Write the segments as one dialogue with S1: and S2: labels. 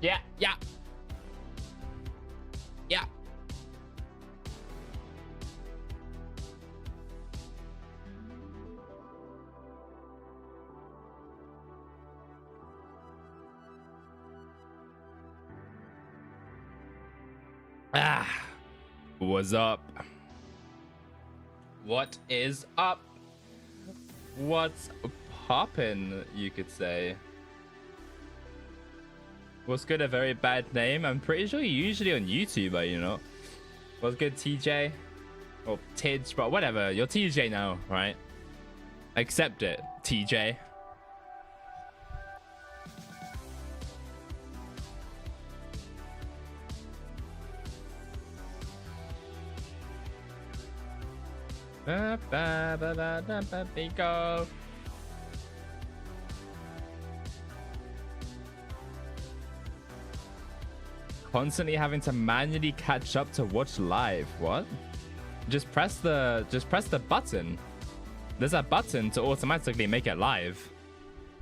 S1: Yeah, yeah. Yeah. Ah. What's up? What is up? What's poppin', you could say? What's good, a very bad name? I'm pretty sure you're usually on YouTube, you know. What's good, TJ? Or Tids, but whatever. You're TJ now, right? Accept it, TJ. Bingo. Constantly having to manually catch up to watch live. What? Just press the button. There's a button to automatically make it live.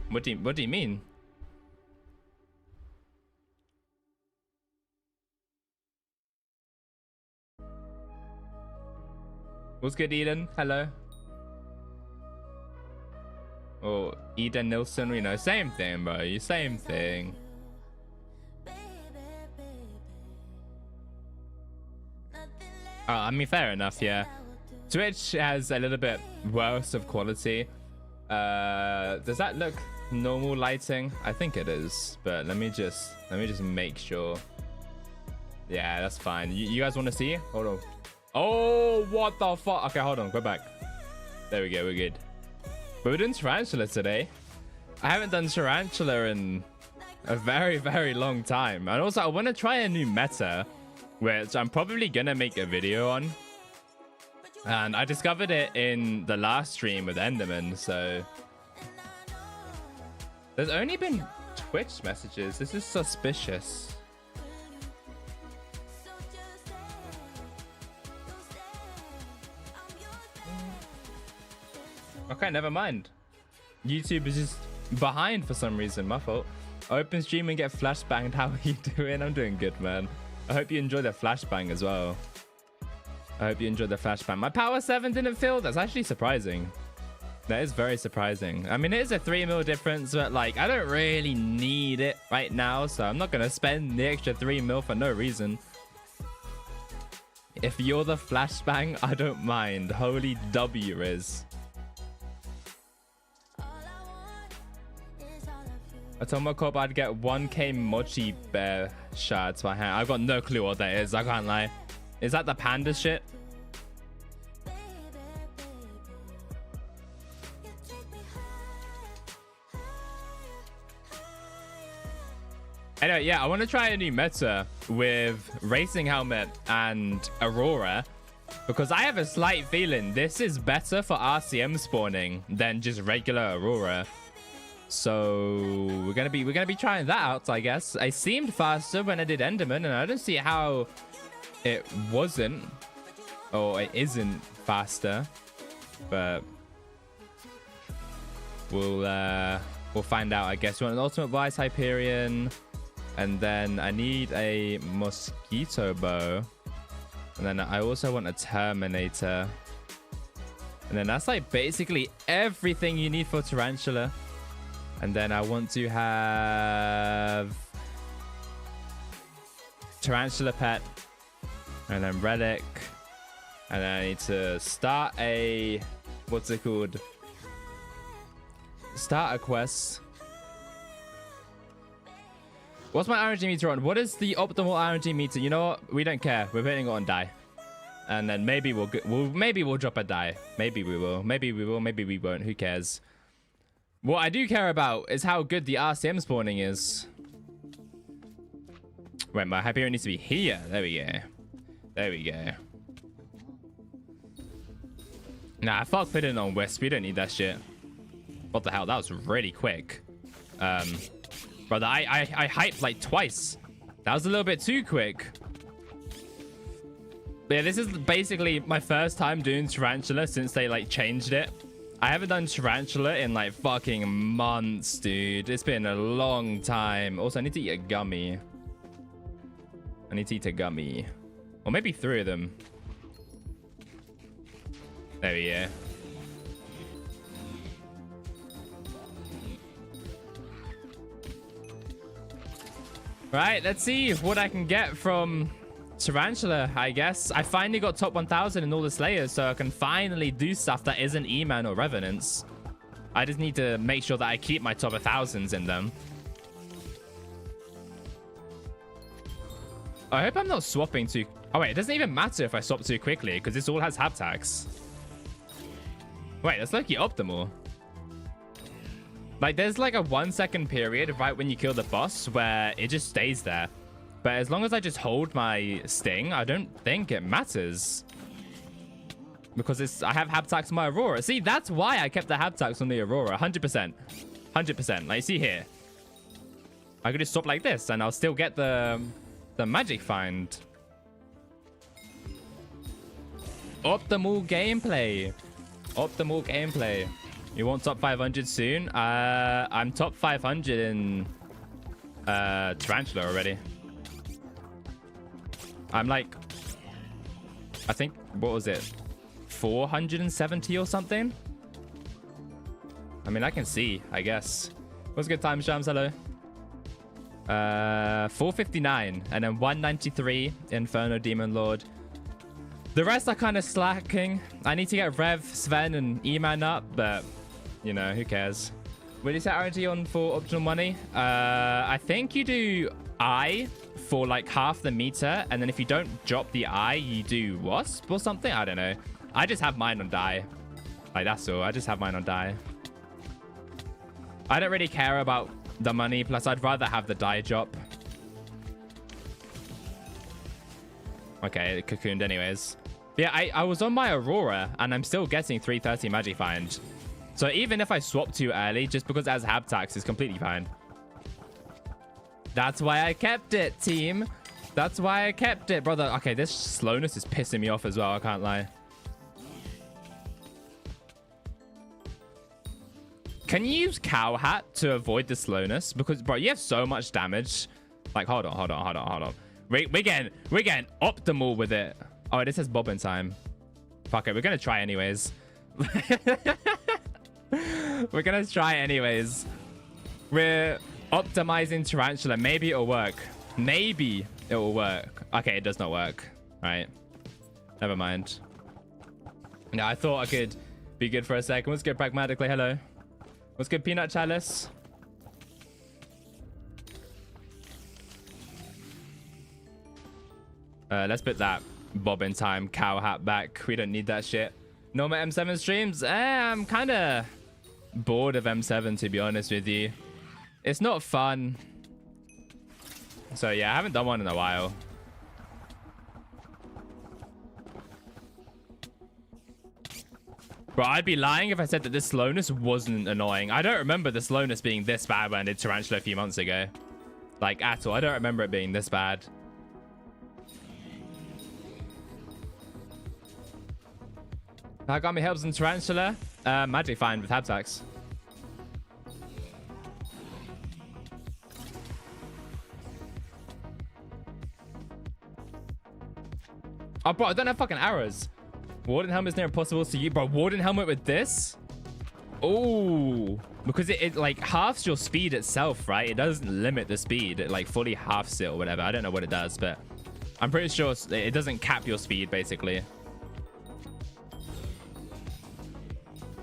S1: What do you mean? What's good, Eden? Hello. Oh, Eden Nilsson, you know, same thing, bro. Same thing. I mean, fair enough, yeah. Twitch has a little bit worse of quality. Does that look normal lighting? I think it is, but let me just make sure. Yeah, that's fine. You guys want to see? Hold on. Oh, what the fuck? Okay, hold on. Go back. There we go. We're good. But we're doing Tarantula today. I haven't done Tarantula in a very, very long time. And also, I want to try a new meta, which I'm probably going to make a video on. And I discovered it in the last stream with Enderman, so... There's only been Twitch messages. This is suspicious. Okay, never mind. YouTube is just behind for some reason. My fault. Open stream and get flashbanged. How are you doing? I'm doing good, man. I hope you enjoy the flashbang as well. I hope you enjoyed the flashbang. My power 7 didn't fill. That's actually surprising. That is very surprising. I mean, it is a 3 mil difference, but like, I don't really need it right now, so I'm not gonna spend the extra 3 mil for no reason. If you're the flashbang, I don't mind. Holy W is. I told my cop I'd get 1k mochi bear shards by hand. I've got no clue what that is. I can't lie. Is that the panda shit? Anyway, yeah, I want to try a new meta with Racing Helmet and Aurora, because I have a slight feeling this is better for RCM spawning than just regular Aurora. So we're gonna be trying that out, I guess. I seemed faster when I did Enderman, and I don't see how it wasn't, or it isn't faster. But we'll find out, I guess. We want an ultimate vice Hyperion, and then I need a mosquito bow, and then I also want a Terminator, and then that's like basically everything you need for Tarantula. And then I want to have Tarantula Pet, and then Relic, and then I need to start a, what's it called? Start a quest. What's my RNG meter on? What is the optimal RNG meter? You know what? We don't care. We're putting it on die. And then maybe we'll drop a die. Maybe we will. Maybe we will. Maybe we won't. Who cares? What I do care about is how good the RCM spawning is. Wait, my Hyperion needs to be here. There we go. There we go. Nah, fuck putting it on Wisp. We don't need that shit. What the hell? That was really quick. Brother, I hyped like twice. That was a little bit too quick. But yeah, this is basically my first time doing Tarantula since they like changed it. I haven't done Tarantula in like fucking months, dude. It's been a long time. Also, I need to eat a gummy. I need to eat a gummy. Or maybe 3 of them. There we go. Right, let's see what I can get from Tarantula, I guess. I finally got top 1000 in all the Slayers, so I can finally do stuff that isn't E-Man or Revenants. I just need to make sure that I keep my top 1000s in them. I hope I'm not swapping too... Oh, wait, it doesn't even matter if I swap too quickly, because this all has haptax. Wait, that's like optimal. Like, there's like a 1-second period right when you kill the boss where it just stays there. But as long as I just hold my sting, I don't think it matters. Because I have haptax on my Aurora. See, that's why I kept the haptax on the Aurora. 100%. 100%. Like, see here. I could just stop like this and I'll still get the magic find. Optimal gameplay. Optimal gameplay. You want top 500 soon? I'm top 500 in Tarantula already. I'm like, I think, what was it? 470 or something? I mean, I can see, I guess. What's good time, Shams? Hello. 459 and then 193 Inferno Demon Lord. The rest are kind of slacking. I need to get Rev, Sven, and E-Man up, but you know, who cares? Will you set RNG on for optional money? I think you do I for like half the meter, and then if you don't drop the I, you do Wasp or something. I don't know. I just have mine on die. Like, that's all. I just have mine on die. I don't really care about the money. Plus, I'd rather have the die drop. Okay, it cocooned anyways. Yeah, I was on my Aurora, and I'm still getting 330 Magic Find. So even if I swap too early, just because it has haptax, is completely fine. That's why I kept it, team. That's why I kept it, brother. Okay, this slowness is pissing me off as well. I can't lie. Can you use Cow Hat to avoid the slowness? Because, bro, you have so much damage. Like, hold on. We're getting optimal with it. Oh, this says bobbin time. Fuck it, we're gonna try anyways. We're gonna try anyways. We're optimizing Tarantula. Maybe it'll work. Maybe it will work. Okay, it does not work. All right. Never mind. No, I thought I could be good for a second. What's good, pragmatically? Hello. What's good, Peanut Chalice? Let's put that bobbin time cow hat back. We don't need that shit. No more M7 streams? I'm kind of bored of M7, to be honest with you. It's not fun. So yeah, I haven't done one in a while. Bro, I'd be lying if I said that this slowness wasn't annoying. I don't remember the slowness being this bad when I did Tarantula a few months ago. Like, at all. I don't remember it being this bad. How got me helps in Tarantula? Magic Find with haptax. Oh, bro, I don't have fucking arrows. Warden Helmet is near impossible to you. Bro, Warden Helmet with this? Oh, because it like halves your speed itself, right? It doesn't limit the speed. It like fully halves it or whatever. I don't know what it does, but I'm pretty sure it doesn't cap your speed, basically.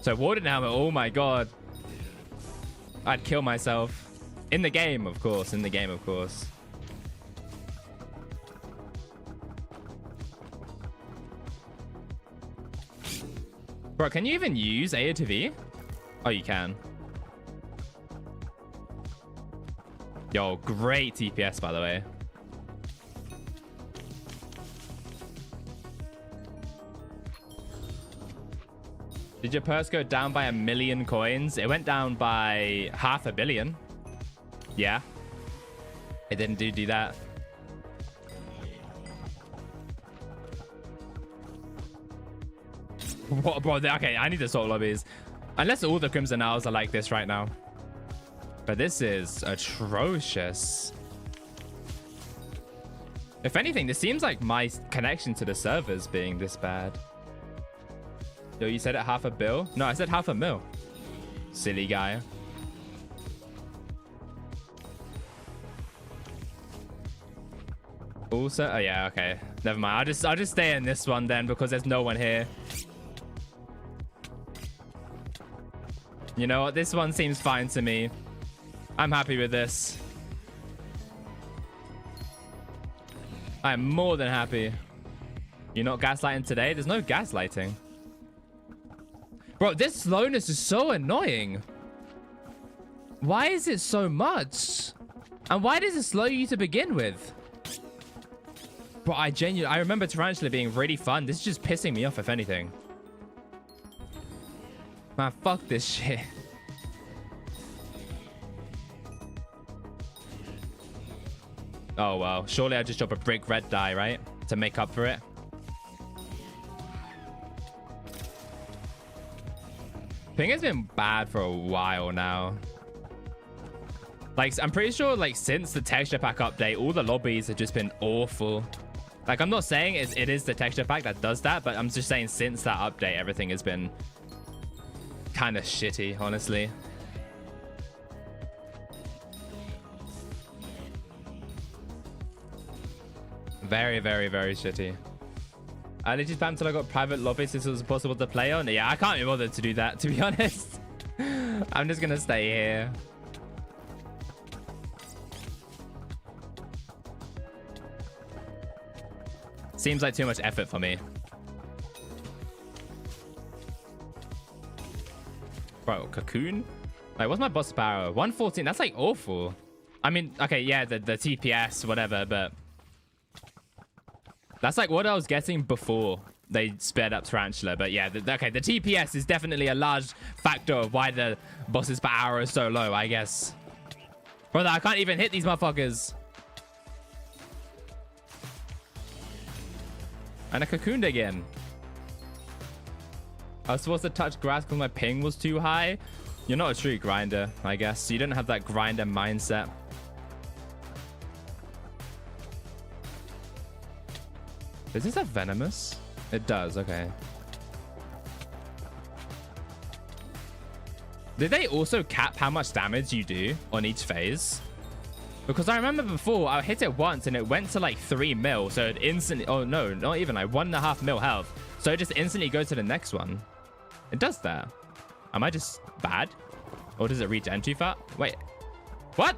S1: So Warden Helmet, oh my god. I'd kill myself. In the game, of course. In the game, of course. Bro, can you even use A to V? Oh, you can. Yo, great TPS, by the way. Did your purse go down by 1 million coins? It went down by 500 million. Yeah. It didn't do that. What, bro? Okay, I need to sort lobbies. Unless all the Crimson Owls are like this right now. But this is atrocious. If anything, this seems like my connection to the servers being this bad. Yo, you said it $500 million? No, I said $500,000. Silly guy. Also, oh yeah, okay. Never mind. I'll just stay in this one then because there's no one here. You know what? This one seems fine to me. I'm happy with this. I'm more than happy. You're not gaslighting today? There's no gaslighting. Bro, this slowness is so annoying. Why is it so much? And why does it slow you to begin with? Bro, I remember Tarantula being really fun. This is just pissing me off, if anything. Man, fuck this shit. Oh, well. Surely I just drop a brick red die, right? To make up for it. Ping has been bad for a while now. Like, I'm pretty sure, like, since the texture pack update, all the lobbies have just been awful. Like, I'm not saying it is the texture pack that does that, but I'm just saying since that update, everything has been kind of shitty, honestly. Very, very, very shitty. I literally spammed until I got private lobbies since it was possible to play on. Yeah, I can't be bothered to do that, to be honest. I'm just gonna stay here. Seems like too much effort for me. Bro, Cocoon? Like, what's my boss power? 114. That's like awful. I mean, okay, yeah, the TPS, whatever, but that's like what I was getting before they sped up Tarantula. But yeah, okay, the TPS is definitely a large factor of why the boss's power is so low, I guess. Brother, I can't even hit these motherfuckers. And I cocooned again. I was supposed to touch grass because my ping was too high. You're not a true grinder, I guess. You don't have that grinder mindset. Does this have venomous? It does, okay. Did they also cap how much damage you do on each phase? Because I remember before, I hit it once and it went to like 3 mil. So it instantly, oh no, not even like 1.5 mil health. So it just instantly goes to the next one. It does that. Am I just bad? Or does it regen too far? Wait, what?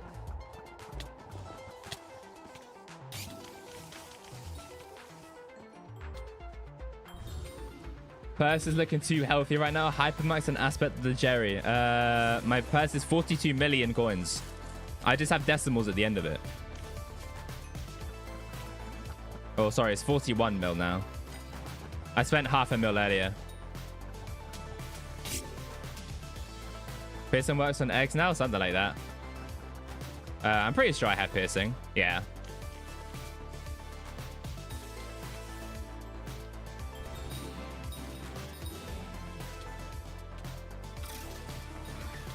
S1: Purse is looking too healthy right now. Hypermax and aspect of the Jerry. My purse is 42 million coins. I just have decimals at the end of it. Oh, sorry. It's 41 mil now. I spent $500,000 earlier. Piercing works on eggs now? Something like that. I'm pretty sure I have piercing. Yeah.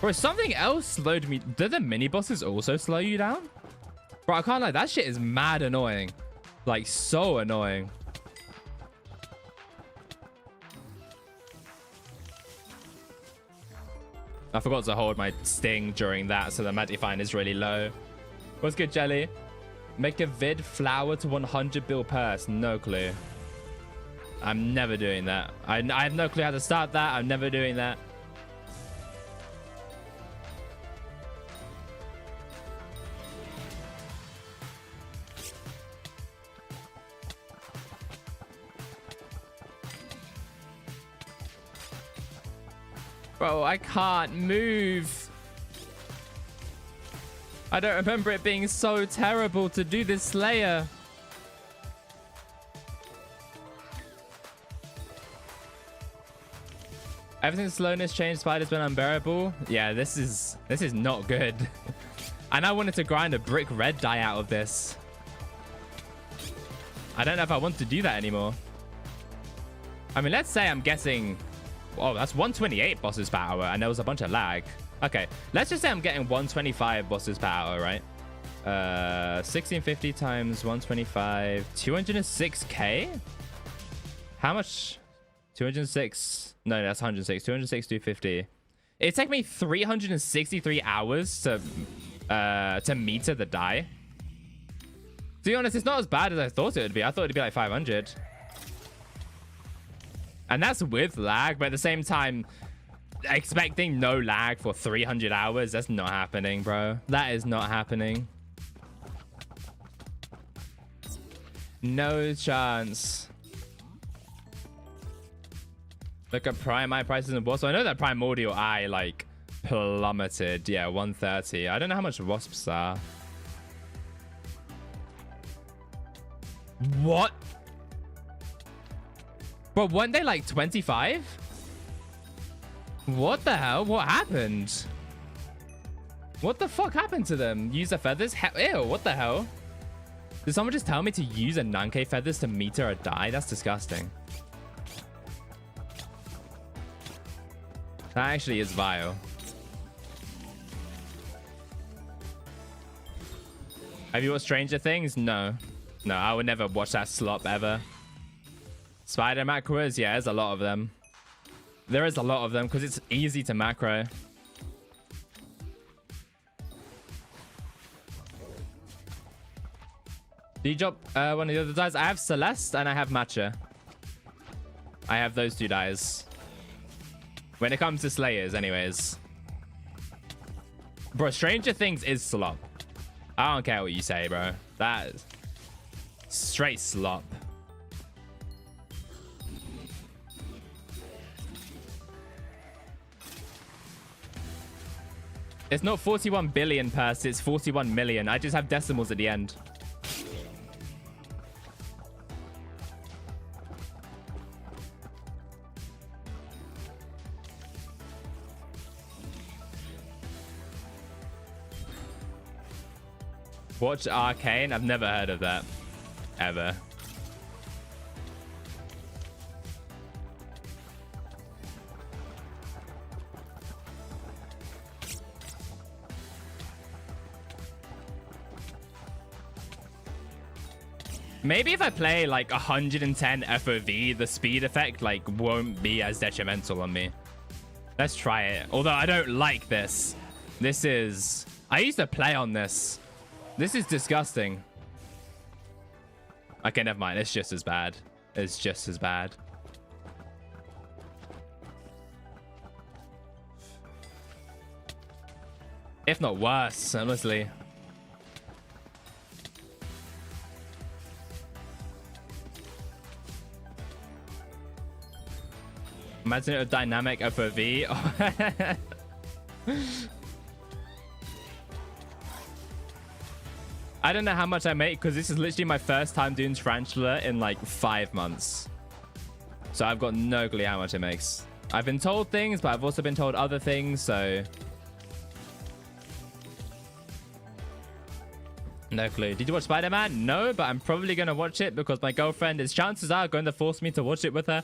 S1: Bro, something else slowed me. Did the mini bosses also slow you down? Bro, I can't lie. That shit is mad annoying. Like, so annoying. I forgot to hold my sting during that, so the Magifine is really low. What's good, Jelly? Make a vid flower to 100 bill purse. No clue. I'm never doing that. I have no clue how to start that. I'm never doing that. Bro, I can't move. I don't remember it being so terrible to do this Slayer. Everything's slowness changed. Spider's been unbearable. Yeah, this is not good. And I wanted to grind a brick red die out of this. I don't know if I want to do that anymore. I mean, let's say I'm getting Oh, that's 128 bosses per hour, and there was a bunch of lag. Okay, let's just say I'm getting 125 bosses per hour, right? 1650 times 125, 206k? How much? 206. No, that's 106. 206, 250. It took me 363 hours to meter the die. To be honest, it's not as bad as I thought it would be. I thought it'd be like 500. And that's with lag, but at the same time, expecting no lag for 300 hours, that's not happening, bro. That is not happening. No chance. Look at Prime Eye prices in Wasp. So I know that Primordial Eye, like, plummeted. Yeah, 130. I don't know how much Wasps are. What? But weren't they like 25? What the hell? What happened? What the fuck happened to them? Use the feathers? Ew, what the hell? Did someone just tell me to use a 9k feathers to meter a die? That's disgusting. That actually is vile. Have you watched Stranger Things? No. No, I would never watch that slop ever. Spider macros? Yeah, there's a lot of them. There is a lot of them because it's easy to macro. Do you drop one of the other dies? I have Celeste and I have Matcha. I have those two dies. When it comes to Slayers, anyways. Bro, Stranger Things is slop. I don't care what you say, bro. That is straight slop. It's not 41 billion purse, it's 41 million. I just have decimals at the end. Watch Arcane? I've never heard of that. Ever. Maybe if I play like 110 FOV, the speed effect like won't be as detrimental on me. Let's try it. Although I don't like this. This is... I used to play on this. This is disgusting. Okay, never mind. It's just as bad. It's just as bad. If not worse, honestly. Imagine a dynamic FOV. I don't know how much I make because this is literally my first time doing Tarantula in like 5 months. So I've got no clue how much it makes. I've been told things, but I've also been told other things, so... No clue. Did you watch Spider-Man? No, but I'm probably going to watch it because my girlfriend is, chances are, going to force me to watch it with her.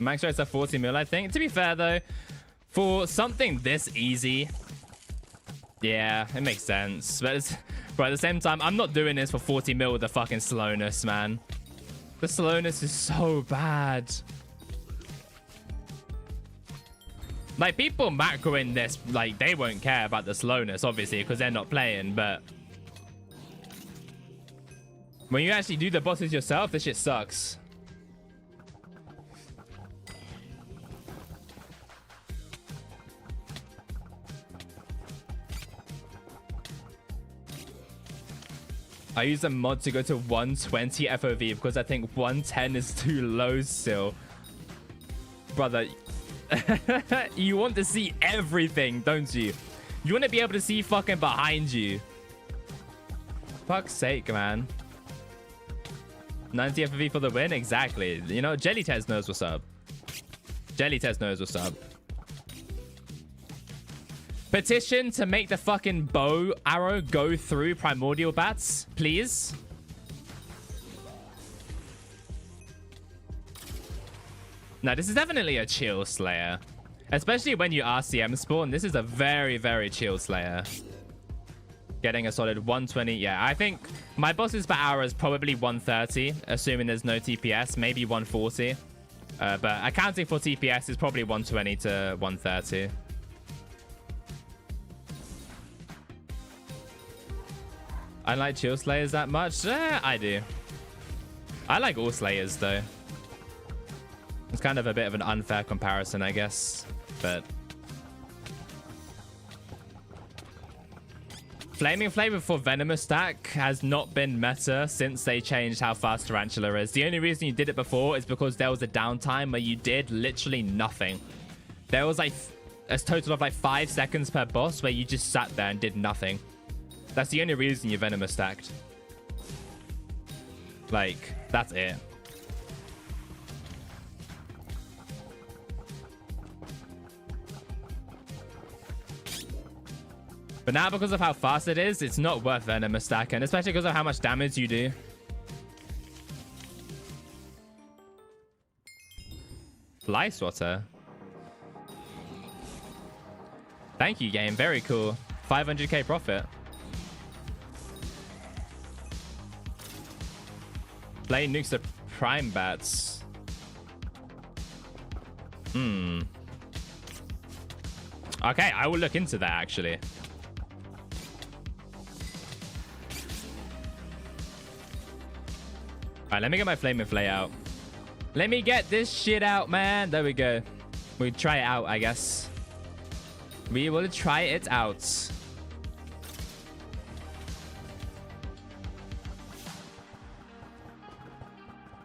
S1: Max rates are 40 mil, I think. To be fair, though, for something this easy, yeah, it makes sense. But at the same time, I'm not doing this for 40 mil with the fucking slowness, man. The slowness is so bad. Like, people macroing this, like, they won't care about the slowness, obviously, because they're not playing, but when you actually do the bosses yourself, this shit sucks. I use a mod to go to 120 FOV because I think 110 is too low still. Brother, you want to see everything, don't you? You want to be able to see fucking behind you. Fuck's sake, man. 90 FOV for the win? Exactly. You know, Jelly Tez knows what's up. Jelly Tez knows what's up. Petition to make the fucking bow arrow go through primordial bats, please. Now, this is definitely a chill Slayer. Especially when you RCM spawn. This is a very, very chill Slayer. Getting a solid 120. Yeah, I think my bosses per hour is probably 130. Assuming there's no TPS. Maybe 140. But accounting for TPS is probably 120 to 130. I like chill Slayers that much? I do. I like all Slayers, though. It's kind of a bit of an unfair comparison, I guess. But Flaming Flame for Venomous stack has not been meta since they changed how fast Tarantula is. The only reason you did it before is because there was a downtime where you did literally nothing. There was like a total of like 5 seconds per boss where you just sat there and did nothing. That's the only reason you Venomous stacked. Like, that's it. But now, because of how fast it is, it's not worth Venomous stacking, especially because of how much damage you do. Fly Swatter. Thank you, game. Very cool. 500k profit. Play nukes the prime bats. Okay, I will look into that, actually. All right, let me get my Flaming Flay out. Let me get this shit out, man. There we go. We try it out, I guess. We will try it out.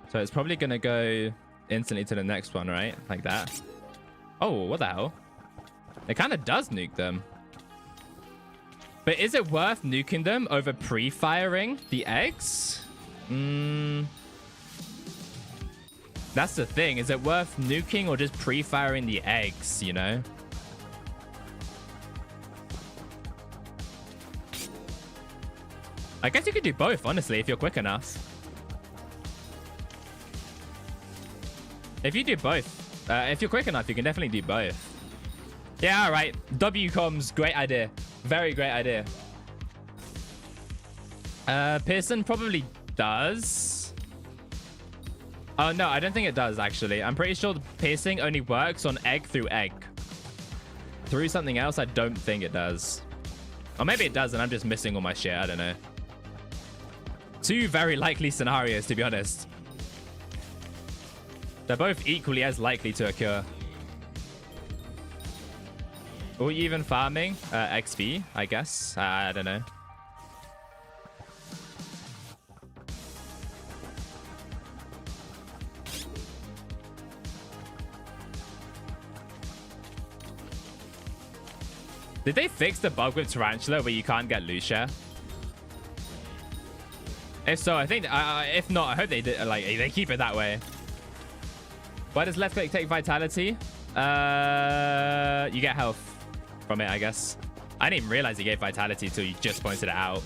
S1: So it's probably going to go instantly to the next one, right? Like that. Oh, what the hell? It kind of does nuke them. But is it worth nuking them over pre-firing the eggs? That's the thing. Is it worth nuking or just pre-firing the eggs, you know? I guess you could do both, honestly, if you're quick enough. If you do both, if you're quick enough, you can definitely do both. Yeah, all right. W comms, great idea. Very great idea. Pearson probably does. Oh, no, I don't think it does, actually. I'm pretty sure the piercing only works on egg through egg. Through something else, I don't think it does. Or maybe it does, and I'm just missing all my shit. I don't know. Two very likely scenarios, to be honest. They're both equally as likely to occur. Or even farming XP, I guess. I don't know. Did they fix the bug with Tarantula where you can't get loot share? If so, I think if not, I hope they did. Like they keep it that way. Why does left click take vitality? You get health from it, I guess. I didn't even realize it gave vitality until you just pointed it out.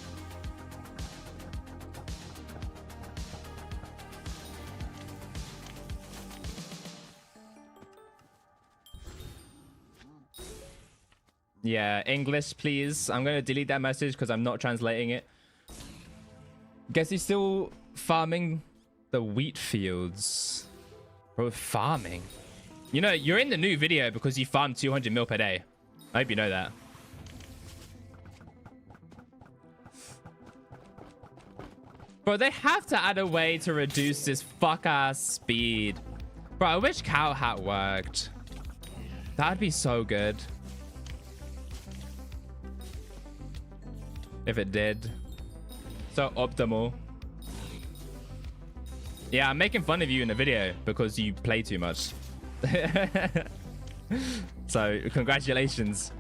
S1: Yeah, English, please. I'm going to delete that message because I'm not translating it. Guess he's still farming the wheat fields. Bro, farming. You know, you're in the new video because you farmed 200 mil per day. I hope you know that. Bro, they have to add a way to reduce this fuck-ass speed. Bro, I wish Cow Hat worked. That'd be so good. If it did. So optimal. Yeah, I'm making fun of you in the video because you play too much. So, congratulations.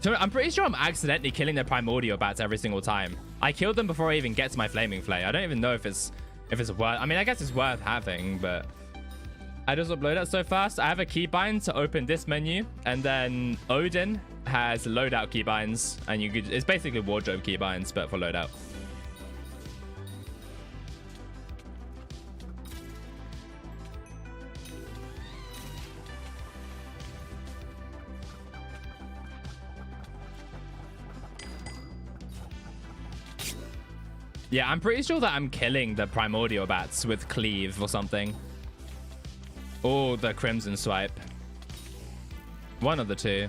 S1: So, I'm pretty sure I'm accidentally killing their primordial bats every single time. I killed them before I even get to my Flaming Flay. I don't even know if it's worth... I mean, I guess it's worth having, but... I just upload that so fast. I have a keybind to open this menu, and then Odin has loadout keybinds, and you could, it's basically wardrobe keybinds, but for loadout. Yeah, I'm pretty sure that I'm killing the primordial bats with cleave or something. Or the crimson swipe. One of the two.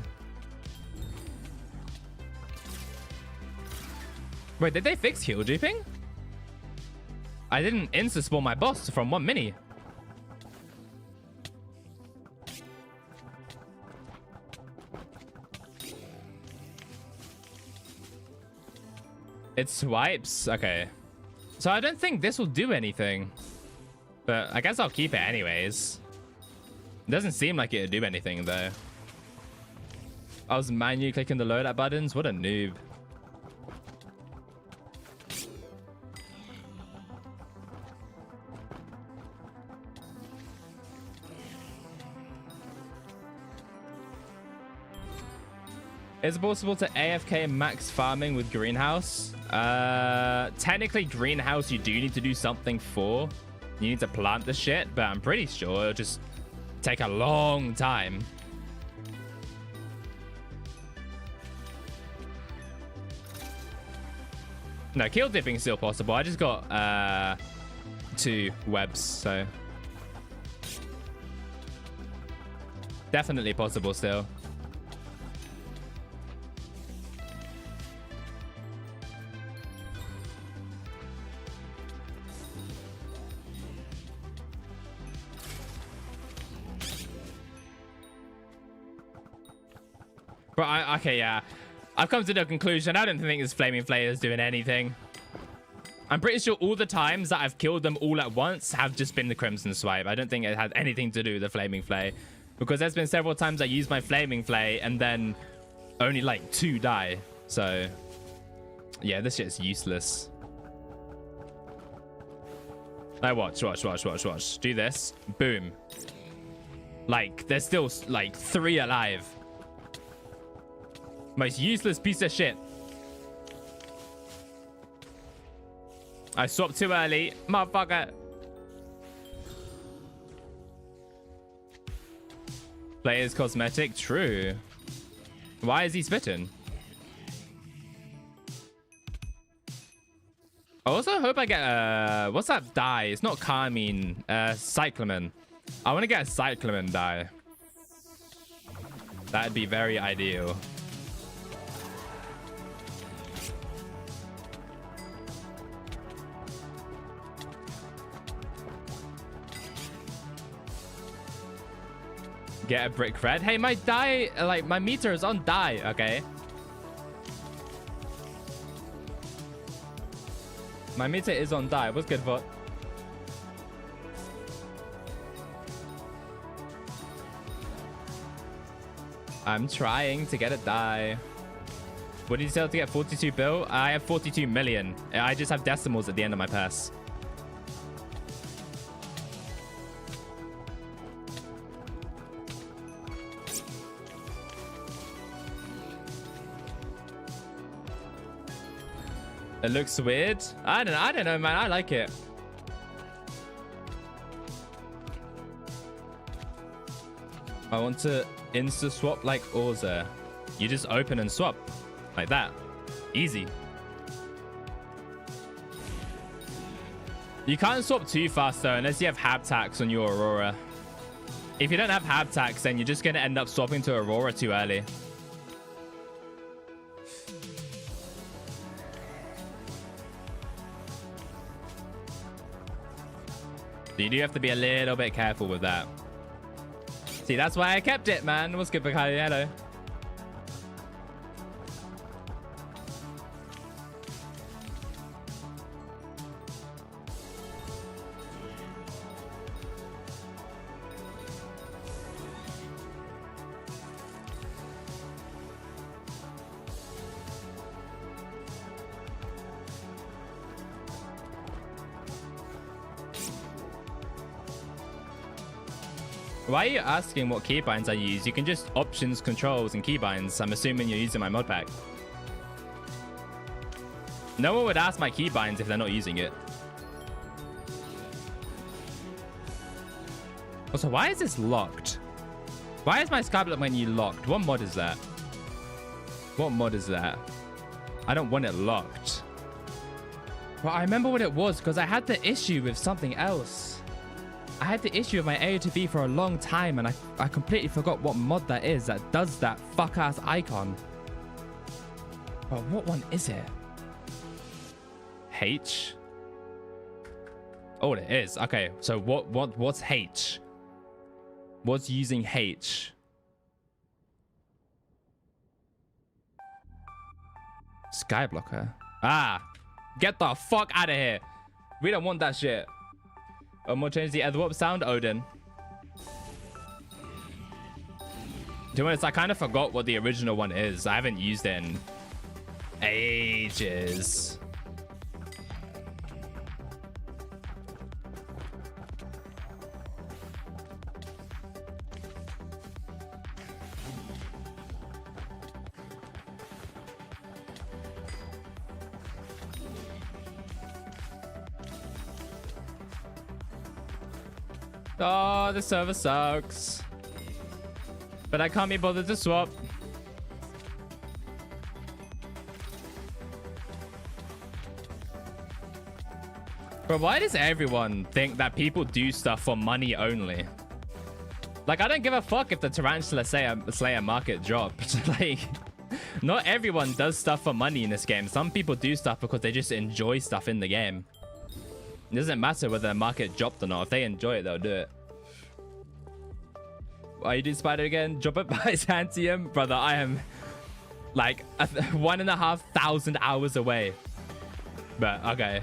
S1: Wait, did they fix heal duping? I didn't insta-spawn my boss from 1 mini. It swipes? Okay. So I don't think this will do anything. But I guess I'll keep it anyways. It doesn't seem like it would do anything though. I was manually clicking the loadout buttons. What a noob. Is it possible to AFK max farming with greenhouse? Technically greenhouse you do need to do something for. You need to plant the shit, but I'm pretty sure it'll just take a long time. No, kill dipping is still possible. I just got 2 webs, so definitely possible still. But okay, yeah. I've come to the conclusion. I don't think this Flaming Flare is doing anything. I'm pretty sure all the times that I've killed them all at once have just been the Crimson Swipe. I don't think it had anything to do with the Flaming Flare. Because there's been several times I used my Flaming Flare and then only like 2 die. So, yeah, this shit's useless. Now watch. Do this. Boom. Like, there's still like 3 alive. Most useless piece of shit. I swapped too early. Motherfucker. Player's cosmetic. True. Why is he spitting? I also hope I get a... What's that dye? It's not Carmine. Cyclamen. I want to get a Cyclamen dye. That'd be very ideal. Get a brick red. Hey, my dye, like my meter is on dye, okay? My meter is on dye. What's good for? I'm trying to get a dye. What did you sell to get 42 bill? I have 42 million. I just have decimals at the end of my pass. It looks weird. I don't know, man. I like it. I want to insta swap like Ausa. You just open and swap like that. Easy. You can't swap too fast though, unless you have Hypixel on your Aurora. If you don't have Hypixel, then you're just gonna end up swapping to Aurora too early. So you do have to be a little bit careful with that. See, that's why I kept it, man. What's good, Bacardi? Hello. Why are you asking what keybinds I use? You can just options, controls, and keybinds. I'm assuming you're using my mod pack. No one would ask my keybinds if they're not using it. Also, why is this locked? Why is my Skyblock menu locked? What mod is that? What mod is that? I don't want it locked. Well, I remember what it was because I had the issue with something else. I had the issue with my AOTV for a long time, and I completely forgot what mod that is that does that fuck-ass icon. But what one is it? H? Oh, it is. Okay, so what's H? What's using H? Skyblocker. Ah, get the fuck out of here. We don't want that shit. We'll change the other sound, Odin. To be honest, I kind of forgot what the original one is. I haven't used it in ages. Oh, the server sucks. But I can't be bothered to swap. Bro, why does everyone think that people do stuff for money only? Like, I don't give a fuck if the Tarantula Slayer market drops. Like, not everyone does stuff for money in this game. Some people do stuff because they just enjoy stuff in the game. It doesn't matter whether the market dropped or not. If they enjoy it, they'll do it. Why you do Spider again? Drop it Byzantium? Brother, I am like 1,500 hours away. But, okay.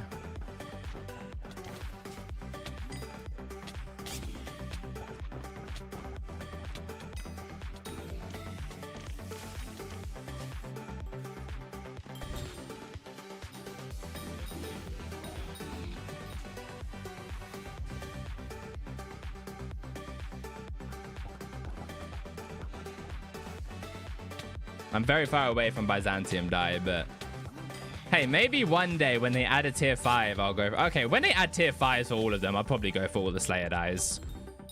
S1: I'm very far away from Byzantium dye, but hey, maybe one day when they add a tier 5, I'll go. Okay, when they add tier 5s for all of them, I'll probably go for all the Slayer dyes.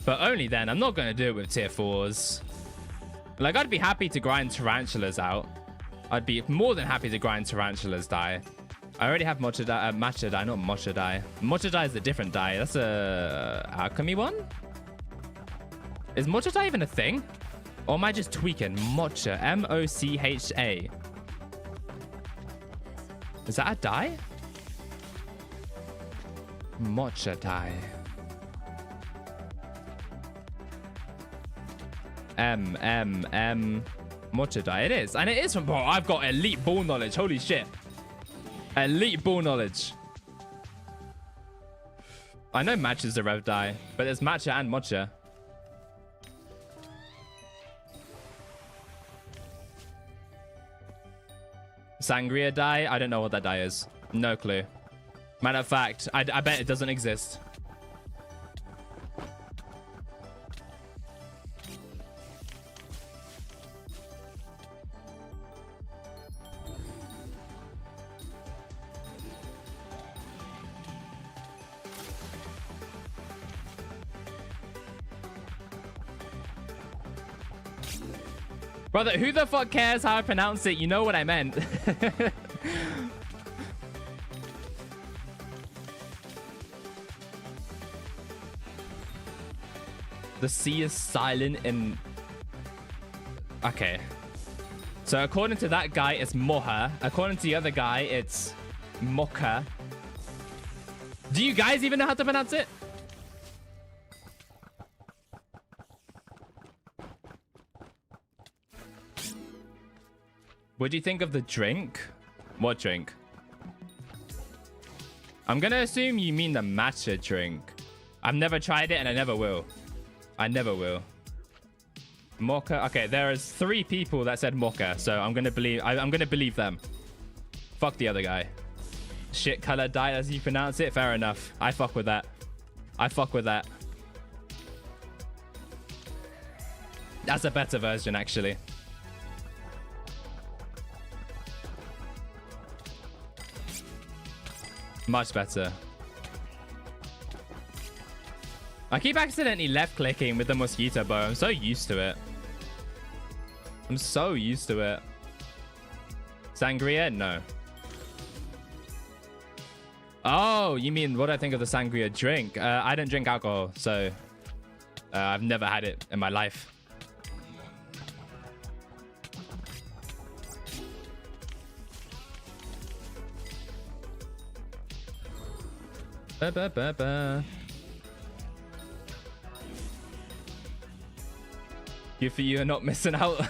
S1: But only then. I'm not going to do it with tier 4s. Like, I'd be happy to grind Tarantulas out. I'd be more than happy to grind Tarantulas dye. I already have Matcha dye, not Matcha dye. Matcha dye is a different dye. That's a alchemy one? Is Matcha dye even a thing? Or am I just tweaking? Mocha. M-O-C-H-A. Is that a dye? Mocha dye. M. Mocha dye. It is. And it is from... Bro, I've got elite ball knowledge. Holy shit. Elite ball knowledge. I know matcha's the rev dye. But there's matcha and mocha. Sangria dye? I don't know what that dye is. No clue. Matter of fact, I bet it doesn't exist. Brother, who the fuck cares how I pronounce it? You know what I meant. The C is silent in... Okay. So according to that guy, it's Moha. According to the other guy, it's Mocha. Do you guys even know how to pronounce it? What do you think of the drink? What drink? I'm gonna assume you mean the matcha drink. I've never tried it and I never will. I never will. Mocha. Okay, there is 3 people that said mocha, so I'm gonna believe. I'm gonna believe them. Fuck the other guy. Shit color dye as you pronounce it. Fair enough. I fuck with that. I fuck with that. That's a better version, actually. Much better. I keep accidentally left clicking with the mosquito bow. I'm so used to it. I'm so used to it. Sangria? No. Oh, you mean what I think of the sangria drink? I don't drink alcohol, so I've never had it in my life. Good for you and not missing out.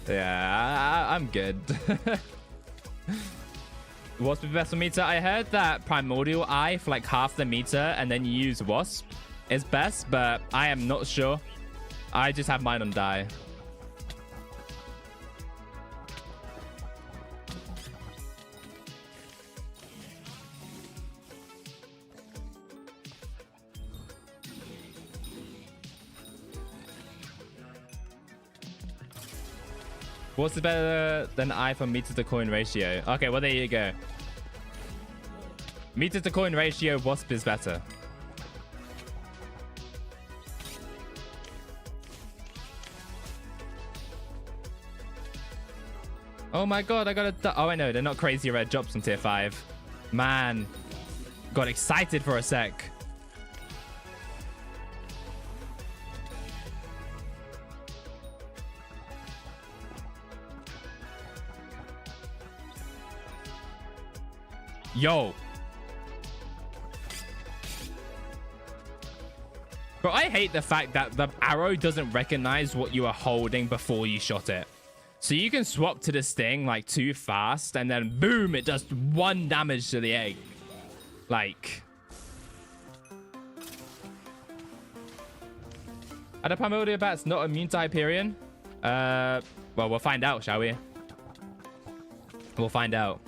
S1: Yeah, I'm good. What's the best meter? I heard that Primordial Eye for like half the meter and then you use Wasp is best, but I am not sure. I just have mine on die. What's better than eye for meter to coin ratio? Okay, well, there you go. Meter to coin ratio, Wasp is better. Oh my god, I got a... Oh, I know, they're not crazy red drops on tier 5. Man, got excited for a sec. Yo. Bro, I hate the fact that the arrow doesn't recognize what you are holding before you shot it. So you can swap to this thing like too fast and then boom, it does 1 damage to the egg. Like. Are the Primordial Bats not immune to Hyperion? Well, we'll find out, shall we? We'll find out.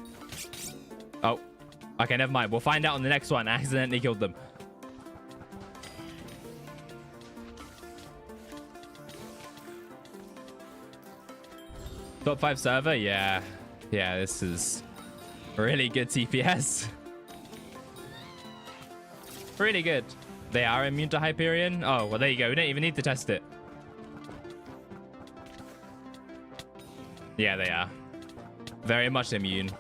S1: Oh. Okay, never mind. We'll find out on the next one. I accidentally killed them. Top 5 server? Yeah. Yeah, this is really good TPS. Really good. They are immune to Hyperion? Oh, well, there you go. We don't even need to test it. Yeah, they are. Very much immune.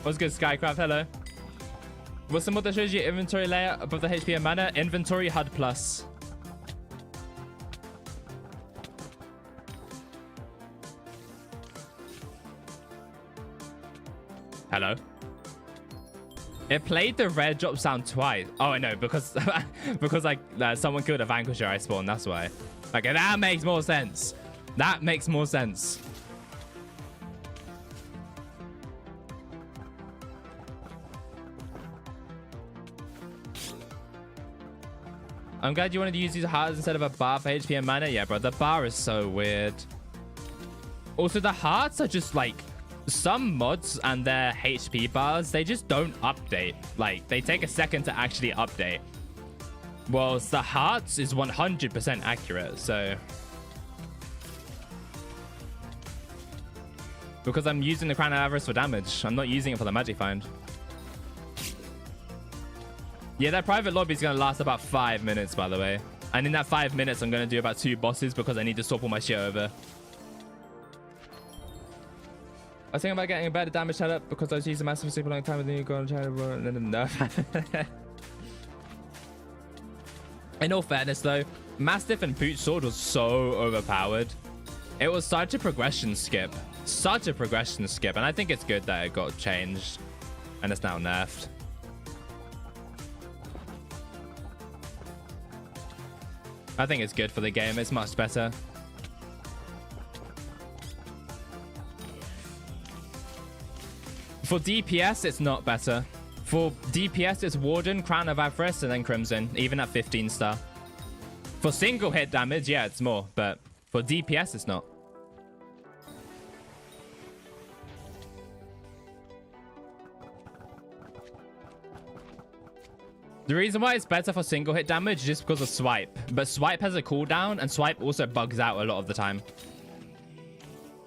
S1: What's good, Skycraft? Hello. What's the mod that shows you inventory layer above the HP and mana? Inventory HUD plus. Hello. It played the red drop sound twice. Oh, I know, because because like someone killed a Vanquisher I spawned. That's why. Okay, that makes more sense. That makes more sense. I'm glad you wanted to use these hearts instead of a bar for HP and mana. Yeah, bro, the bar is so weird. Also, the hearts are just like some mods and their HP bars, they just don't update. Like, they take a second to actually update. Whilst the hearts is 100% accurate, so... Because I'm using the Crown of Avarice for damage. I'm not using it for the Magic Find. Yeah, that private lobby is going to last about 5 minutes, by the way. And in that 5 minutes, I'm going to do about 2 bosses because I need to swap all my shit over. I was thinking about getting a better damage setup because I was using massive super long time and then you go on trying to run. No. In all fairness, though, Mastiff and Pooch Sword was so overpowered. It was such a progression skip. Such a progression skip. And I think it's good that it got changed. And it's now nerfed. I think it's good for the game. It's much better. For DPS, it's not better. For DPS, it's Warden, Crown of Avarice, and then Crimson, even at 15 star. For single hit damage, yeah, it's more. But for DPS, it's not. The reason why it's better for single hit damage is just because of Swipe. But Swipe has a cooldown, and Swipe also bugs out a lot of the time.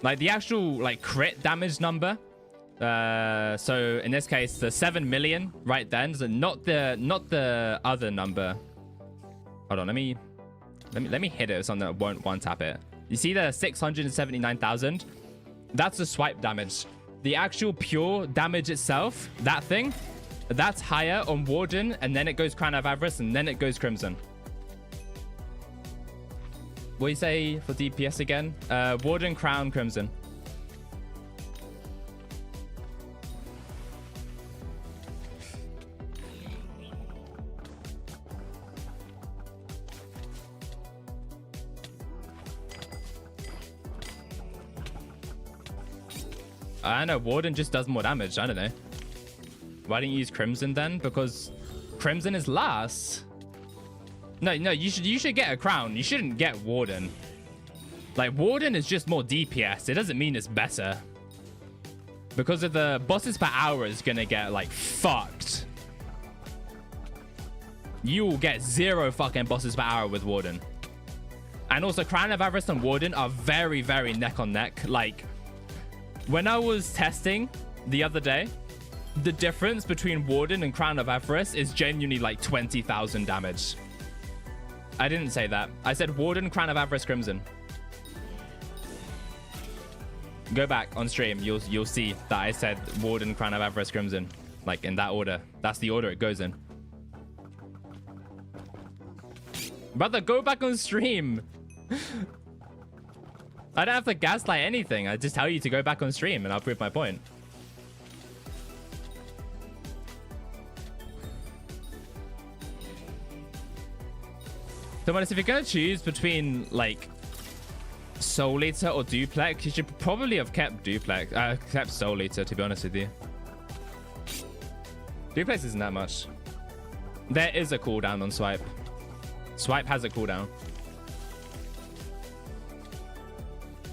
S1: Like, the actual, like, crit damage number... so in this case, the 7 million right then, so not the other number. Hold on, let me Let me hit it with something that won't one tap it. You see the 679,000? That's the swipe damage. The actual pure damage itself, that thing, that's higher on Warden, and then it goes Crown of Avarice, and then it goes Crimson. What do you say for DPS again? Warden, Crown, Crimson. I don't know. Warden just does more damage. I don't know. Why didn't you use Crimson then? Because Crimson is last. No, you should get a Crown. You shouldn't get Warden. Like, Warden is just more DPS. It doesn't mean it's better. Because of the bosses per hour is gonna get, like, fucked. You will get 0 fucking bosses per hour with Warden. And also, Crown of Avarice and Warden are very, very neck on neck. Like, when I was testing the other day, the difference between Warden and Crown of Avarice is genuinely like 20,000 damage. I didn't say that. I said Warden, Crown of Avarice, Crimson. Go back on stream. You'll see that I said Warden, Crown of Avarice, Crimson. Like in that order. That's the order it goes in. Brother, go back on stream. I don't have to gaslight anything. I just tell you to go back on stream and I'll prove my point. So, if you're going to choose between, like, Soul Eater or Duplex, you should probably have kept kept Soul Eater, to be honest with you. Duplex isn't that much. There is a cooldown on Swipe. Swipe has a cooldown.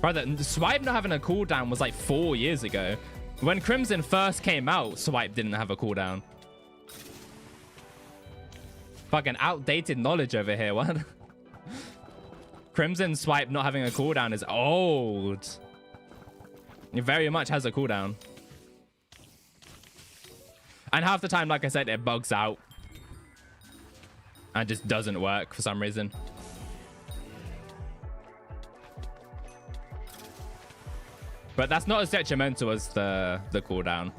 S1: Brother, Swipe not having a cooldown was like 4 years ago. When Crimson first came out, Swipe didn't have a cooldown. Fucking outdated knowledge over here, what? Crimson Swipe not having a cooldown is old. It very much has a cooldown. And half the time, like I said, it bugs out. And just doesn't work for some reason. But that's not as detrimental as the cooldown.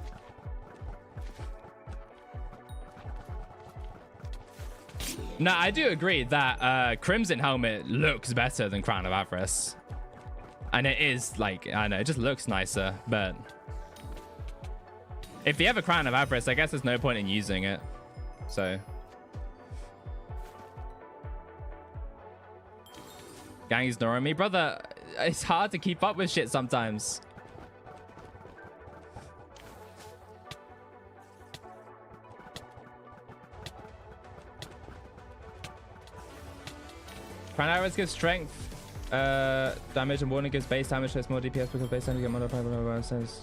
S1: No, I do agree that Crimson Helmet looks better than Crown of Avarice. And it is, like, I know, it just looks nicer. But if you have a Crown of Avarice, I guess there's no point in using it. So. Gang is ignoring me. Brother, it's hard to keep up with shit sometimes. Crown of Avarice gives strength damage, and Warning gives base damage, so it's more DPS because base damage get modified. Sense.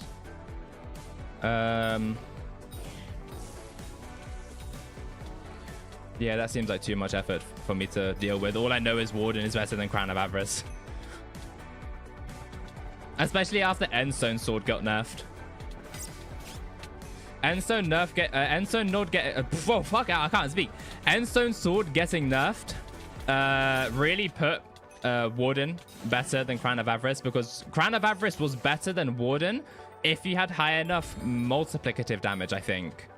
S1: Yeah, that seems like too much effort for me to deal with. All I know is Warden is better than Crown of Avarice. Especially after Endstone Sword got nerfed. Endstone Nord get whoa, fuck out, I can't speak. Endstone Sword getting nerfed really put Warden better than Crown of Avarice, because Crown of Avarice was better than Warden if you had high enough multiplicative damage, I think.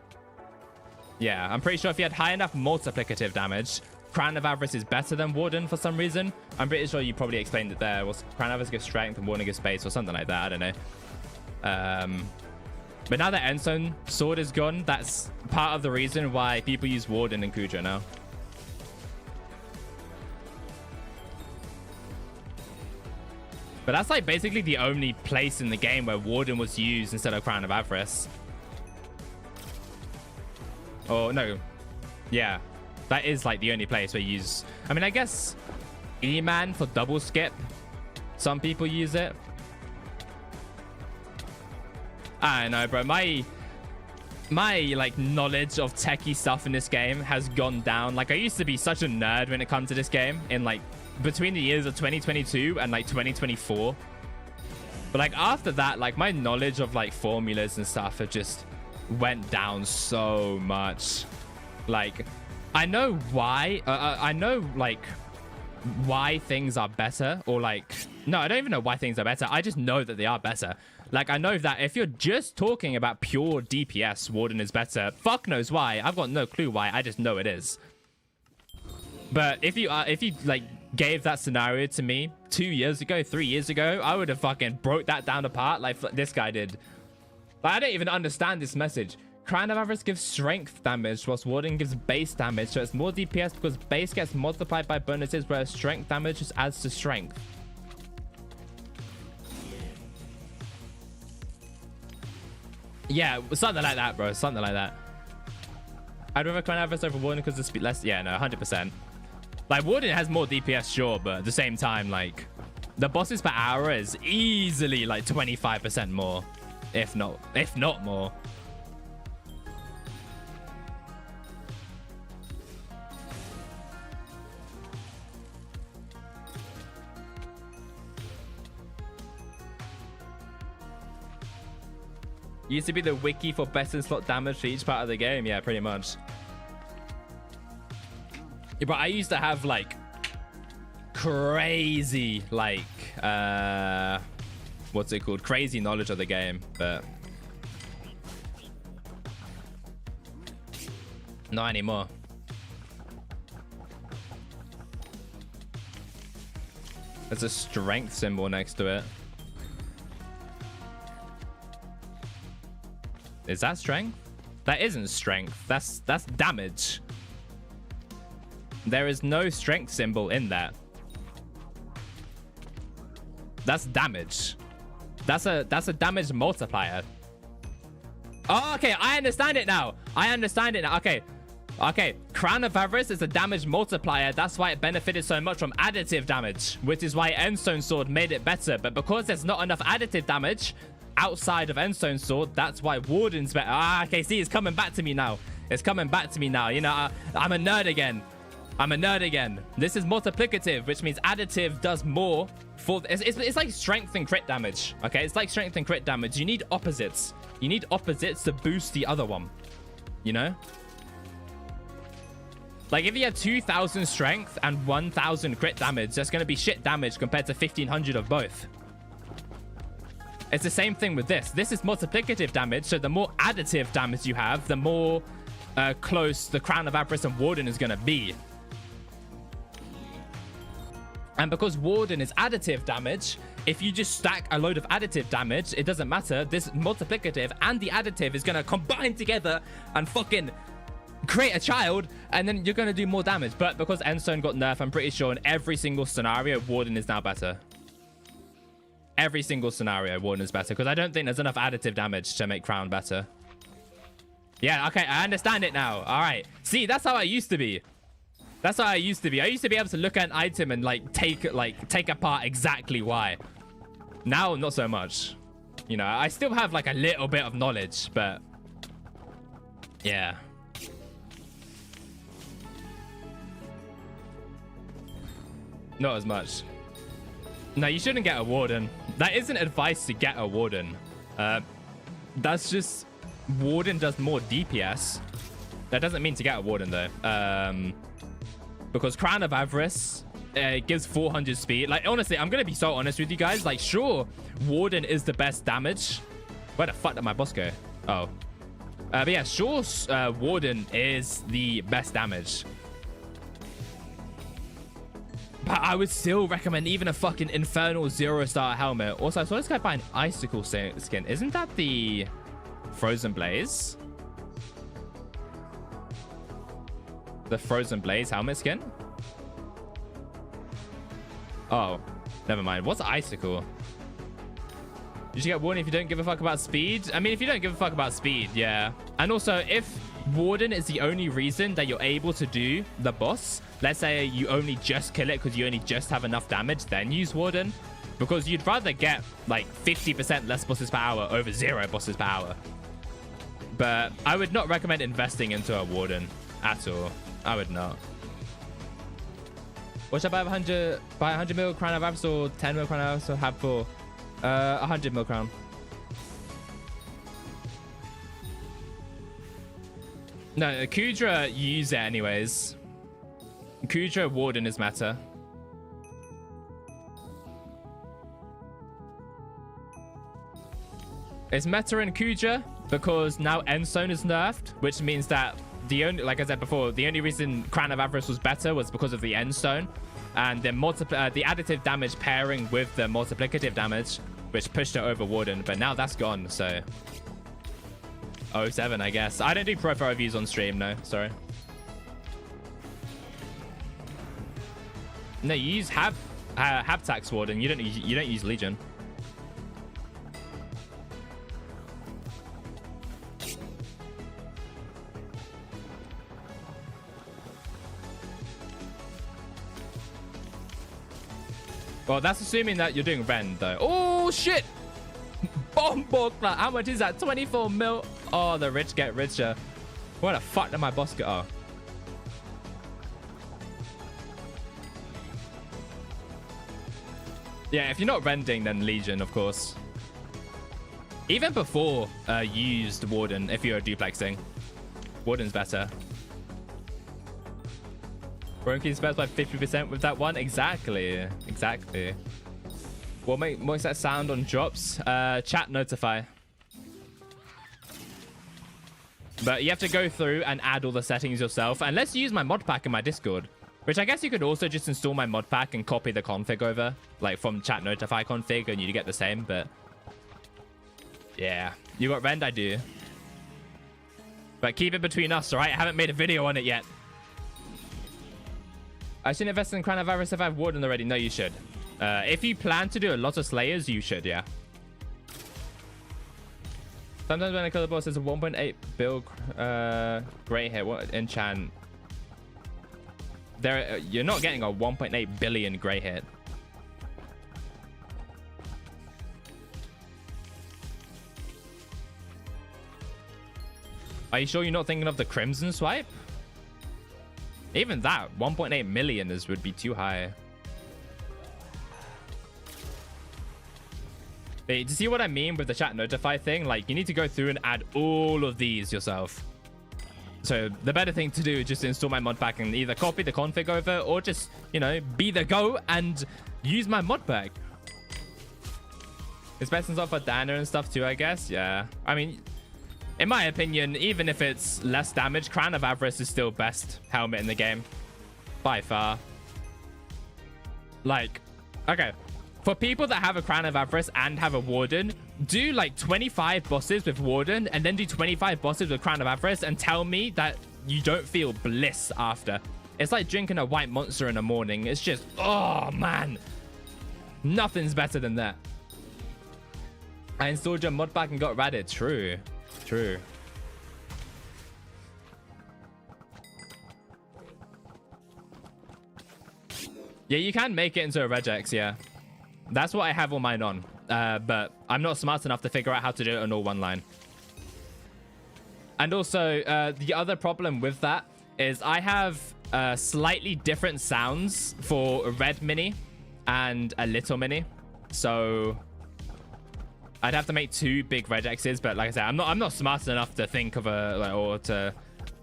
S1: Yeah, I'm pretty sure if you had high enough multiplicative damage, Crown of Avarice is better than Warden for some reason. I'm pretty sure you probably explained it there. Was Crown of Avarice gives strength and Warden gives space or something like that. I don't know. But now that Endstone Sword is gone, that's part of the reason why people use Warden and Kudra now. But that's like basically the only place in the game where Warden was used instead of Crown of Avarice. Oh, no. Yeah. That is like the only place where you use... I mean, I guess E-Man for double skip. Some people use it. I don't know, bro. My like knowledge of techie stuff in this game has gone down. Like, I used to be such a nerd when it comes to this game in like between the years of 2022 and like 2024. But like after that, like my knowledge of like formulas and stuff have just went down so much. Like, I know why. I know like why things are better, or like, no, I don't even know why things are better. I just know that they are better. Like, I know that if you're just talking about pure DPS, Warden is better. Fuck knows why. I've got no clue why. I just know it is. But if you like gave that scenario to me 2 years ago, 3 years ago, I would have fucking broke that down apart like this guy did. But I don't even understand this message. Crown of Avarice gives strength damage, whilst Warden gives base damage, so it's more DPS because base gets multiplied by bonuses, whereas strength damage just adds to strength. Yeah, something like that, bro. Something like that. I'd rather Crown of Avarice over Warden because the speed less. Yeah, no, 100%. Like, Warden has more DPS, sure, but at the same time, like, the bosses per hour is easily like 25% more, if not more. Used to be the wiki for best in slot damage for each part of the game. Yeah, pretty much. Yeah, but I used to have like crazy, like, what's it called? Crazy knowledge of the game, but not anymore. There's a strength symbol next to it. Is that strength? That isn't strength. That's damage. There is no strength symbol in that. That's damage. That's a damage multiplier. Oh, okay. I understand it now. Okay. Crown of Avarice is a damage multiplier. That's why it benefited so much from additive damage, which is why Endstone Sword made it better. But because there's not enough additive damage outside of Endstone Sword, that's why Warden's better. Ah, okay, see, it's coming back to me now. It's coming back to me now. You know, I'm a nerd again. This is multiplicative, which means additive does more for... It's like strength and crit damage, okay? It's like strength and crit damage. You need opposites. You need opposites to boost the other one, you know? Like, if you had 2,000 strength and 1,000 crit damage, that's going to be shit damage compared to 1,500 of both. It's the same thing with this. This is multiplicative damage, so the more additive damage you have, the more close the Crown of Avarice and Warden is going to be. And because Warden is additive damage, if you just stack a load of additive damage, it doesn't matter. This multiplicative and the additive is going to combine together and fucking create a child, and then you're going to do more damage. But because Endstone got nerfed, I'm pretty sure in every single scenario, Warden is now better. Every single scenario, Warden is better, because I don't think there's enough additive damage to make Crown better. Yeah, okay, I understand it now. All right. See, that's how I used to be. I used to be able to look at an item and like take apart exactly why. Now, not so much. You know, I still have like a little bit of knowledge, but yeah. Not as much. No, you shouldn't get a Warden. That isn't advice to get a Warden. That's just... Warden does more DPS. That doesn't mean to get a Warden, though. Because Crown of Avarice gives 400 speed. Like, honestly, I'm going to be so honest with you guys. Like, sure, Warden is the best damage. Where the fuck did my boss go? Oh. But yeah, sure, Warden is the best damage. But I would still recommend even a fucking Infernal 0-star helmet. Also, I saw this guy buy an Icicle skin. Isn't that the Frozen Blaze? The Frozen Blaze helmet skin? Oh, never mind. What's Icicle? You should get Warden if you don't give a fuck about speed. I mean, if you don't give a fuck about speed, yeah. And also, if Warden is the only reason that you're able to do the boss, let's say you only just kill it because you only just have enough damage, then use Warden. Because you'd rather get like 50% less bosses per hour over 0 bosses per hour. But I would not recommend investing into a Warden at all. I would not. What should I buy 100 mil Crown of Avarice or 10 mil Crown of Avarice or have for 100 mil Crown? No, Kudra, you use it anyways. Kudra Warden is meta. It's meta and Kuja because now Endstone is nerfed, which means that the only, like I said before, the only reason Crown of Avarice was better was because of the Endstone and the additive damage pairing with the multiplicative damage, which pushed it over Warden. But now that's gone, so 07, I guess. I don't do profile reviews on stream, no, sorry. No, you use Habtax Warden. You don't use Legion. Well, that's assuming that you're doing Rend, though. Oh, shit! Bomb buckler. How much is that? 24 mil. Oh, the rich get richer. Where the fuck did my boss go? Oh. Yeah, if you're not rending, then Legion, of course. Even before you used Warden, if you're duplexing, Warden's better. Broken spares by 50% with that one. Exactly. Exactly. What makes that sound on drops? Chat notify. But you have to go through and add all the settings yourself. And let's use my mod pack in my Discord. Which I guess you could also just install my mod pack and copy the config over. Like from chat notify config and you get the same. But yeah. You got Rend? I do. But keep it between us, alright? I haven't made a video on it yet. I should invest in Crown of Avarice if I have Warden already. No, you should. If you plan to do a lot of Slayers, you should, yeah. Sometimes when I kill the boss, there's a 1.8 bill great hit. What enchant? You're not getting a 1.8 billion great hit. Are you sure you're not thinking of the Crimson Swipe? Even that, 1.8 million would be too high. But to see what I mean with the chat notify thing, like you need to go through and add all of these yourself. So the better thing to do is just install my mod pack and either copy the config over or just, you know, be the go and use my mod pack. It's best off for Dana and stuff too, I guess. Yeah. I mean, in my opinion, even if it's less damage, Crown of Avarice is still best helmet in the game. By far. Like, okay. For people that have a Crown of Avarice and have a Warden, do like 25 bosses with Warden and then do 25 bosses with Crown of Avarice and tell me that you don't feel bliss after. It's like drinking a white monster in the morning. It's just, oh man. Nothing's better than that. I installed your mod pack and got ratted. True. True. Yeah, you can make it into a regex, yeah. That's what I have all mine on. But I'm not smart enough to figure out how to do it on all one line. And also, the other problem with that is I have slightly different sounds for a red mini and a little mini. So I'd have to make 2 big regexes, but like I said, I'm not smart enough to think of or to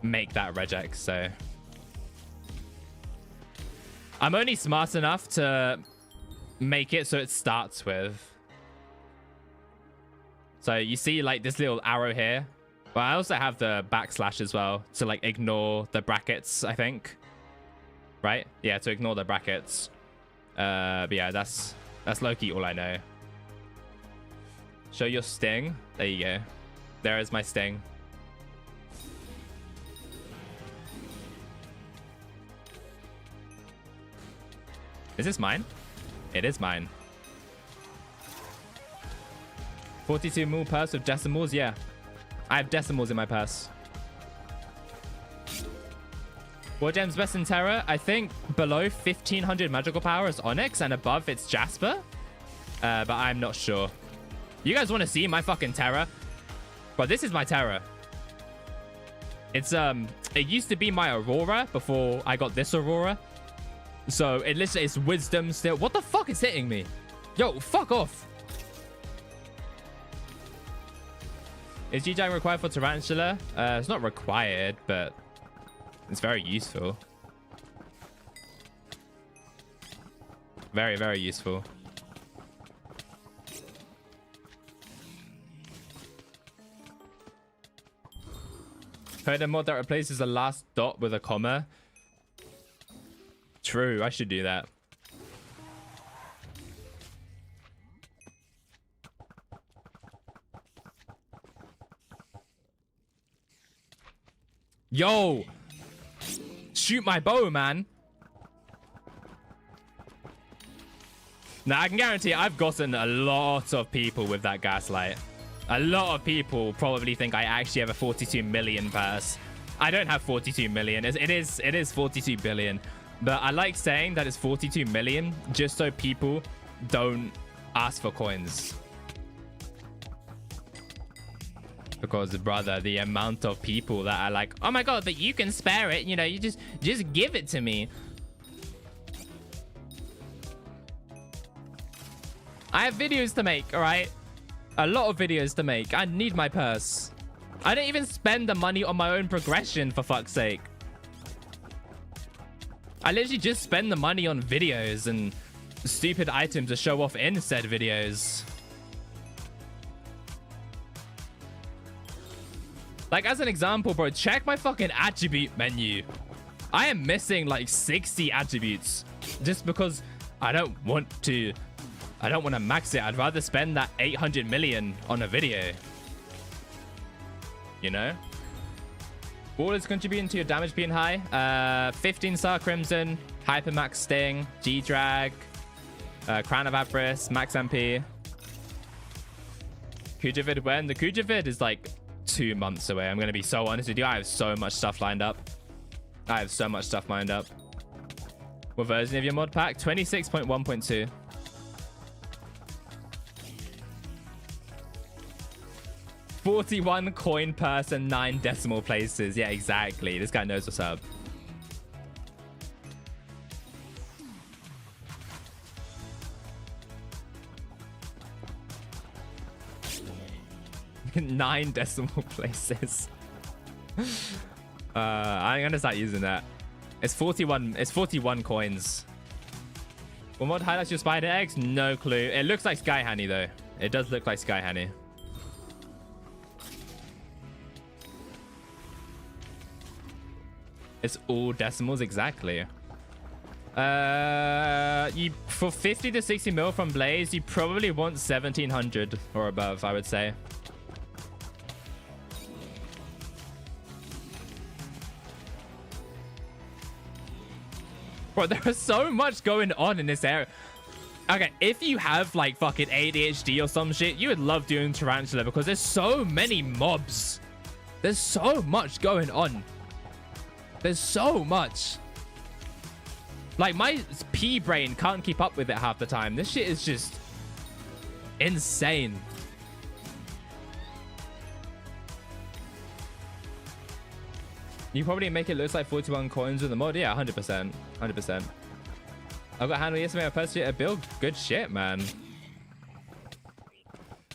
S1: make that regex. So I'm only smart enough to make it so it starts with. So you see like this little arrow here. But I also have the backslash as well to like ignore the brackets, I think. Right? Yeah, to ignore the brackets. But yeah, that's low-key all I know. Show your sting. There you go. There is my sting. Is this mine? It is mine. 42 mil purse with decimals? Yeah. I have decimals in my purse. What gem's best in Terra? I think below 1500 magical power is Onyx and above it's Jasper. But I'm not sure. You guys want to see my fucking Terra? But this is my Terra. It's it used to be my Aurora before I got this Aurora. So it literally is wisdom still. What the fuck is hitting me? Yo, fuck off. Is G-Jang required for Tarantula? It's not required, but it's very useful. Very, very useful. Heard a mod that replaces the last dot with a comma. True, I should do that. Yo! Shoot my bow, man. Now, I can guarantee I've gotten a lot of people with that gaslight. A lot of people probably think I actually have a 42 million purse. I don't have 42 million. It is 42 billion. But I like saying that it's 42 million just so people don't ask for coins. Because, brother, the amount of people that are like, oh my god, but you can spare it. You know, you just give it to me. I have videos to make, all right? A lot of videos to make. I need my purse. I don't even spend the money on my own progression, for fuck's sake. I literally just spend the money on videos and stupid items to show off in said videos. Like, as an example, bro, check my fucking attribute menu. I am missing like 60 attributes just because I don't want to max it. I'd rather spend that 800 million on a video. You know? All is contributing to your damage being high. 15 Star Crimson, Hypermax Sting, G-Drag, Crown of Avarice, Max MP. Kujavid when? The Kujavid is like 2 months away. I'm going to be so honest with you. I have so much stuff lined up. What version of your mod pack? 26.1.2. 41 coin purse and 9 decimal places. Yeah, exactly. This guy knows what's up. Nine decimal places. I'm gonna start using that. It's 41. It's 41 coins. What mod highlights your spider eggs? No clue. It looks like Sky Honey though. It does look like Sky Honey. It's all decimals exactly. You for 50 to 60 mil from Blaze, you probably want 1700 or above, I would say. Bro, there is so much going on in this area. Okay, if you have like fucking ADHD or some shit, you would love doing Tarantula because there's so many mobs. There's so much going on. There's so much. Like, my pea brain can't keep up with it half the time. This shit is just insane. You probably make it look like 41 coins with the mod. Yeah, 100%. 100%. I've got handle yesterday. I purchased a build. Good shit, man.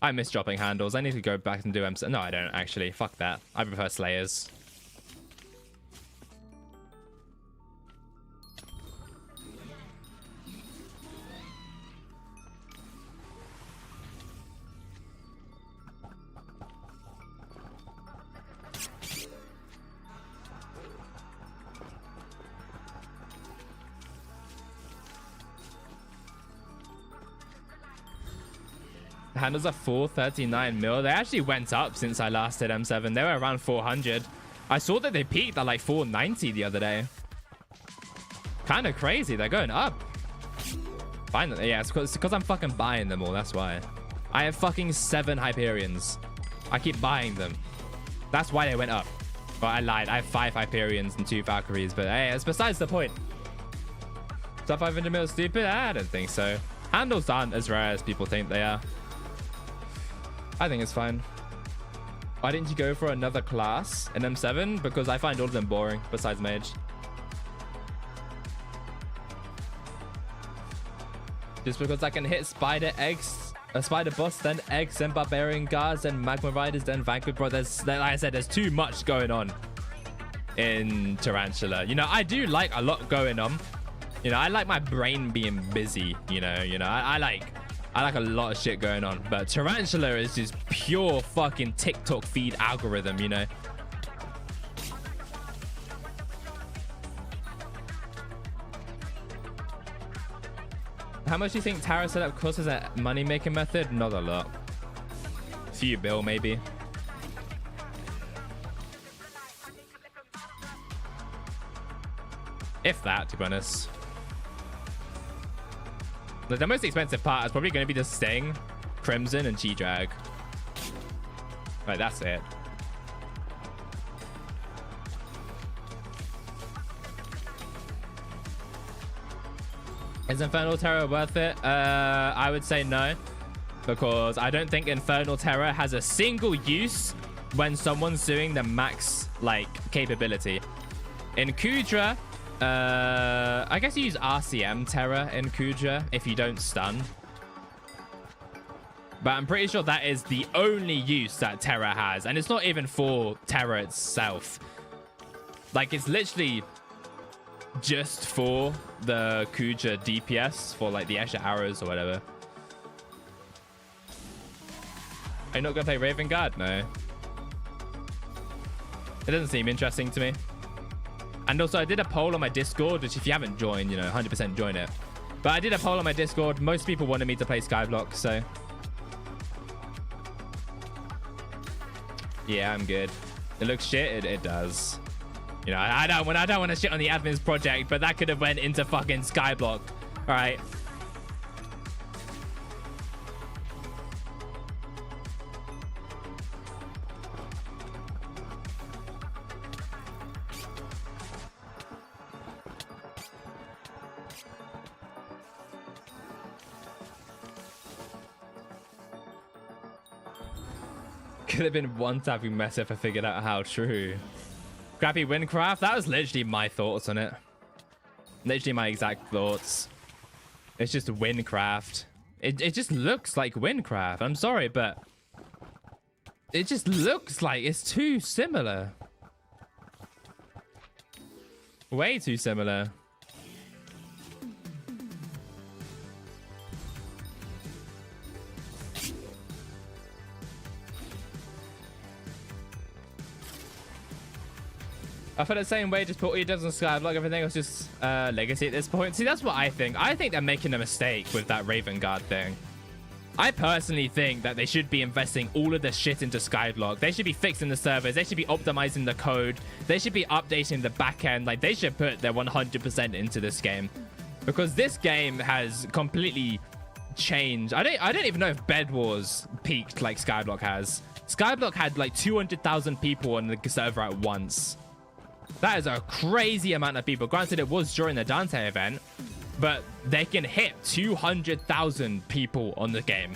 S1: I miss dropping handles. I need to go back and do M7. No, I don't, actually. Fuck that. I prefer Slayers. Handles are 439 mil. They actually went up since I last did M7. They were around 400. I saw that they peaked at like 490 the other day. Kind of crazy. They're going up. Finally, yeah, it's because I'm fucking buying them all. That's why. I have fucking 7 Hyperions. I keep buying them. That's why they went up. But I lied. I have 5 Hyperions and 2 Valkyries. But hey, it's besides the point. Is that 500 mil stupid? I don't think so. Handles aren't as rare as people think they are. I think it's fine. Why didn't you go for another class in M7? Because I find all of them boring, besides Mage. Just because I can hit Spider Eggs, Spider Boss, then Eggs, then Barbarian Guards, then Magma Riders, then Vanquish. Bro, like I said, there's too much going on in Tarantula. You know, I do like a lot going on. You know, I like my brain being busy, you know, I like a lot of shit going on, but Tarantula is just pure fucking TikTok feed algorithm, you know. How much do you think Tara setup costs as a money-making method? Not a lot. A few bill, maybe. If that, to be honest. The most expensive part is probably going to be the Sting, Crimson, and G-Drag. Right, that's it. Is Infernal Terror worth it? I would say no. Because I don't think Infernal Terror has a single use when someone's doing the max, like, capability. In Kudra, I guess you use RCM Terror in Kudra if you don't stun. But I'm pretty sure that is the only use that Terror has. And it's not even for Terror itself. Like, it's literally just for the Kudra DPS for, like, the extra arrows or whatever. Are you not going to play Raven Guard? No. It doesn't seem interesting to me. And also, I did a poll on my Discord, which if you haven't joined, you know, 100% join it. But I did a poll on my Discord. Most people wanted me to play Skyblock, so... yeah, I'm good. It looks shit. It does. You know, I don't want to shit on the admins project, but that could have went into fucking Skyblock. All right. Could have been one tapping mess if I figured out how true. Crappy Windcraft, that was literally my thoughts on it. Literally my exact thoughts. It's just Windcraft. It just looks like Windcraft. I'm sorry, but it just looks like it's too similar. Way too similar. I feel the same way, just put all your devs on Skyblock, everything else just legacy at this point. See, that's what I think. I think they're making a mistake with that Raven Guard thing. I personally think that they should be investing all of the shit into Skyblock. They should be fixing the servers. They should be optimizing the code. They should be updating the backend. Like, they should put their 100% into this game. Because this game has completely changed. I don't even know if Bed Wars peaked like Skyblock has. Skyblock had like 200,000 people on the server at once. That is a crazy amount of people. Granted, it was during the Dante event, but they can hit 200,000 people on the game.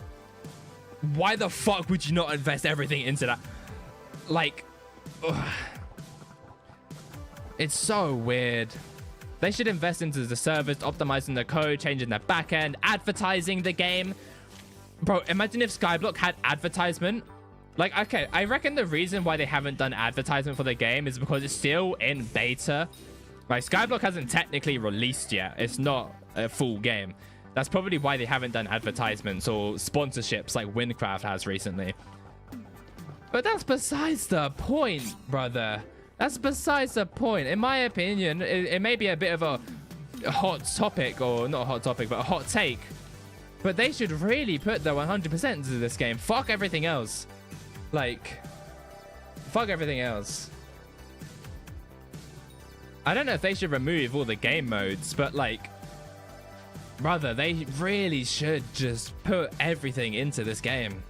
S1: Why the fuck would you not invest everything into that? Like, ugh. It's so weird. They should invest into the servers, optimizing the code, changing their backend, advertising the game. Bro, imagine if Skyblock had advertisement. Like, okay, I reckon the reason why they haven't done advertisement for the game is because it's still in beta. Like, Skyblock hasn't technically released yet. It's not a full game. That's probably why they haven't done advertisements or sponsorships like Windcraft has recently. But that's besides the point, brother. That's besides the point. In my opinion, it may be a bit of a hot topic, or not a hot topic, but a hot take. But they should really put the 100% into this game. Fuck everything else. Like, fuck everything else. I don't know if they should remove all the game modes, but like, brother, they really should just put everything into this game.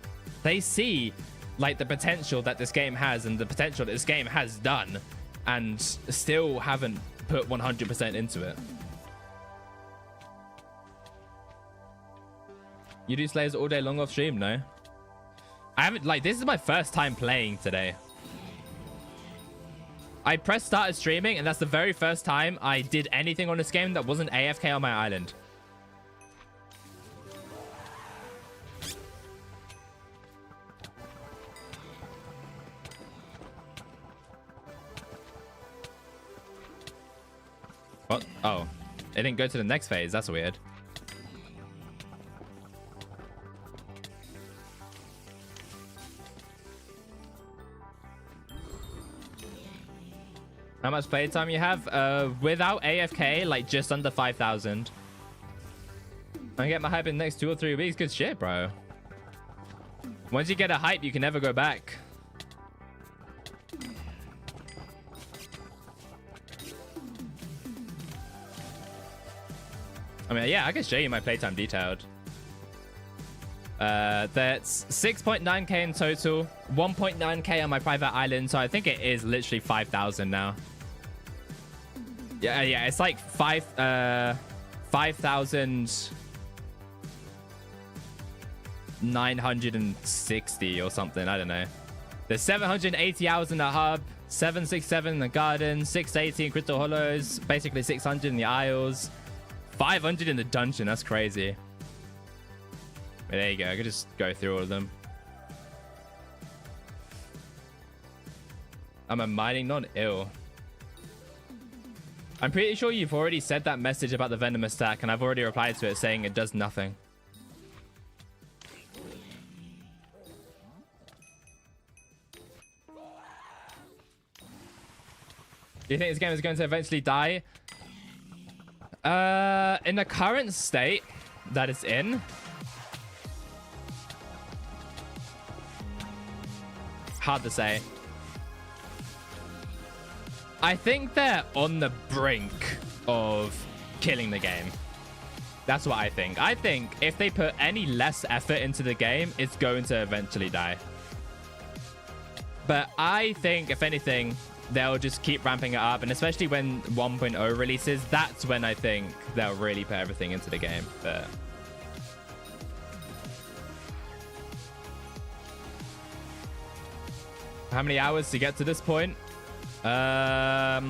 S1: They see like the potential that this game has and the potential that this game has done, and still haven't put 100% into it. You do Slayers all day long off stream? No. I haven't, like, this is my first time playing today. I pressed started streaming, and that's the very first time I did anything on this game that wasn't AFK on my island. What? Oh. It didn't go to the next phase. That's weird. How much playtime you have? Without AFK, like just under 5,000. I get my hype in the next 2 or 3 weeks. Good shit, bro. Once you get a hype, you can never go back. I mean, yeah, I can show you my playtime detailed. That's 6.9k in total, 1.9k on my private island, so I think it is literally 5,000 now. Yeah, it's like 5,960 or something. I don't know. There's 780 hours in the hub, 767 in the garden, 680 in Crystal Hollows, basically 600 in the Isles, 500 in the dungeon. That's crazy. But there you go. I could just go through all of them. I'm a mining non-ill. I'm pretty sure you've already said that message about the venomous stack, and I've already replied to it saying it does nothing. Do you think this game is going to eventually die? In the current state that it's in, hard to say. I think they're on the brink of killing the game. That's what I think. I think if they put any less effort into the game, it's going to eventually die. But I think, if anything, they'll just keep ramping it up. And especially when 1.0 releases, that's when I think they'll really put everything into the game. But how many hours to get to this point? Well,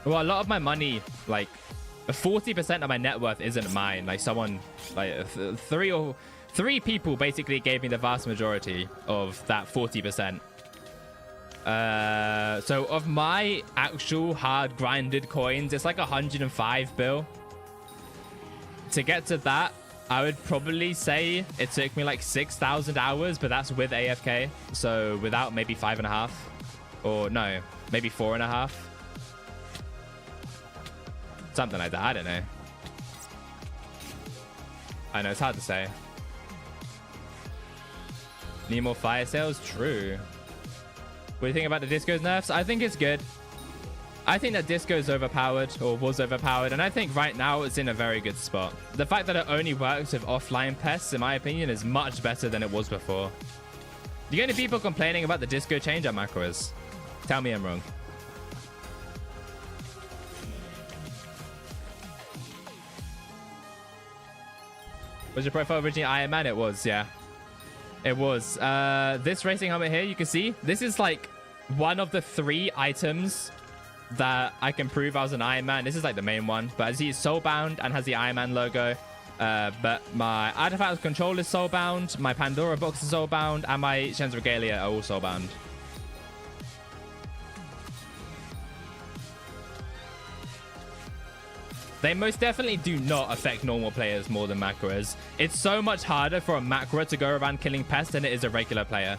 S1: a lot of my money, like 40% of my net worth isn't mine. Like someone, like three people basically gave me the vast majority of that 40%. So of my actual hard grinded coins, it's like 105 bill. To get to that, I would probably say it took me like 6,000 hours, but that's with AFK. So without, maybe 5.5, or no, maybe 4.5. Something like that. I don't know. I know, it's hard to say. Need more fire sales? True. What do you think about the Disco's nerfs? I think it's good. I think that Disco's overpowered, or was overpowered, and I think right now it's in a very good spot. The fact that it only works with offline pests, in my opinion, is much better than it was before. The only people complaining about the Disco change are macros. Tell me I'm wrong. Was your profile originally Iron Man? It was, yeah. It was. This racing helmet here, you can see, this is like one of the 3 items that I can prove I was an Iron Man. This is like the main one, but as he's soulbound and has the Iron Man logo. But my artifact control is soulbound, my Pandora box is soulbound, and my Shen's Regalia are all soulbound. They most definitely do not affect normal players more than macros. It's so much harder for a macro to go around killing pests than it is a regular player.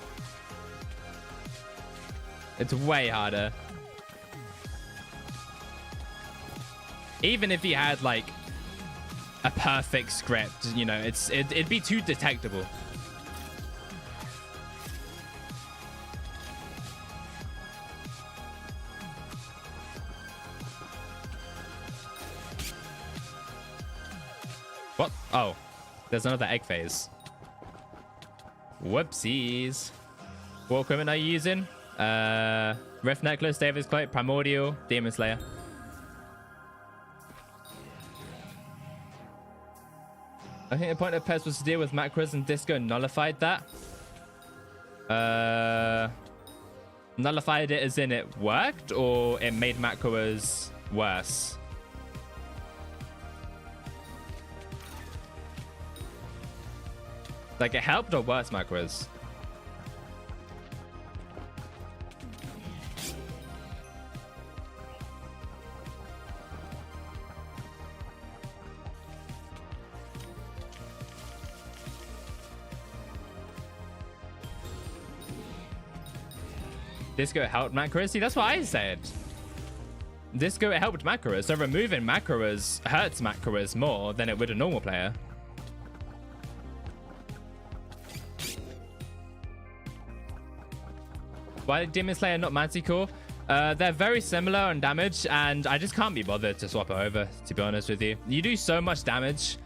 S1: It's way harder. Even if he had like a perfect script, you know, it'd be too detectable. What? Oh, there's another egg phase. Whoopsies. What equipment are you using? Rift Necklace, David's Cloak, Primordial, Demon Slayer. I think the point of Pez was to deal with macros, and Disco nullified that. Nullified it as in it worked, or it made macros worse? Like it helped or worse macros? Disco helped macros? See, that's what I said. Disco, it helped macros. So removing macros hurts macros more than it would a normal player. Why did Demon Slayer not Manticore? They're very similar on damage, and I just can't be bothered to swap it over, to be honest with you. You do so much damage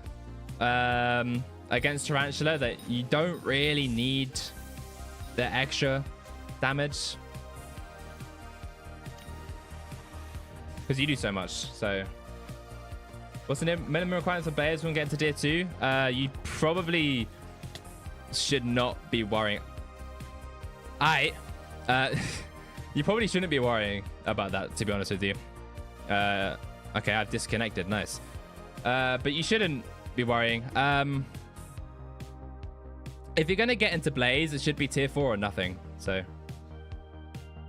S1: against Tarantula that you don't really need the extra damage. Because you do so much. So what's the minimum requirements for players when getting to tier 2? You probably should not be worrying. You probably shouldn't be worrying about that, to be honest with you. Okay, I've disconnected. Nice. But you shouldn't be worrying. If you're going to get into Blaze, it should be tier 4 or nothing. So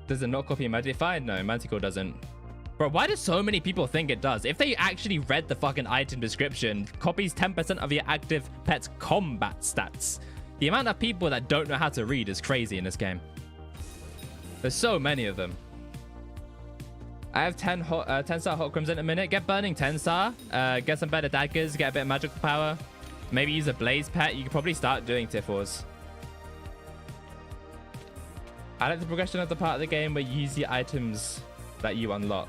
S1: does it not copy Modify? No, Manticore doesn't. Bro, why do so many people think it does? If they actually read the fucking item description, copies 10% of your active pet's combat stats. The amount of people that don't know how to read is crazy in this game. There's so many of them. I have 10 star hot crims in a minute. Get burning 10 star. Get some better daggers. Get a bit of magical power. Maybe use a blaze pet. You can probably start doing tier 4s. I like the progression of the part of the game where you use the items that you unlock.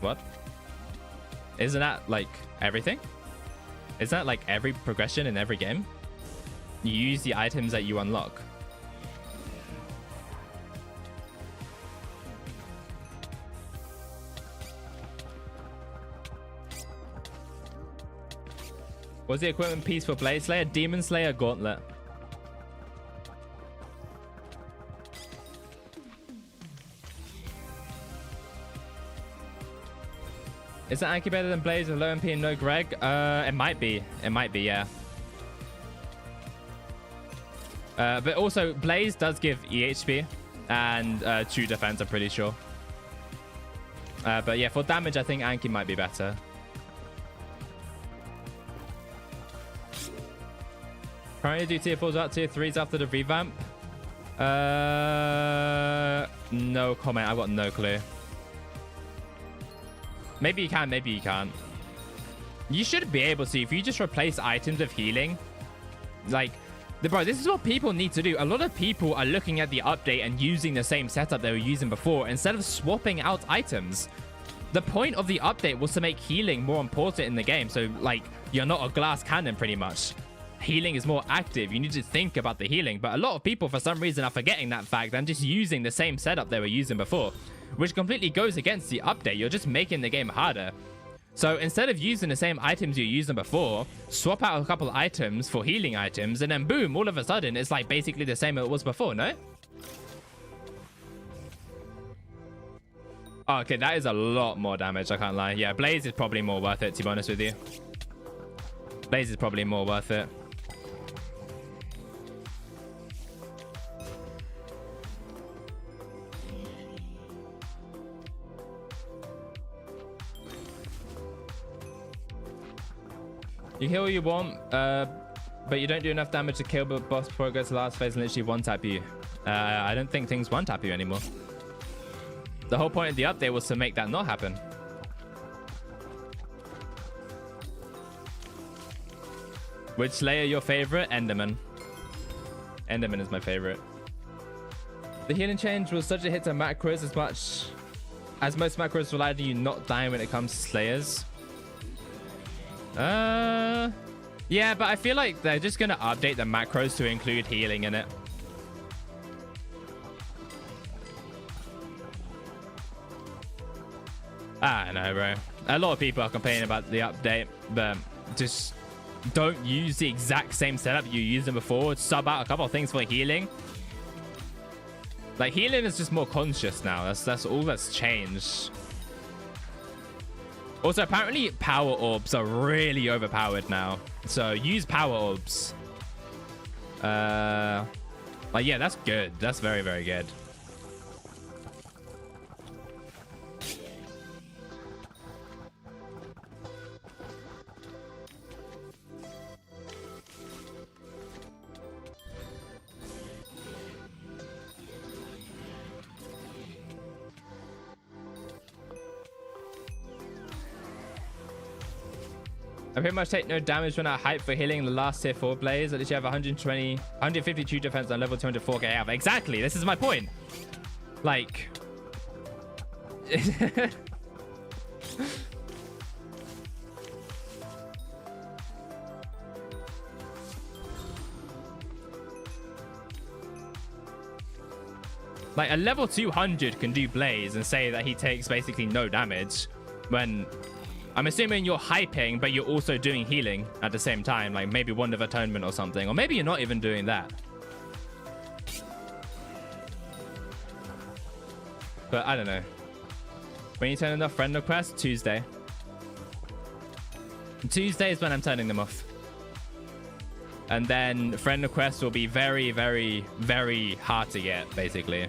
S1: What? Isn't that like everything? Isn't that like every progression in every game? You use the items that you unlock. What's the equipment piece for Blade Slayer? Demon Slayer Gauntlet. Is that Anki better than Blaze with low MP and no Greg? It might be. It might be, yeah. But also, Blaze does give EHP and true defense, I'm pretty sure. But yeah, for damage, I think Anki might be better. Currently do tier 4s out tier 3s after the revamp. No comment. I've got no clue. Maybe you can, maybe you can't. You should be able to if you just replace items with healing. Like, bro, this is what people need to do. A lot of people are looking at the update and using the same setup they were using before instead of swapping out items. The point of the update was to make healing more important in the game. So, like, you're not a glass cannon, pretty much. Healing is more active. You need to think about the healing. But a lot of people, for some reason, are forgetting that fact and just using the same setup they were using before, which completely goes against the update. You're just making the game harder. So instead of using the same items you used before, swap out a couple items for healing items, and then boom, all of a sudden, it's like basically the same as it was before, no? Oh, okay, that is a lot more damage, I can't lie. Yeah, Blaze is probably more worth it, to be honest with you. Blaze is probably more worth it. You heal all you want, but you don't do enough damage to kill the boss before it goes to the last phase and literally one-tap you. I don't think things one-tap you anymore. The whole point of the update was to make that not happen. Which Slayer your favorite? Enderman. Enderman is my favorite. The healing change was such a hit to macros as much as most macros rely on you not dying when it comes to Slayers. Yeah, but I feel like they're just gonna update the macros to include healing in it. I don't know, bro. A lot of people are complaining about the update, but just don't use the exact same setup you used them before. Sub out a couple of things for healing. Like, healing is just more conscious now. That's all that's changed. Also, apparently power orbs are really overpowered now. So use power orbs. Like, yeah, that's good. That's very, very good. I pretty much take no damage when I hype for healing the last tier 4 blaze. At least you have 152 defense on level 204k health. Exactly. This is my point. Like... like a level 200 can do blaze and say that he takes basically no damage when I'm assuming you're hyping, but you're also doing healing at the same time, like maybe Wand of Atonement or something, or maybe you're not even doing that. But I don't know. When you turn enough friend requests, Tuesday. Tuesday is when I'm turning them off. And then friend requests will be very, very, very hard to get, basically.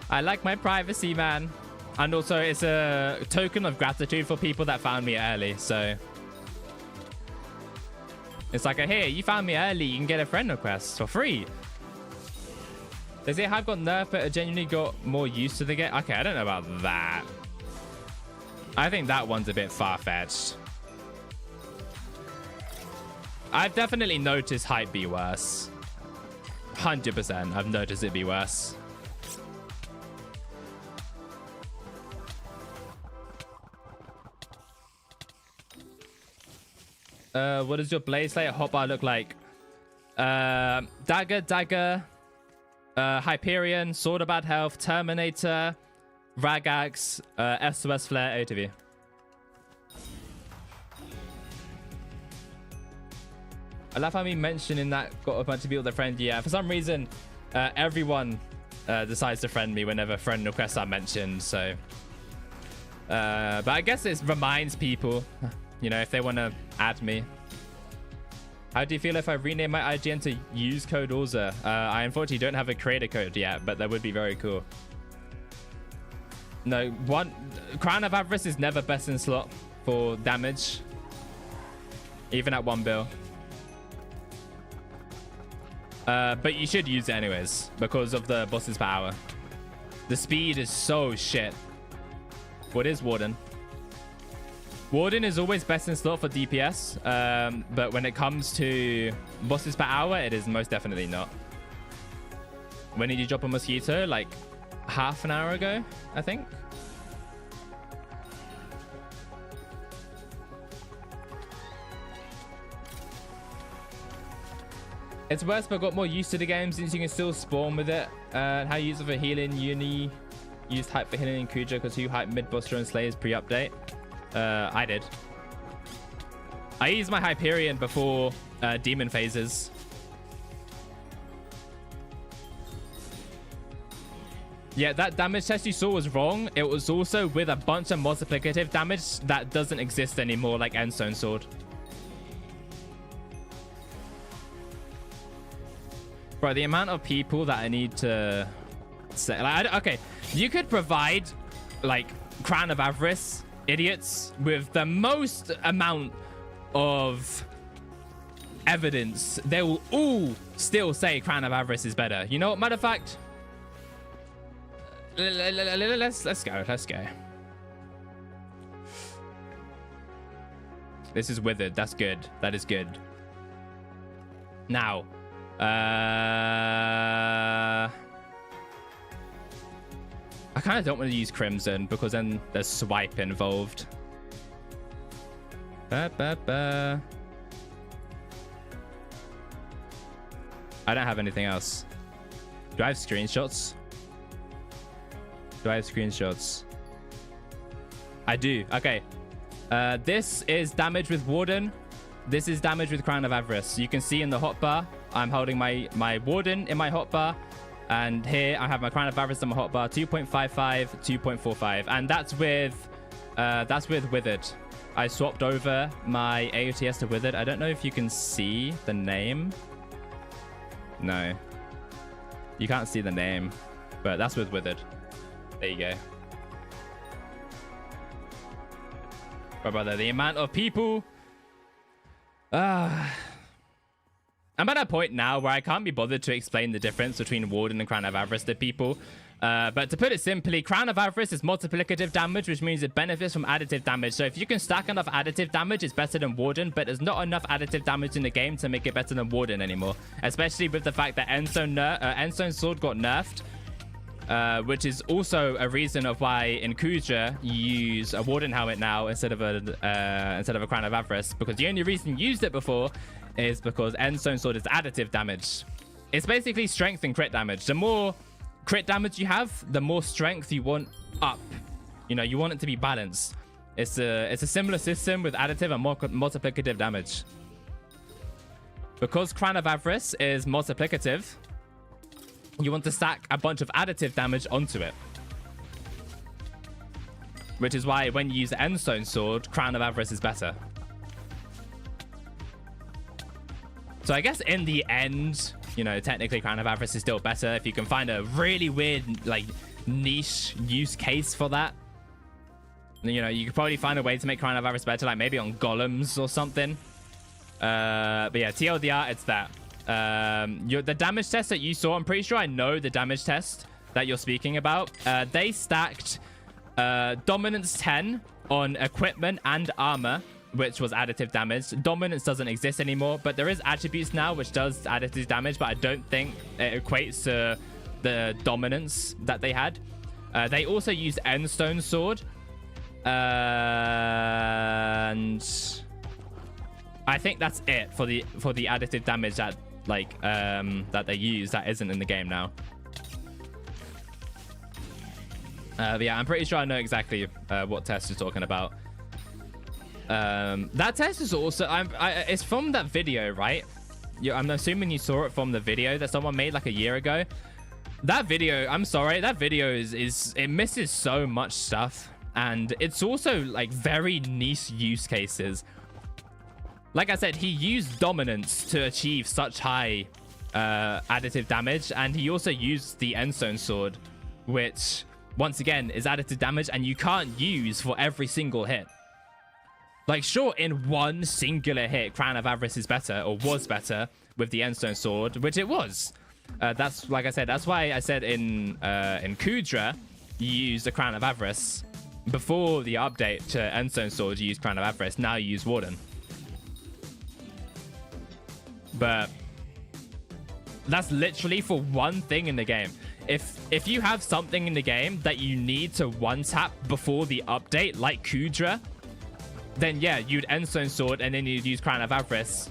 S1: I like my privacy, man. And also, it's a token of gratitude for people that found me early, so... it's like, hey, you found me early, you can get a friend request for free. They say I've got nerfed, but I genuinely got more used to the game. Okay, I don't know about that. I think that one's a bit far-fetched. I've definitely noticed hype be worse. 100%, I've noticed it be worse. What does your Blaze Slayer hotbar look like? Dagger, Hyperion, Sword of Bad Health, Terminator, Ragax, SOS Flare, ATV. I love how me mentioning that got a bunch of people to friend. Yeah, for some reason, everyone decides to friend me whenever friend requests are mentioned. So, but I guess it reminds people, you know, if they want to add me. How do you feel if I rename my IGN to use code AusaCausa? I unfortunately don't have a creator code yet, but that would be very cool. No, Crown of Avarice is never best in slot for damage, even at 1 bill. But you should use it anyways because of the bosses per hour. The speed is so shit. What is Warden? Warden is always best in slot for DPS, but when it comes to bosses per hour, it is most definitely not. When did you drop a Mosquito? Like half an hour ago, I think. It's worse, but I got more used to the game since you can still spawn with it. How you use it for healing, Uni used hype for healing in Kuja because you hype mid-buster and Slayers pre-update. I did. I used my Hyperion before demon phases. Yeah, that damage test you saw was wrong. It was also with a bunch of multiplicative damage that doesn't exist anymore, like Endstone Sword. Bro, the amount of people that I need to say, like, okay, you could provide like Crown of Avarice idiots with the most amount of evidence. They will all still say Crown of Avarice is better. You know what? Matter of fact, let's go. This is withered. That's good. That is good. Now, I kind of don't want to use Crimson because then there's swipe involved. I don't have anything else. Do I have screenshots? I do. Okay. This is damage with Warden. This is damage with Crown of Avarice. You can see in the hotbar, I'm holding my Warden in my hotbar. And here I have my Crown of Avarice on my hotbar, 2.55, 2.45. And that's with Withered. I swapped over my AOTS to Withered. I don't know if you can see the name. No. You can't see the name, but that's with Withered. There you go. But brother, the amount of people I'm at a point now where I can't be bothered to explain the difference between Warden and Crown of Avarice to people. But to put it simply, Crown of Avarice is multiplicative damage, which means it benefits from additive damage. So if you can stack enough additive damage, it's better than Warden, but there's not enough additive damage in the game to make it better than Warden anymore. Especially with the fact that Endstone Sword got nerfed, which is also a reason of why in Kudra you use a Warden helmet now instead of a Crown of Avarice, because the only reason you used it before is because Endstone Sword is additive damage. It's basically strength and crit damage. The more crit damage you have, the more strength you want up. You know, you want it to be balanced. It's a similar system with additive and multiplicative damage. Because Crown of Avarice is multiplicative, you want to stack a bunch of additive damage onto it. Which is why when you use the Endstone Sword, Crown of Avarice is better. So I guess in the end, you know, technically Crown of Avarice is still better if you can find a really weird, like, niche use case for that. You know, you could probably find a way to make Crown of Avarice better, like maybe on golems or something. But yeah, TLDR, it's that. The damage test that you saw, I'm pretty sure I know the damage test that you're speaking about. They stacked Dominance 10 on equipment and armor, which was additive damage. Dominance doesn't exist anymore, but there is attributes now which does additive damage, but I don't think it equates to the dominance that they had. They also used Endstone Sword, and I think that's it for the additive damage that that they use that isn't in the game now. But yeah, I'm pretty sure I know exactly what test you're talking about. That test is also it's from that video, right? I'm assuming you saw it from the video that someone made like a year ago. That video, I'm sorry, that video is it misses so much stuff, and it's also like very niche use cases. Like I said, he used dominance to achieve such high additive damage, and he also used the Endstone Sword, which once again is additive damage, and you can't use for every single hit. Like, sure, in one singular hit, Crown of Avarice is better, or was better, with the Endstone Sword, which it was. That's, like I said, that's why I said in Kudra, you use the Crown of Avarice. Before the update to Endstone Sword, you use Crown of Avarice. Now you use Warden. But that's literally for one thing in the game. If you have something in the game that you need to one-tap before the update, like Kudra, then yeah, you'd Endstone Sword and then you'd use Crown of Avarice.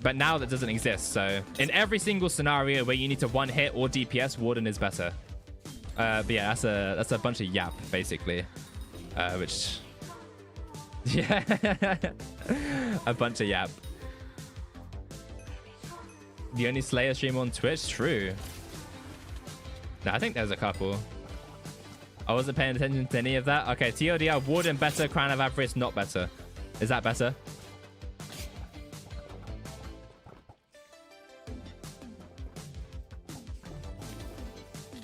S1: But now that doesn't exist, so in every single scenario where you need to one hit or DPS, Warden is better. But yeah, that's a bunch of yap, basically. Which... yeah. A bunch of yap. The only Slayer streamer on Twitch? True. No, I think there's a couple. I wasn't paying attention to any of that. Okay, TLDR, Warden better, Crown of Avarice not better. Is that better?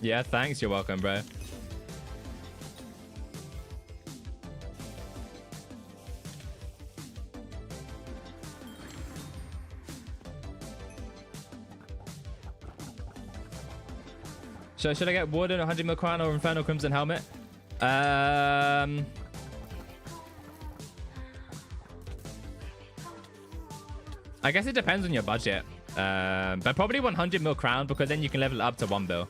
S1: Yeah, thanks. You're welcome, bro. So should I get Warden, 100 mil crown, or Infernal Crimson helmet? I guess it depends on your budget. But probably 100 mil crown, because then you can level it up to 1 bill.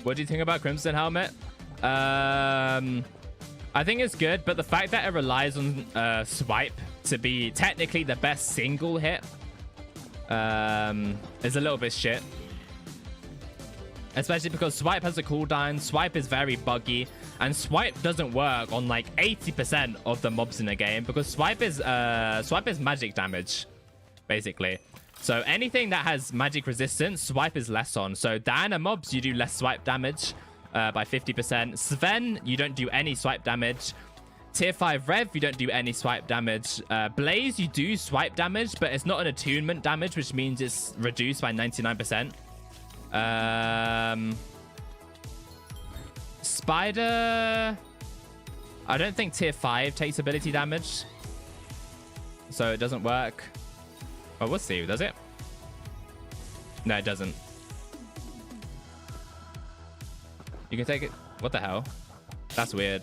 S1: What do you think about Crimson Helmet? I think it's good, but the fact that it relies on swipe to be technically the best single hit is a little bit shit. Especially because swipe has a cooldown, swipe is very buggy, and swipe doesn't work on like 80% of the mobs in the game because swipe is magic damage. basically. So anything that has magic resistance, swipe is less on. So Diana mobs, you do less swipe damage by 50%. Sven, you don't do any swipe damage. Tier 5 Rev, you don't do any swipe damage. Blaze, you do swipe damage, but it's not an attunement damage, which means it's reduced by 99%. Spider, I don't think tier 5 takes ability damage, so it doesn't work. Oh, we'll see. Does it? No, it doesn't. You can take it. What the hell? That's weird.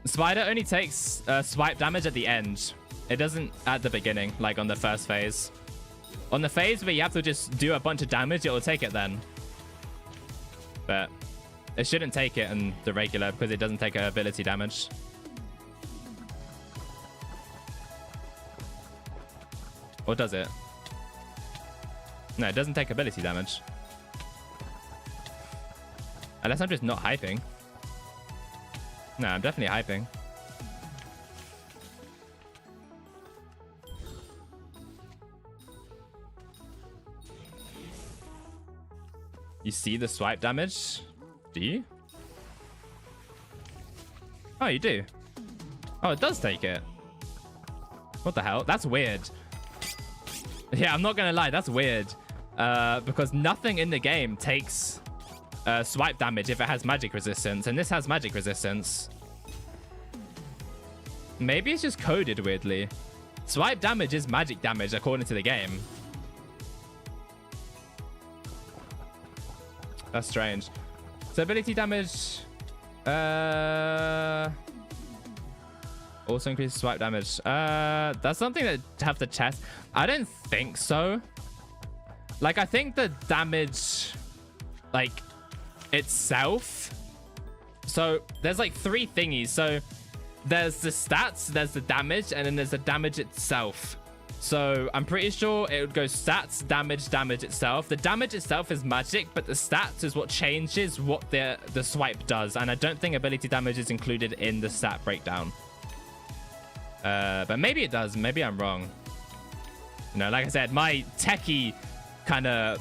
S1: Spider only takes swipe damage at the end. It doesn't at the beginning, like on the first phase. On the phase where you have to just do a bunch of damage, it will take it then. But it shouldn't take it in the regular because it doesn't take ability damage. Or does it? No, it doesn't take ability damage. Unless I'm just not hyping. No, I'm definitely hyping. You see the swipe damage? Do you? Oh, you do. Oh, it does take it. What the hell? That's weird. Yeah, I'm not gonna lie. That's weird. Because nothing in the game takes swipe damage if it has magic resistance, and this has magic resistance. Maybe it's just coded weirdly. Swipe damage is magic damage according to the game. That's strange. So ability damage also increases swipe damage. That's something that I have to test. I don't think so. Like, I think the damage, like, itself. So there's like 3 thingies. So there's the stats, there's the damage, and then there's the damage itself. So I'm pretty sure it would go stats, damage, damage itself. The damage itself is magic, but the stats is what changes what the swipe does. And I don't think ability damage is included in the stat breakdown. But maybe it does. Maybe I'm wrong. You know, like I said, my techie kind of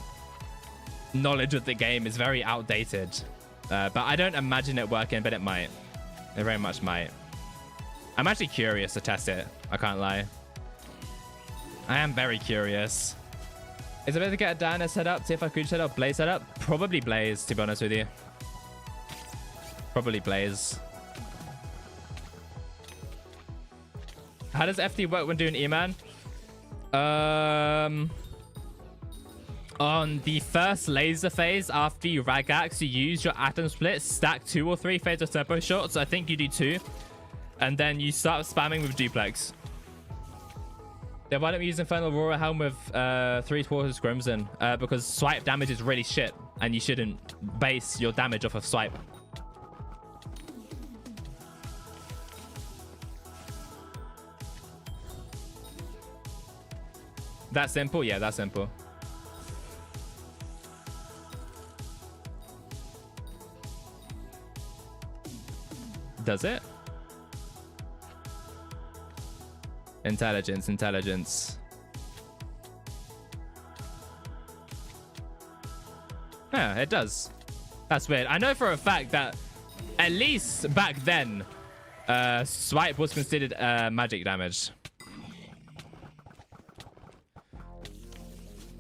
S1: knowledge of the game is very outdated. But I don't imagine it working, but it might. It very much might. I'm actually curious to test it. I can't lie. I am very curious. Is it better to get a Diana set up? See if I could set up Blaze set up? Probably Blaze, to be honest with you. Probably Blaze. How does FD work when doing E-Man? On the first laser phase after you Ragax, you use your atom split, stack 2 or 3 phase of turbo shots. I think you do 2. And then you start spamming with duplex. Yeah, why don't we use Infernal Aurora Helm with 3/4 Crimson? Because swipe damage is really shit, and you shouldn't base your damage off of swipe. That simple? Yeah, that's simple. Does it? Intelligence, intelligence. Yeah, it does. That's weird. I know for a fact that at least back then, swipe was considered magic damage.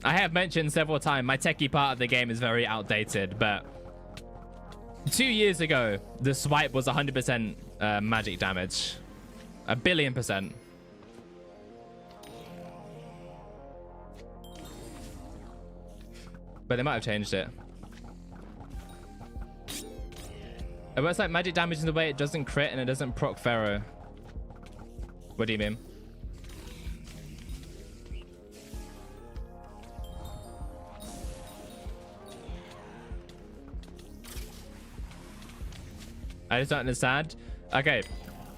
S1: I have mentioned several times my techie part of the game is very outdated, but 2 years ago, the swipe was 100% magic damage. 1,000,000,000%. But they might have changed it. It works like magic damage in the way it doesn't crit and it doesn't proc Pharaoh. What do you mean? I just don't understand. Okay,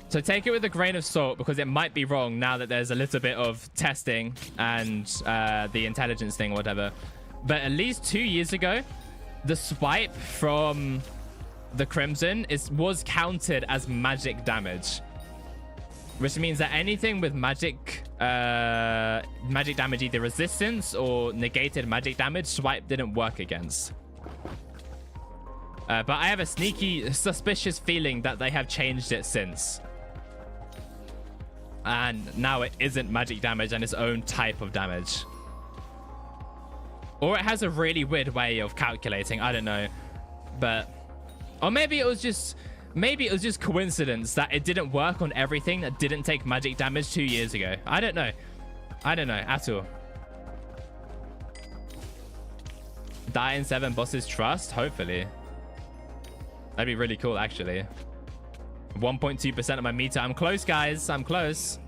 S1: so take it with a grain of salt because it might be wrong now that there's a little bit of testing and the intelligence thing or whatever. But at least 2 years ago, the swipe from the Crimson was counted as magic damage, which means that anything with magic damage, either resistance or negated magic damage, swipe didn't work against. But I have a sneaky, suspicious feeling that they have changed it since. And now it isn't magic damage and its own type of damage. Or it has a really weird way of calculating. I don't know. But... Or maybe it was just coincidence that it didn't work on everything that didn't take magic damage 2 years ago. I don't know. I don't know at all. Die in 7 bosses trust? Hopefully. That'd be really cool, actually. 1.2% of my meter. I'm close, guys. I'm close.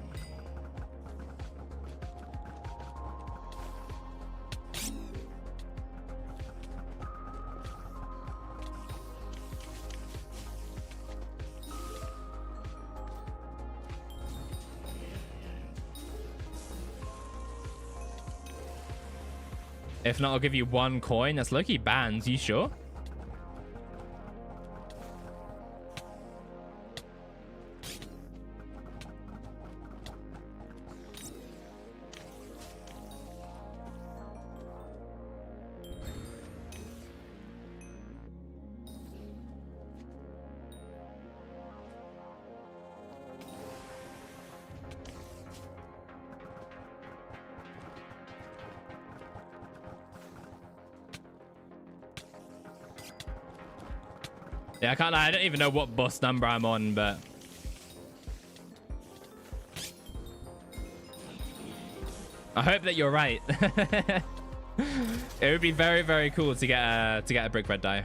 S1: If not, I'll give you 1 coin. That's low-key bans. You sure? Yeah, I can't lie. I don't even know what boss number I'm on, but... I hope that you're right. It would be very, very cool to get a brick red die.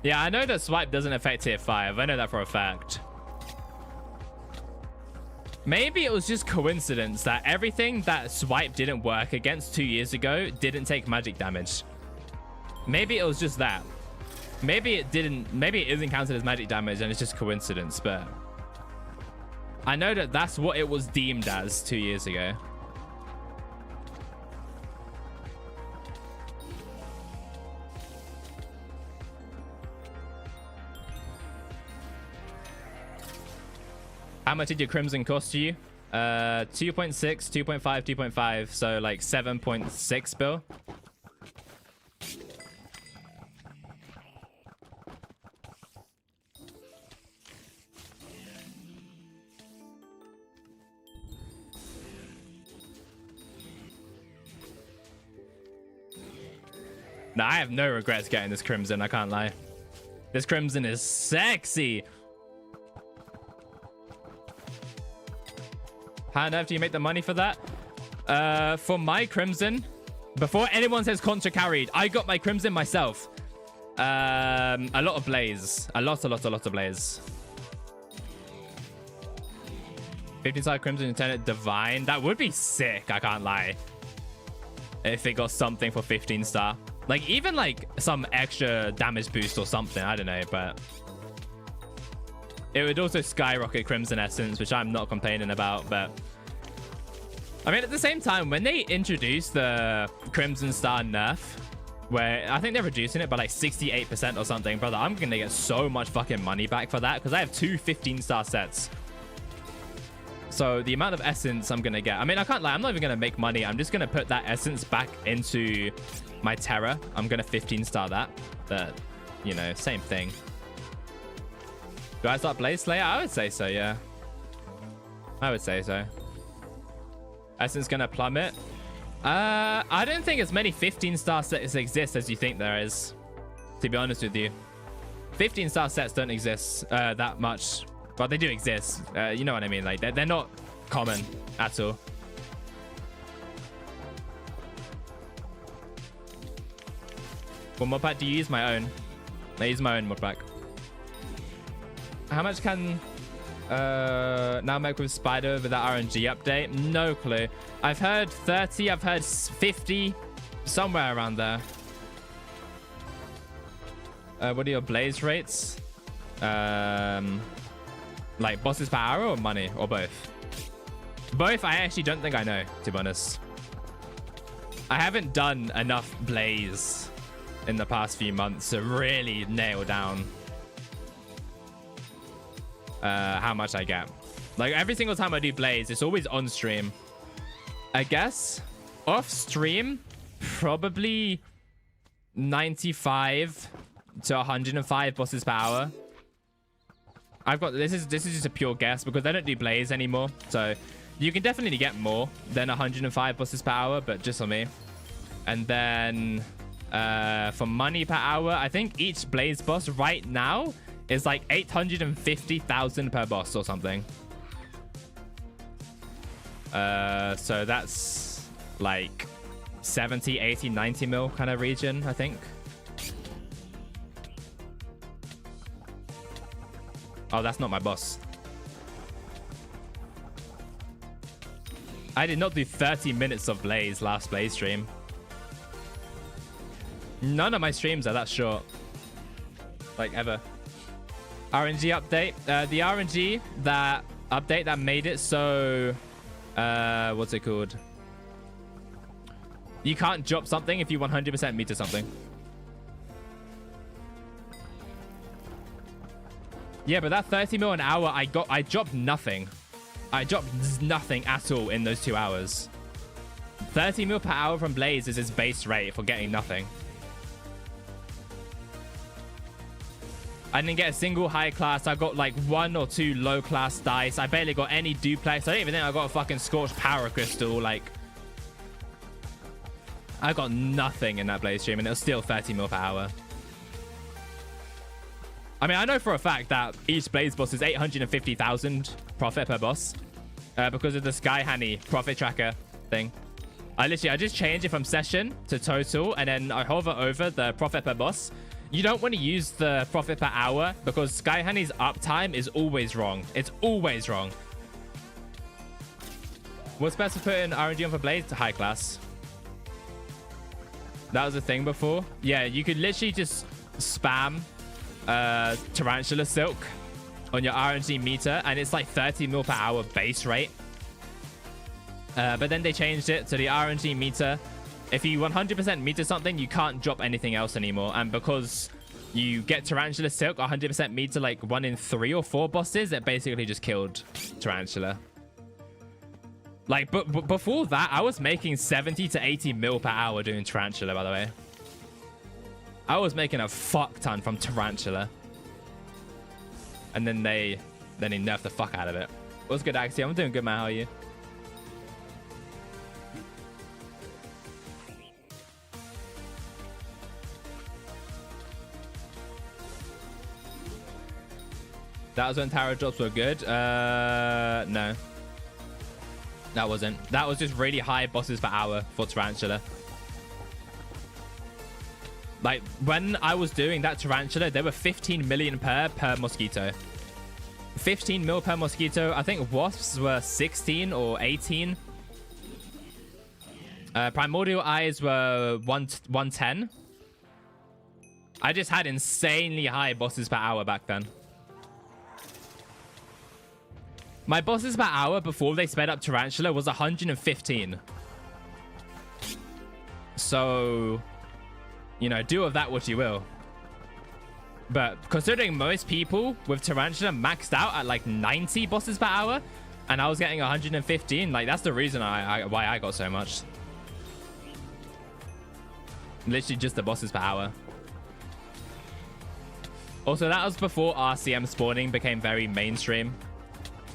S1: Yeah, I know that swipe doesn't affect tier 5. I know that for a fact. Maybe it was just coincidence that everything that swipe didn't work against 2 years ago didn't take magic damage. Maybe it was just that. Maybe it isn't counted as magic damage and it's just coincidence, but I know that that's what it was deemed as 2 years ago. How much did your Crimson cost you? 2.6, 2.5, 2.5, so like 7.6 bill. No, I have no regrets getting this Crimson, I can't lie. This Crimson is sexy. How on earth do you make the money for that? For my Crimson, before anyone says contra carried, I got my Crimson myself. A lot of Blaze. A lot of Blaze. 15-star Crimson Lieutenant Divine. That would be sick, I can't lie. If it got something for 15-star. Like, even, like, some extra damage boost or something. I don't know, but... It would also skyrocket Crimson Essence, which I'm not complaining about, but... I mean, at the same time, when they introduced the Crimson Star nerf, where I think they're reducing it by, like, 68% or something, brother, I'm gonna get so much fucking money back for that, because I have 2 15-star sets. So the amount of essence I'm gonna get, I mean, I can't lie, I'm not even gonna make money. I'm just gonna put that essence back into my Terra. I'm gonna 15-star that, but you know, same thing. Do I start Blaze Slayer? I would say so, yeah. I would say so. Essence gonna plummet. I don't think as many 15-star sets exist as you think there is, to be honest with you. 15-star sets don't exist that much. But they do exist. You know what I mean? Like, they're not common at all. What mod pack do you use? My own. I use my own mod pack. How much can now make with Spider with that RNG update? No clue. I've heard 30. I've heard 50. Somewhere around there. What are your Blaze rates? Like bosses per hour or money or both? Both, I actually don't think I know, to be honest. I haven't done enough Blaze in the past few months to really nail down how much I get. Like every single time I do Blaze, it's always on stream. I guess off stream, probably 95 to 105 bosses per hour. I've got this is just a pure guess because I don't do Blaze anymore, so you can definitely get more than 105 bosses per hour, but just for me. And then for money per hour, I think each Blaze boss right now is like 850,000 per boss or something. So that's like 70, 80, 90 mil kind of region, I think. Oh, that's not my boss. I did not do 30 minutes of Blaze last Blaze stream. None of my streams are that short. Like, ever. RNG update. The RNG that update that made it so... what's it called? You can't drop something if you 100% meter something. Yeah, but that 30 mil an hour, I dropped nothing. I dropped nothing at all in those 2 hours. 30 mil per hour from Blaze is his base rate for getting nothing. I didn't get a single high class. I got like 1 or 2 low class dice. I barely got any duplex. I don't even think I got a fucking scorched power crystal. Like, I got nothing in that Blaze stream and it was still 30 mil per hour. I mean, I know for a fact that each Blaze boss is 850,000 profit per boss because of the Sky Honey profit tracker thing. I just change it from session to total and then I hover over the profit per boss. You don't want to use the profit per hour because Sky Honey's uptime is always wrong. It's always wrong. What's best for putting RNG on for Blaze? To high class. That was a thing before. Yeah, you could literally just spam Tarantula Silk on your RNG meter and it's like 30 mil per hour base rate. But then they changed it to the RNG meter. If you 100% meter something, you can't drop anything else anymore. And because you get Tarantula Silk 100% meter like 1 in 3 or 4 bosses, it basically just killed Tarantula. Like, but before that, I was making 70 to 80 mil per hour doing Tarantula, by the way. I was making a fuck ton from Tarantula. And then they nerfed the fuck out of it. What's good, Axie? I'm doing good, man. How are you? That was when Tara drops were good. No. That wasn't. That was just really high bosses per hour for Tarantula. Like, when I was doing that Tarantula, there were 15 million per mosquito. 15 mil per mosquito. I think wasps were 16 or 18. Primordial eyes were 110. I just had insanely high bosses per hour back then. My bosses per hour before they sped up Tarantula was 115. So, you know, do of that what you will. But considering most people with Tarantula maxed out at like 90 bosses per hour, and I was getting 115, like that's the reason why I got so much. Literally just the bosses per hour. Also, that was before RCM spawning became very mainstream.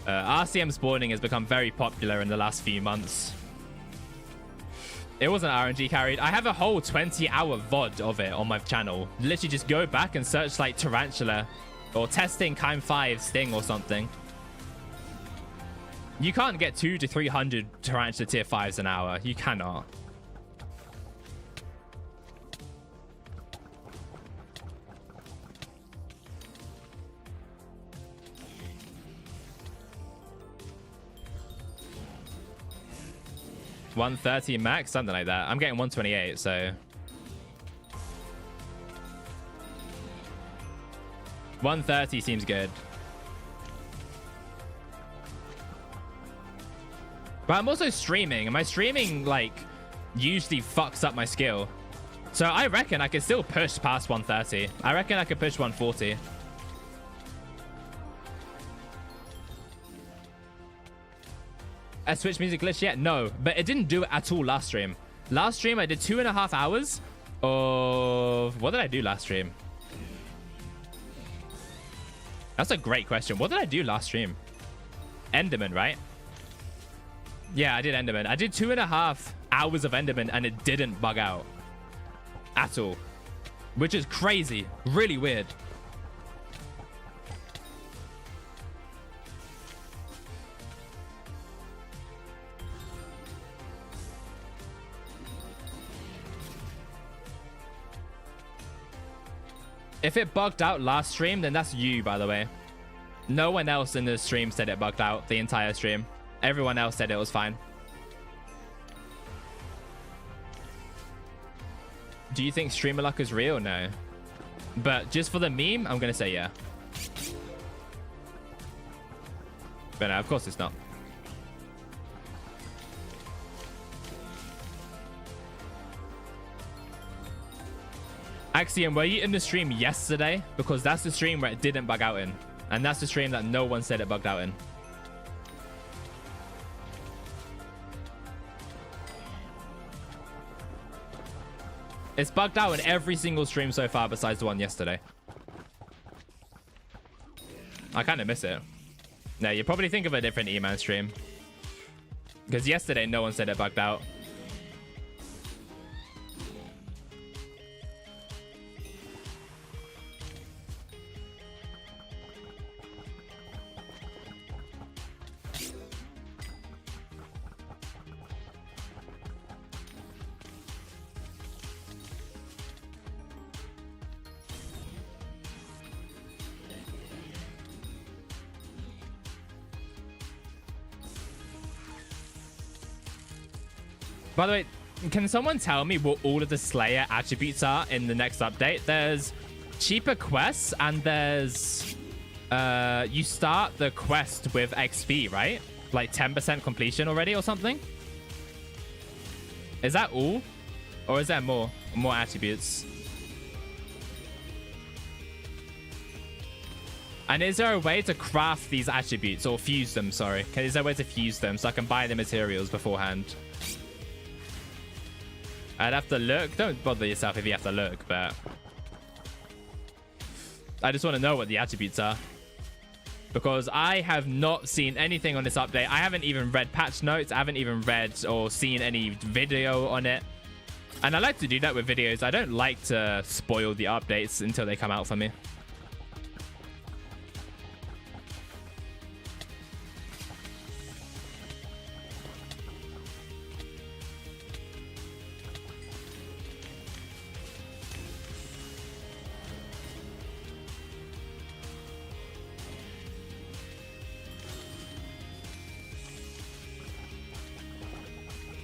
S1: RCM spawning has become very popular in the last few months. It wasn't RNG carried. I have a whole 20-hour VOD of it on my channel. Literally just go back and search like Tarantula or testing Kime 5 Sting or something. You can't get 200 to 300 Tarantula tier 5s an hour. You cannot. $130 max, something like that. I'm getting 128, so 130 seems good. But I'm also streaming, and my streaming like usually fucks up my skill. So I reckon I could still push past 130. I reckon I could push 140. A Switch music glitch yet? No, but it didn't do it at all last stream. Last stream, I did 2.5 hours of... What did I do last stream? That's a great question. What did I do last stream? Enderman, right? Yeah, I did Enderman. I did 2.5 hours of Enderman and it didn't bug out at all, which is crazy. Really weird. If it bugged out last stream, then that's you, by the way. No one else in the stream said it bugged out the entire stream. Everyone else said it was fine. Do you think streamer luck is real? No. But just for the meme, I'm going to say yeah. But no, of course it's not. Axiom, were you in the stream yesterday? Because that's the stream where it didn't bug out in. And that's the stream that no one said it bugged out in. It's bugged out in every single stream so far besides the one yesterday. I kind of miss it. No, you probably think of a different E-Man stream. Because yesterday no one said it bugged out. By the way, can someone tell me what all of the Slayer attributes are in the next update? There's cheaper quests and there's... you start the quest with XP, right? Like 10% completion already or something? Is that all? Or is there more? More attributes? And is there a way to craft these attributes or fuse them? Sorry. Is there a way to fuse them so I can buy the materials beforehand? I'd have to look. Don't bother yourself if you have to look, but I just want to know what the attributes are. Because I have not seen anything on this update. I haven't even read patch notes. I haven't even read or seen any video on it. And I like to do that with videos. I don't like to spoil the updates until they come out for me.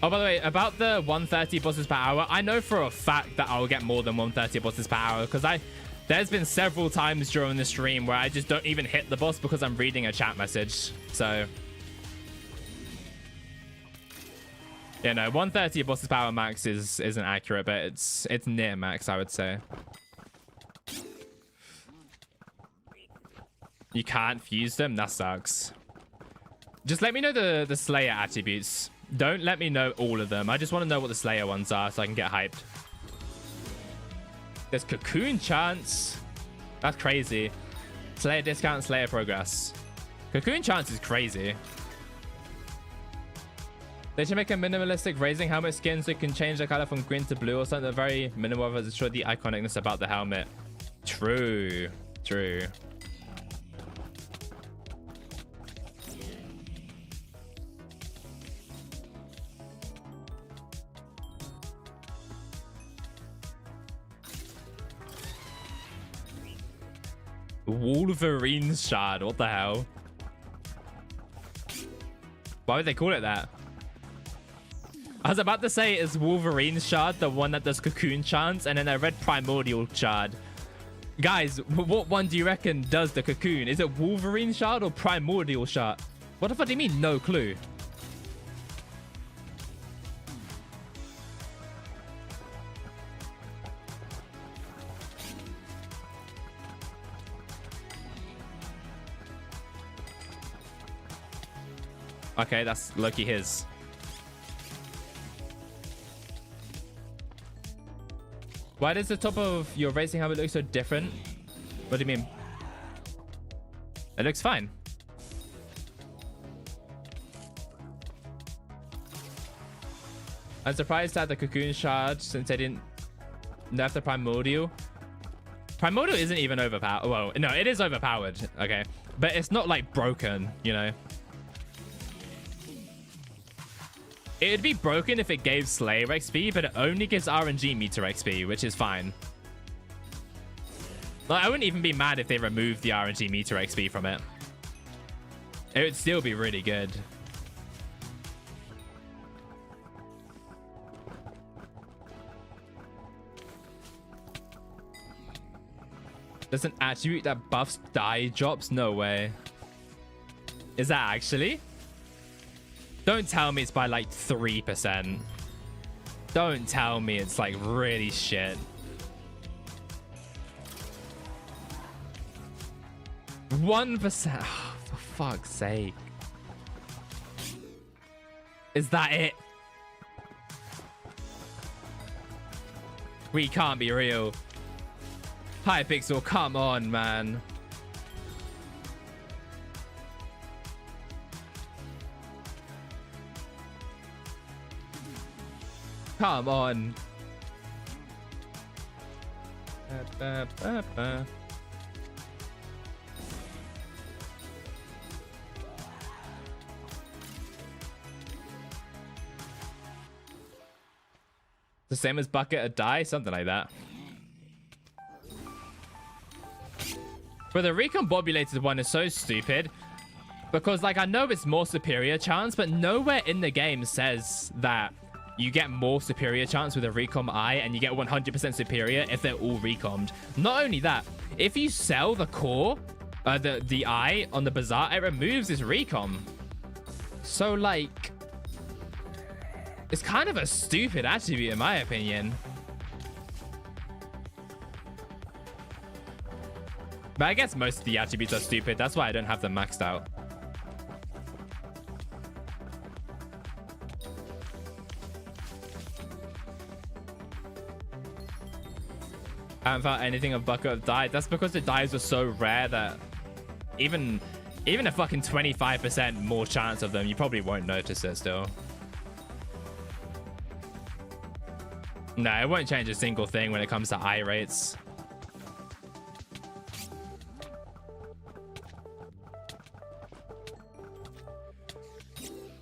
S1: Oh, by the way, about the 130 bosses per hour, I know for a fact that I'll get more than 130 bosses per hour because there's been several times during the stream where I just don't even hit the boss because I'm reading a chat message. So, you know, 130 bosses per hour max isn't accurate, but it's near max, I would say. You can't fuse them? That sucks. Just let me know the Slayer attributes. Don't let me know all of them. I just want to know what the Slayer ones are so I can get hyped. There's Cocoon Chance. That's crazy. Slayer discount, Slayer progress. Cocoon Chance is crazy. They should make a minimalistic raising helmet skin so you can change the color from green to blue or something very minimal to show the iconicness about the helmet. True. True. Wolverine shard. What the hell? Why would they call it that? I was about to say, is Wolverine shard the one that does cocoon chance? And then I read primordial shard. Guys, what one do you reckon does the cocoon? Is it Wolverine shard or primordial shard? What the fuck do you mean? No clue. Okay, that's lucky his. Why does the top of your racing helmet look so different? What do you mean? It looks fine. I'm surprised at the cocoon shard since they didn't nerf the primordial. Primordial isn't even overpowered. Well, no, it is overpowered. Okay, but it's not like broken, you know. It'd be broken if it gave Slayer XP, but it only gives RNG meter XP, which is fine. Like, I wouldn't even be mad if they removed the RNG meter XP from it. It would still be really good. There's an attribute that buffs die drops? No way. Is that actually? Don't tell me it's by like 3%. Don't tell me it's like really shit. %. Oh, for fuck's sake. Is that it? We can't be real. Hypixel, come on, man. Come on. The same as bucket or die, something like that. But the recombobulated one is so stupid because, like, I know it's more superior chance, but nowhere in the game says that you get more superior chance with a recom eye and you get 100% superior if they're all recommed. Not only that, if you sell the core, the eye on the bazaar, it removes its recom. So, like, it's kind of a stupid attribute in my opinion. But I guess most of the attributes are stupid. That's why I don't have them maxed out. I haven't found anything of bucket of dive. That's because the dives were so rare that even a fucking 25% more chance of them, you probably won't notice it still. No, it won't change a single thing when it comes to eye rates.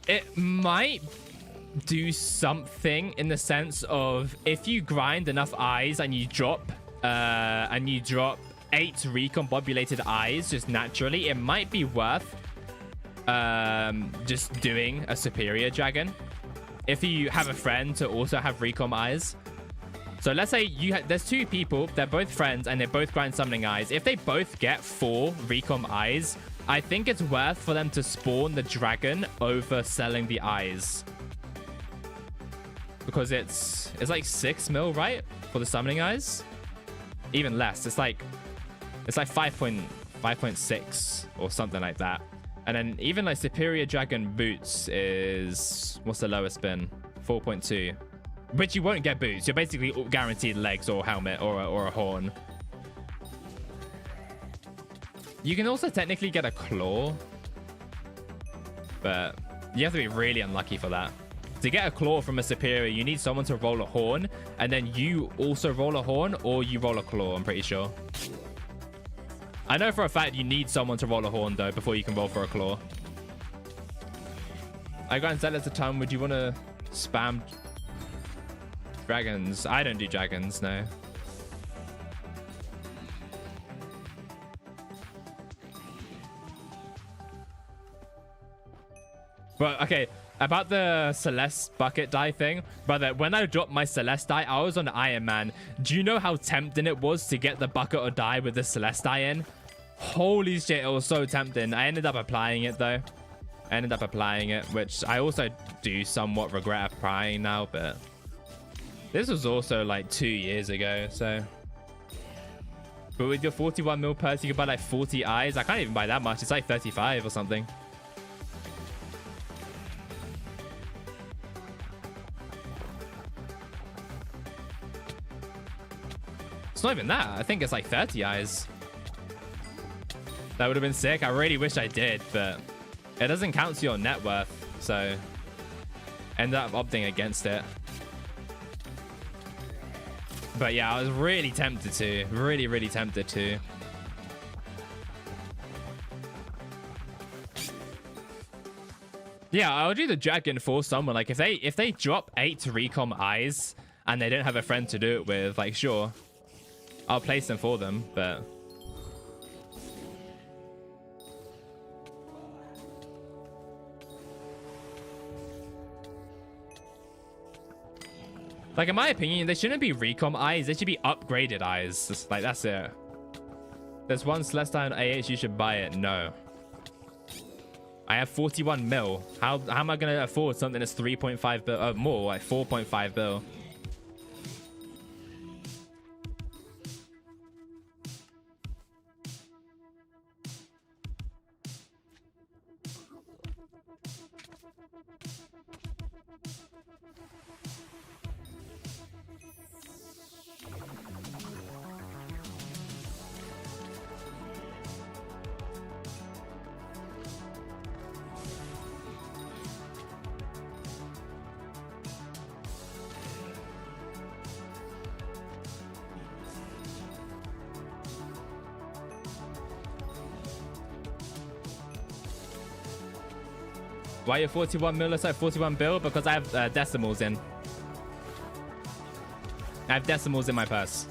S1: It might do something in the sense of if you grind enough eyes and you drop 8 recombobulated eyes just naturally, it might be worth just doing a superior dragon if you have a friend to also have recom eyes. So let's say there's 2 people, they're both friends and they both grind summoning eyes. If they both get 4 recom eyes, I think it's worth for them to spawn the dragon over selling the eyes. Because it's like 6 mil, right? For the summoning eyes? Even less. It's like 5.6 or something like that. And then even like superior dragon boots is, what's the lowest been? 4.2. Which you won't get boots. You're basically guaranteed legs or helmet or a horn. You can also technically get a claw, but you have to be really unlucky for that. To get a claw from a superior, you need someone to roll a horn, and then you also roll a horn, or you roll a claw, I'm pretty sure. I know for a fact you need someone to roll a horn, though, before you can roll for a claw. I grind zealots a ton. Would you want to spam dragons? I don't do dragons, no. But okay, about the Celeste bucket die thing, brother, when I dropped my Celeste die, I was on Iron Man. Do you know how tempting it was to get the bucket or die with the Celeste die in? Holy shit, it was so tempting. I ended up applying it though. I ended up applying it, which I also do somewhat regret applying now, but this was also like 2 years ago, so. But with your 41 mil purse, you can buy like 40 eyes. I can't even buy that much. It's like 35 or something. It's not even that. I think it's like 30 eyes. That would have been sick. I really wish I did, but it doesn't count to your net worth. So end up opting against it. But yeah, I was really tempted to. Really tempted to. Yeah, I'll do the dragon for someone. Like if they drop 8 recom eyes and they don't have a friend to do it with, like sure, I'll place them for them, but like in my opinion, they shouldn't be recom eyes, they should be upgraded eyes. Like that's it. There's one Celestine AH, you should buy it. No. I have 41 mil. How am I going to afford something that's 3.5 bill? More, like 4.5 bill. Why are you 41 mil? Looks like 41 bill? Because I have decimals in. I have decimals in my purse.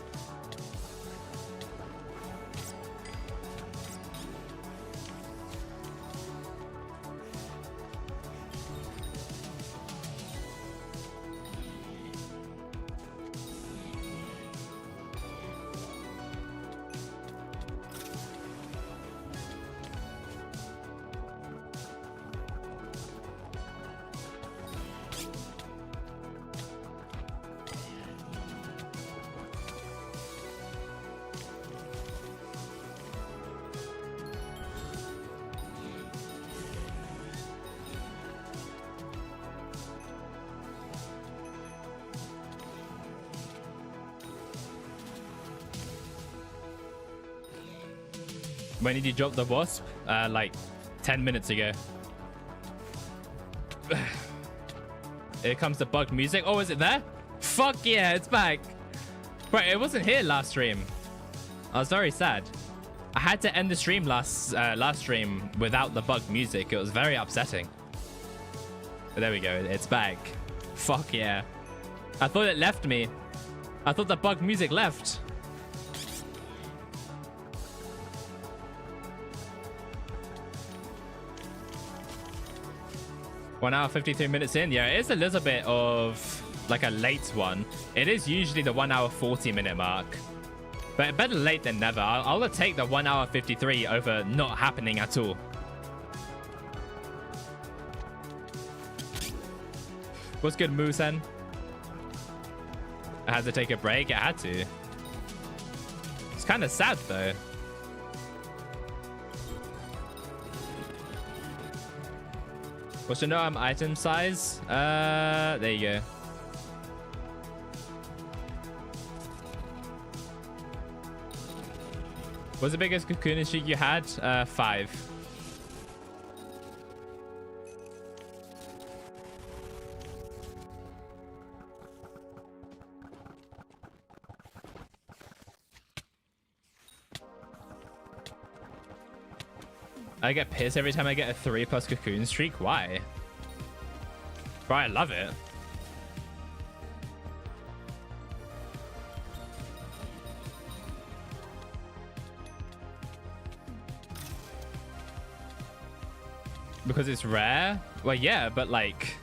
S1: When did you drop the wasp? Like 10 minutes ago. Here comes the bugged music. Oh, is it there? Fuck yeah, it's back. Right, it wasn't here last stream. I was very sad. I had to end the stream last stream without the bugged music. It was very upsetting. But there we go. It's back. Fuck yeah. I thought it left me. I thought the bugged music left. One hour 53 minutes in. Yeah, it is a little bit of like a late one. It is usually the 1 hour 40 minute mark, but better late than never. I'll take the 1 hour 53 over not happening at all. What's good, Moosen? I had to take a break. I had to. It's kind of sad though. What's your item size? There you go. What's the biggest cocoon streak you had? 5. I get pissed every time I get a 3+ cocoon streak. Why? Bro, I love it. Because it's rare? Well, yeah, but like...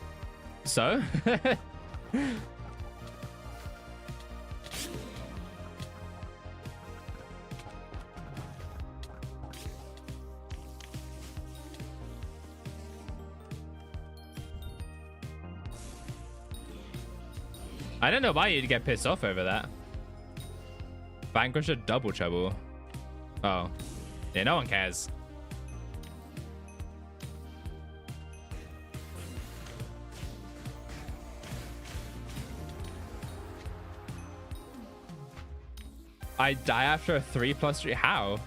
S1: So? I don't know why you'd get pissed off over that. Vanquisher double trouble. Oh. Yeah, no one cares. I die after a 3+3. How?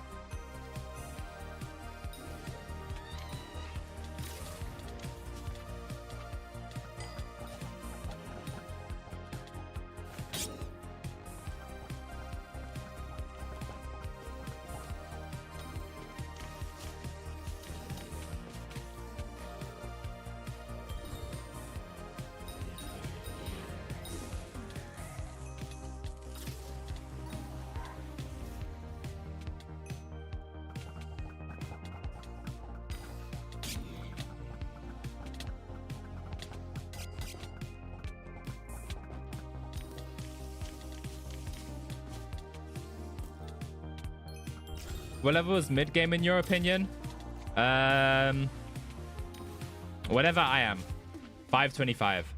S1: What level is mid game in your opinion? Whatever I am. 525.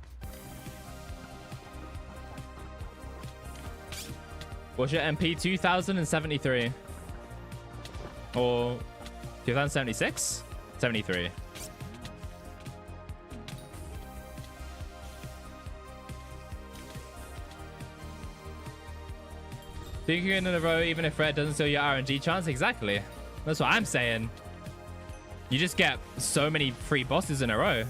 S1: What's your MP? 2073. Or 2076? 73. Thinking in a row, even if red doesn't steal your RNG chance. Exactly. That's what I'm saying. You just get so many free bosses in a row.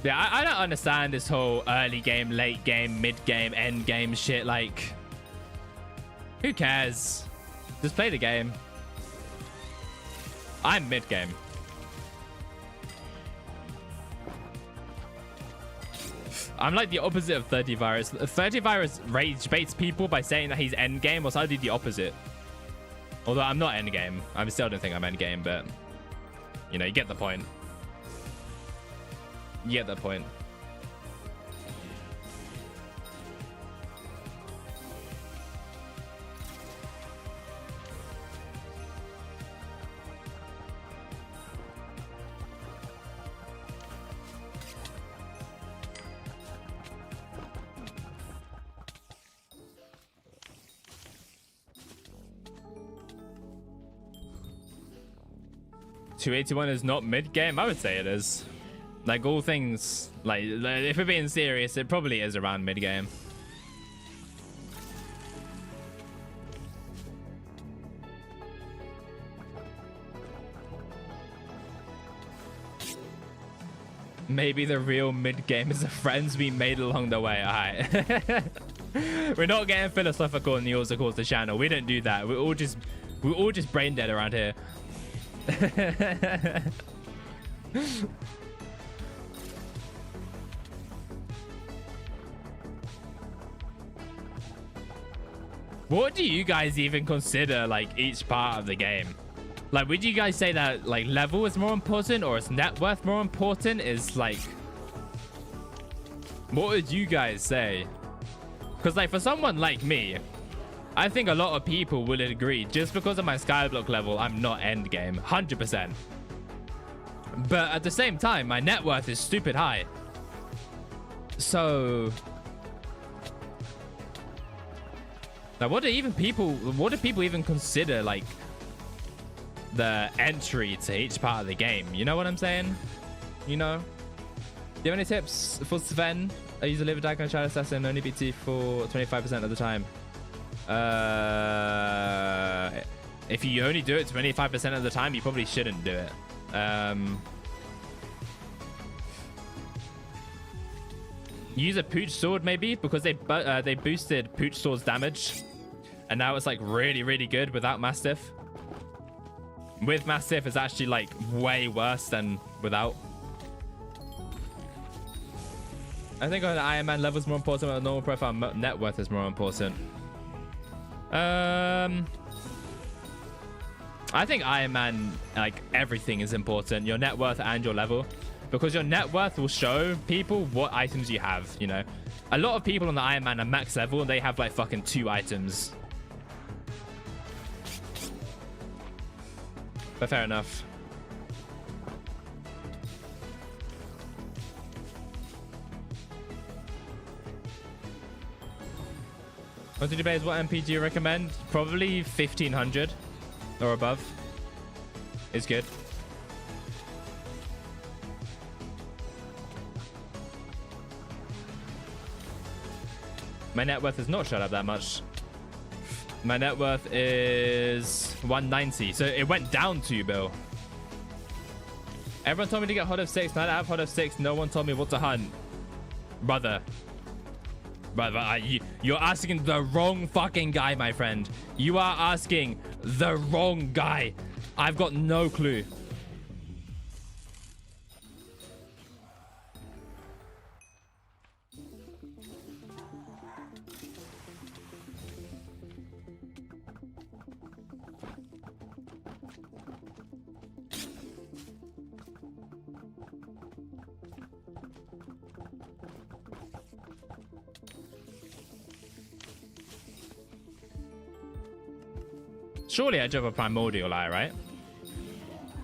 S1: Yeah, I don't understand this whole early game, late game, mid game, end game shit. Like, who cares? Just play the game. I'm mid game. I'm like the opposite of 30 Virus. 30 Virus rage baits people by saying that he's end game, whilst I do the opposite. Although I'm not end game. I still don't think I'm end game, but you know, you get the point. You get the point. $281 is not mid game. I would say it is. Like, all things, like if we're being serious, it probably is around mid game. Maybe the real mid game is the friends we made along the way. All right. We're not getting philosophical in the AusaCausa channel. We don't do that. We're all just brain dead around here. What do you guys even consider like each part of the game? Like, would you guys say that like level is more important, or is net worth more important? Is like, what would you guys say? Because like for someone like me, I think a lot of people will agree, just because of my Skyblock level, I'm not end game 100%. But at the same time, my net worth is stupid high. So like, what do people even consider like the entry to each part of the game? You know what I'm saying? You know? Do you have any tips for Sven? I use a liver dagger and shadow assassin, only BT for 25% of the time. If you only do it 25% of the time, you probably shouldn't do it. Use a Pooch sword maybe, because they boosted Pooch sword's damage, and now it's like really good without Mastiff. With Mastiff, it's actually like way worse than without. I think on the Iron Man level is more important, but the normal profile net worth is more important. I think Iron Man, like, everything is important, your net worth and your level, because your net worth will show people what items you have. You know, a lot of people on the Iron Man are max level and they have like fucking 2 items. But fair enough. What did you base? What MP do you recommend? Probably 1500 or above is good. My net worth has not shot up that much. My net worth is 190. So it went down 2 bill. Everyone told me to get hot of 6. Now that I have hot of 6, no one told me what to hunt. Brother, you're asking the wrong fucking guy, my friend. You are asking the wrong guy. I've got no clue. Surely I drop a primordial eye, right?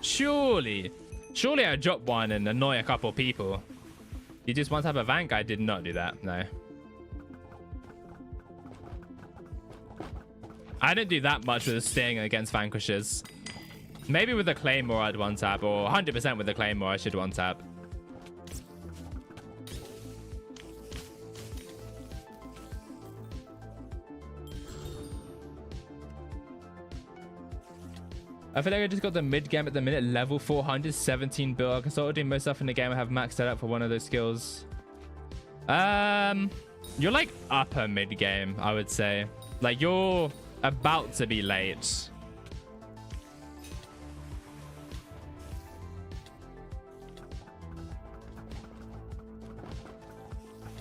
S1: Surely I drop one and annoy a couple people. You just want to have a vank? I did not do that. No. I didn't do that much with a sting against vanquishes. Maybe with a claymore I'd one tap, or 100% with a claymore I should one tap. I feel like I just got the mid game at the minute, level 417 build. I can sort of do most stuff in the game. I have maxed that up for one of those skills. You're like upper mid game, I would say. Like you're about to be late.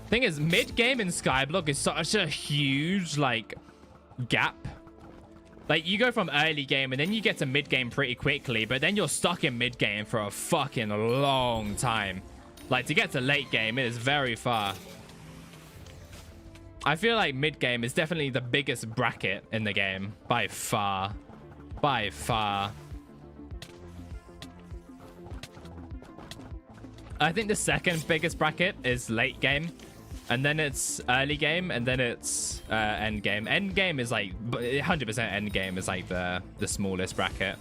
S1: Thing is, mid game in Skyblock is such a huge like gap. Like, you go from early game and then you get to mid game pretty quickly, but then you're stuck in mid game for a fucking long time. Like, to get to late game, it is very far. I feel like mid game is definitely the biggest bracket in the game. By far. By far. I think the second biggest bracket is late game. And then it's early game, and then it's end game. End game is like 100% end game is like the smallest bracket.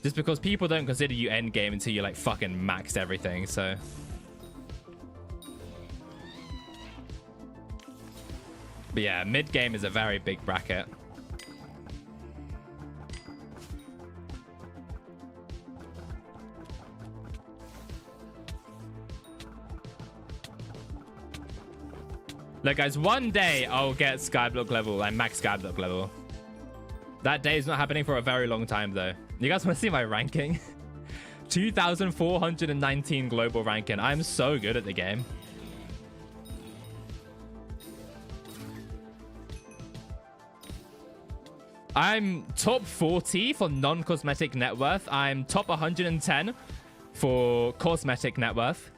S1: Just because people don't consider you end game until you like fucking maxed everything. So but yeah, mid game is a very big bracket. Look, guys, one day I'll get Skyblock level, like max Skyblock level. That day is not happening for a very long time, though. You guys want to see my ranking? 2,419 global ranking. I'm so good at the game. I'm top 40 for non-cosmetic net worth. I'm top 110 for cosmetic net worth.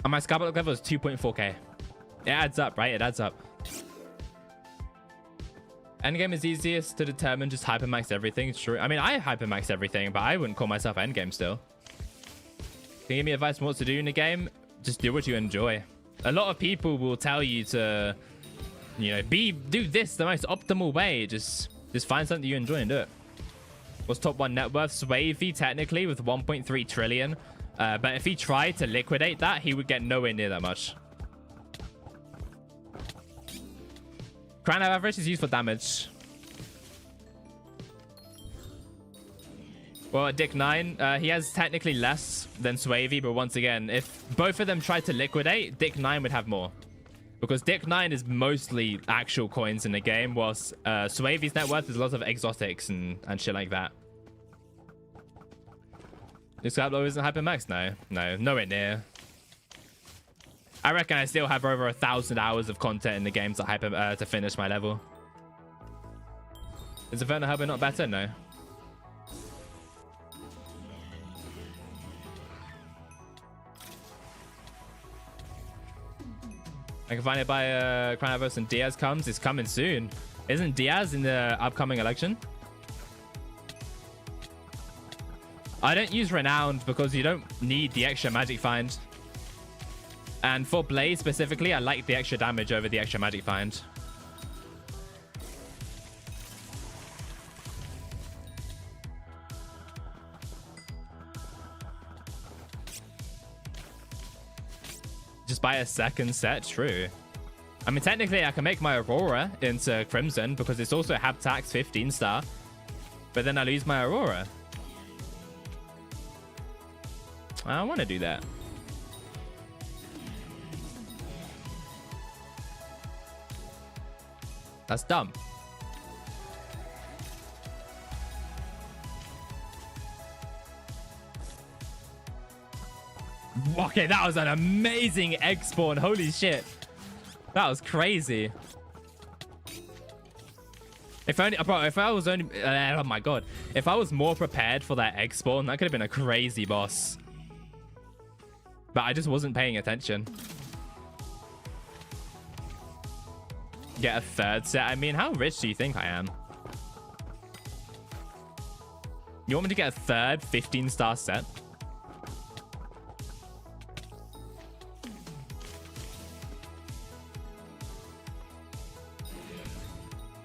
S1: And my Skyblock level is 2.4k. It adds up, right? It adds up. Endgame is easiest to determine. Just hypermax everything. True. I mean, I hypermax everything, but I wouldn't call myself endgame still. Can you give me advice on what to do in the game? Just do what you enjoy. A lot of people will tell you to, you know, do this the most optimal way. Just find something you enjoy and do it. What's top 1 net worth? Swavey, technically, with 1.3 trillion. But if he tried to liquidate that, he would get nowhere near that much. Crown of average is used for damage. Well, Dick 9, he has technically less than Swavey, but once again, if both of them tried to liquidate, Dick 9 would have more. Because Dick 9 is mostly actual coins in the game, whilst Swavey's net worth is lots of exotics and shit like that. This Skyblock isn't hypermax? No, nowhere near. I reckon I still have over 1,000 hours of content in the game to finish my level. Is Inferno Hubber not better? No. I can find it by Crown and Diaz comes. It's coming soon. Isn't Diaz in the upcoming election? I don't use Renowned because you don't need the extra magic find. And for Blaze specifically, I like the extra damage over the extra magic find. just buy a second set. True. I mean, technically, I can make my Aurora into Crimson because it's also Haptax 15 star. But then I lose my Aurora. I don't want to do that. That's dumb. Okay, that was an amazing egg spawn. Holy shit. That was crazy. If only, bro, if I was only, oh my god. If I was more prepared for that egg spawn, that could have been a crazy boss. But I just wasn't paying attention. Get a third set. I mean, how rich do you think I am? You want me to get a third 15-star set?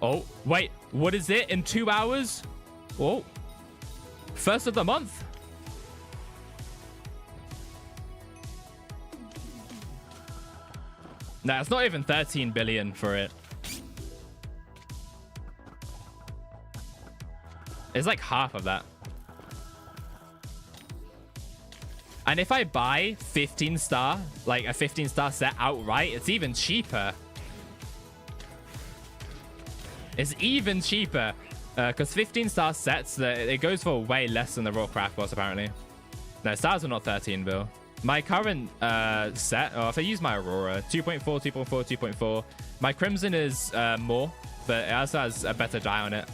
S1: Oh, wait. What is it in 2 hours? Oh. First of the month. Nah, it's not even 13 billion for it. It's like half of that. And if I buy 15-star, like a 15-star set outright, it's even cheaper. It's even cheaper. Because 15-star sets, it goes for way less than the Raw Craft boss, apparently. No, stars are not 13, Bill. My current set, if I use my Aurora, 2.4, 2.4, 2.4. My Crimson is more, but it also has a better die on it.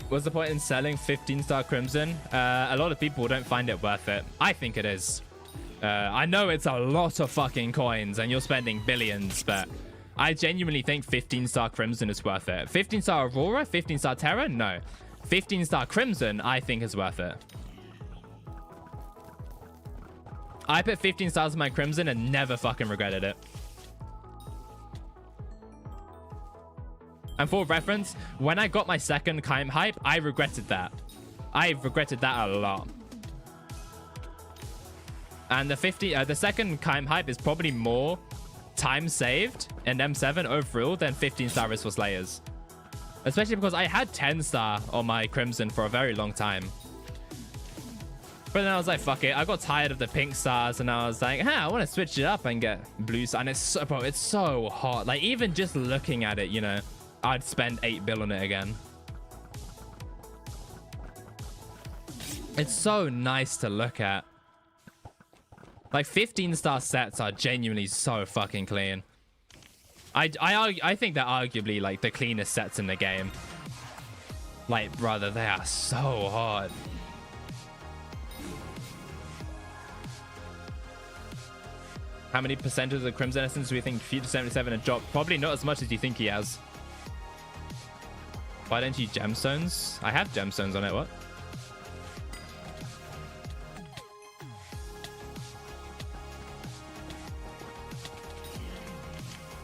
S1: What's the point in selling 15-star Crimson? A lot of people don't find it worth it. I think it is. I know it's a lot of fucking coins and you're spending billions, but I genuinely think 15-star Crimson is worth it. 15-star Aurora, 15-star Terra, no. 15-star Crimson, I think is worth it. I put 15 stars in my Crimson and never fucking regretted it. And for reference, when I got my second Kime hype, I regretted that. I regretted that a lot. And the second Kime hype is probably more time saved in M7 overall than 15-star is for Slayers. Especially because I had 10-star on my Crimson for a very long time. But then I was like, fuck it. I got tired of the pink stars and I was like, I want to switch it up and get blue stars. And it's so, bro, it's so hot. Like, even just looking at it, you know, I'd spend 8 bill on it again. It's so nice to look at. Like, 15-star sets are genuinely so fucking clean. I think they're arguably, like, the cleanest sets in the game. Like, brother, they are so hard. How many percentages of Crimson Essence do we think Future 77 had dropped? Probably not as much as you think he has. Why don't you gemstones? I have gemstones on it, what?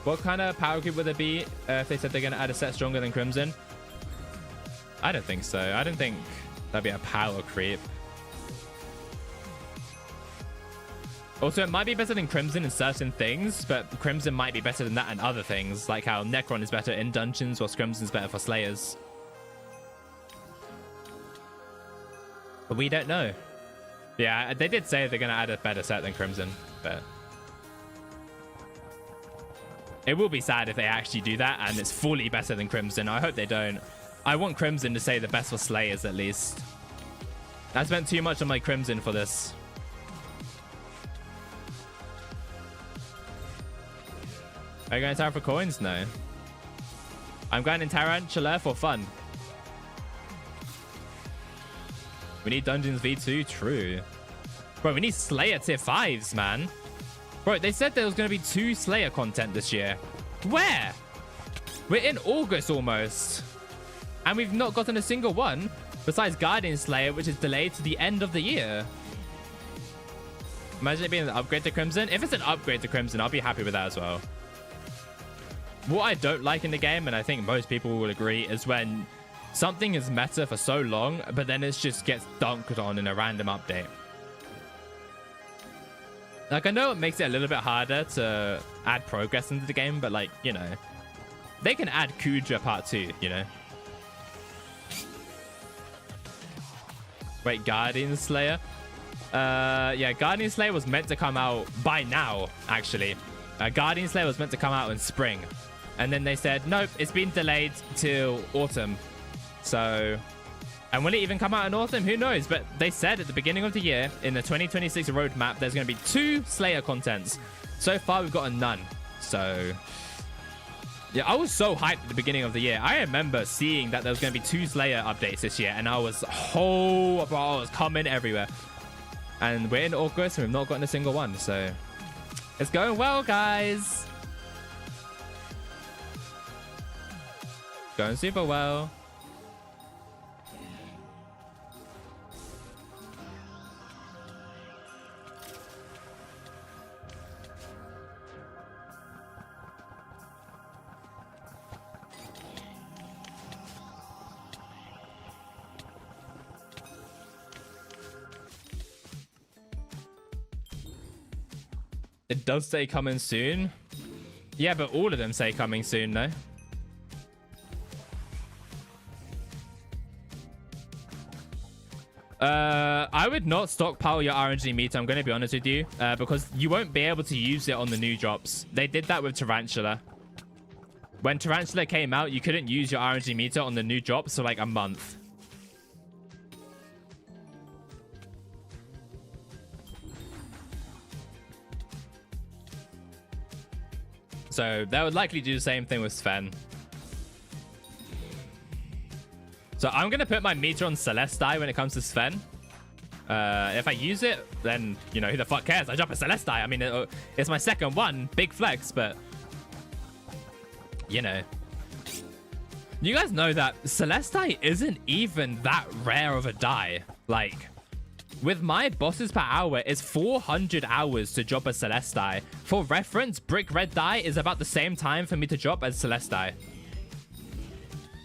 S1: What kind of power creep would it be if they said they're going to add a set stronger than Crimson? I don't think so. I don't think that'd be a power creep. Also, it might be better than Crimson in certain things, but Crimson might be better than that in other things, like how Necron is better in dungeons, whilst Crimson's better for Slayers. But we don't know. Yeah, they did say they're going to add a better set than Crimson, but it will be sad if they actually do that and it's fully better than Crimson. I hope they don't. I want Crimson to say the best for Slayers, at least. I spent too much on my Crimson for this. Are you going to Tara for coins? No. I'm going in Tarantula for fun. We need Dungeons V2? True. Bro, we need Slayer tier 5s, man. Bro, they said there was going to be 2 Slayer content this year. Where? We're in August almost. And we've not gotten a single one. Besides Guardian Slayer, which is delayed to the end of the year. Imagine it being an upgrade to Crimson. If it's an upgrade to Crimson, I'll be happy with that as well. What I don't like in the game, and I think most people will agree, is when something is meta for so long, but then it just gets dunked on in a random update. Like, I know it makes it a little bit harder to add progress into the game, but, like, you know, they can add Kuja Part 2, you know? Wait, Guardian Slayer? Yeah, Guardian Slayer was meant to come out by now, actually. Guardian Slayer was meant to come out in spring. And then they said, nope, it's been delayed till autumn. So, and will it even come out in autumn? Who knows? But they said at the beginning of the year, in the 2026 roadmap, there's going to be 2 Slayer contents. So far, we've gotten none. So, yeah, I was so hyped at the beginning of the year. I remember seeing that there was going to be 2 Slayer updates this year. And I was, oh, bro, I was coming everywhere. And we're in August and we've not gotten a single one. So, it's going well, guys. Going super well. It does say coming soon. Yeah, but all of them say coming soon, no? I would not stockpile your RNG meter, I'm going to be honest with you, because you won't be able to use it on the new drops. They did that with Tarantula. When Tarantula came out, you couldn't use your RNG meter on the new drops for like a month. So they would likely do the same thing with Sven. So I'm going to put my meter on Celestai when it comes to Sven. If I use it, then, you know, who the fuck cares? I drop a Celestai. I mean, it's my second one. Big flex, but, you know. You guys know that Celestai isn't even that rare of a die. Like, with my bosses per hour, it's 400 hours to drop a Celestai. For reference, Brick Red die is about the same time for me to drop as Celestai.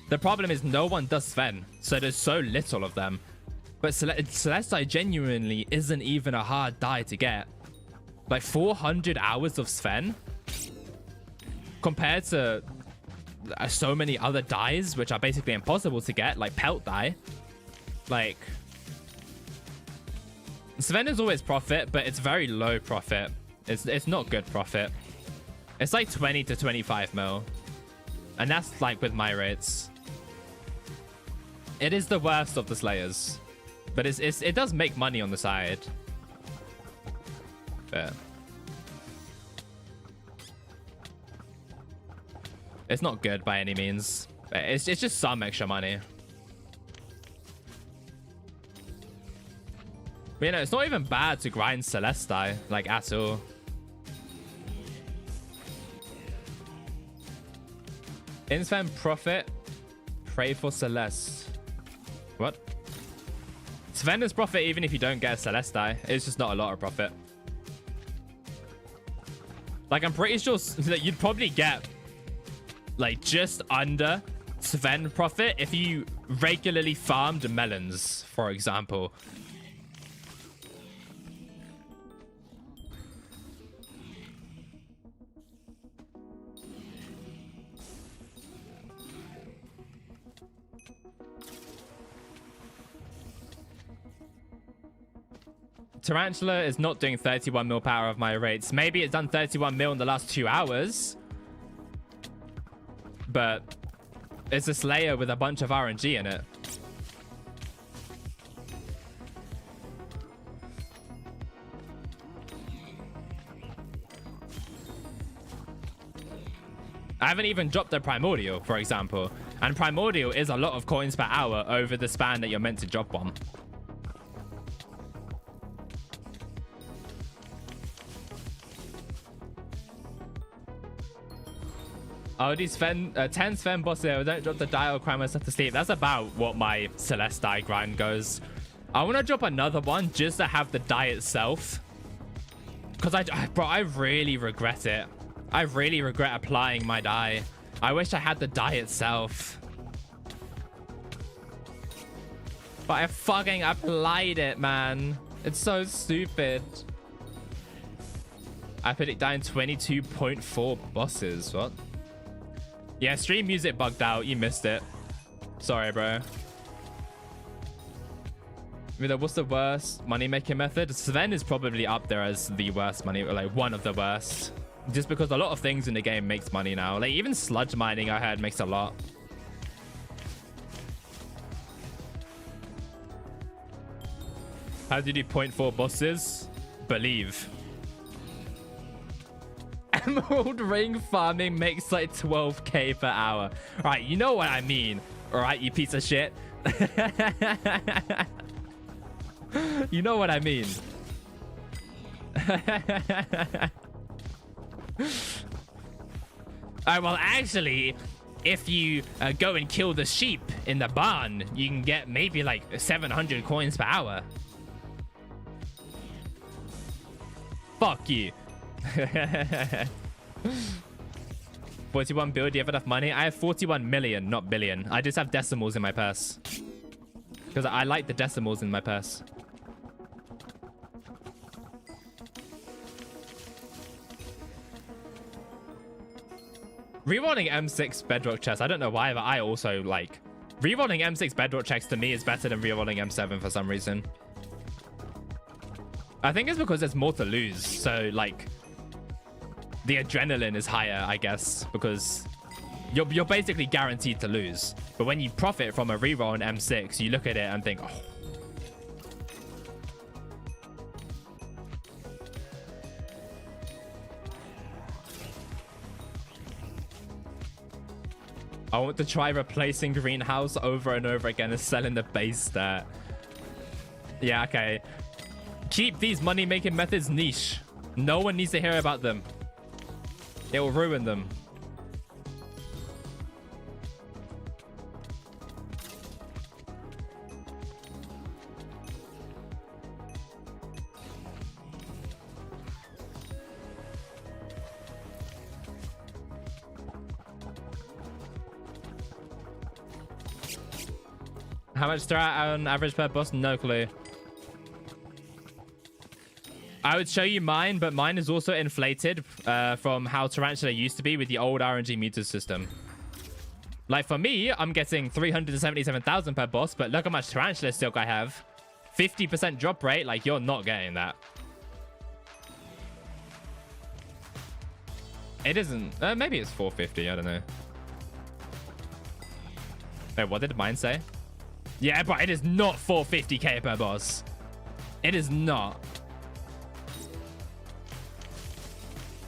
S1: The problem is no one does Sven, so there's so little of them. But Celestai genuinely isn't even a hard die to get. Like 400 hours of Sven compared to so many other dies, which are basically impossible to get, like Pelt die. Like, Sven is always profit, but it's very low profit. It's not good profit. It's like 20 to 25 mil. And that's like with my rates. It is the worst of the Slayers. But it does make money on the side. But it's not good by any means. It's just some extra money. But, you know, it's not even bad to grind Celestai, like, at all. Insfam profit. Pray for Celeste. What? Sven is profit even if you don't get a Celestai. It's just not a lot of profit. Like, I'm pretty sure that you'd probably get, like, just under Sven profit if you regularly farmed melons, for example. Tarantula is not doing 31 mil power of my rates. Maybe it's done 31 mil in the last 2 hours. But it's a Slayer with a bunch of RNG in it. I haven't even dropped the Primordial, for example. And Primordial is a lot of coins per hour over the span that you're meant to drop one. Oh, these Sven, 10 Sven bosses here. Don't drop the dial, cry myself to sleep. That's about what my Celestai grind goes. I want to drop another one just to have the die itself. Because bro, I really regret it. I really regret applying my dye. I wish I had the dye itself. But I fucking applied it, man. It's so stupid. I put it down 22.4 bosses. What? Yeah, stream music bugged out. You missed it. Sorry, bro. What's the worst money-making method? Sven is probably up there as the worst money, like one of the worst. Just because a lot of things in the game makes money now. Like even sludge mining, I heard, makes a lot. How do you do 0.4 bosses? Believe. Emerald ring farming makes like 12k per hour. Right, you know what I mean. All right, you piece of shit. You know what I mean. Well, actually, if you go and kill the sheep in the barn, you can get maybe like 700 coins per hour. Fuck you. 41 bill, do you have enough money? I have 41 million, not billion. I just have decimals in my purse. Because I like the decimals in my purse. Rerolling M6 bedrock chest. I don't know why, but I also like... Rerolling M6 bedrock checks to me is better than rerolling M7 for some reason. I think it's because there's more to lose. So, like... The adrenaline is higher, I guess. Because you're basically guaranteed to lose. But when you profit from a reroll in M6, you look at it and think, oh... I want to try replacing greenhouse over and over again and selling the base stat. Yeah, okay. Keep these money-making methods niche. No one needs to hear about them. It will ruin them. How much strat on average per boss? No clue. I would show you mine, but mine is also inflated from how Tarantula used to be with the old RNG meter system. Like for me, I'm getting 377,000 per boss, but look how much Tarantula silk I have. 50% drop rate, like you're not getting that. It isn't. Maybe it's 450, I don't know. Wait, what did mine say? Yeah, but it is not 450k per boss. It is not.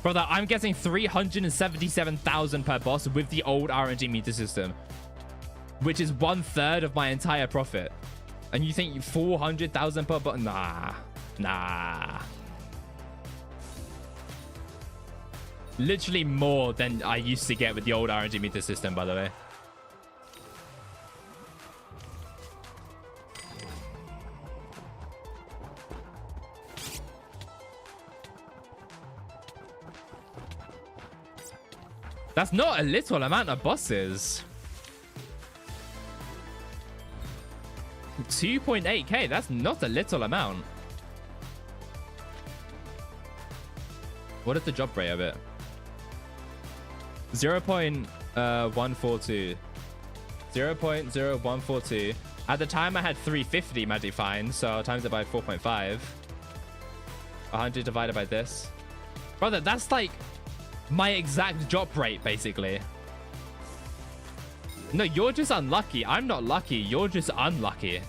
S1: Brother, I'm getting 377,000 per boss with the old RNG meter system, which is 1/3 of my entire profit. And you think 400,000 per boss? Nah. Nah. Literally more than I used to get with the old RNG meter system, by the way. That's not a little amount of bosses. 2.8k, that's not a little amount. What is the drop rate of it? 0.142. 0.0142. At the time I had 350 magic fines, so I'll times it by 4.5. 100 divided by this. Brother, that's like my exact drop rate, basically. No, you're just unlucky. I'm not lucky. You're just unlucky.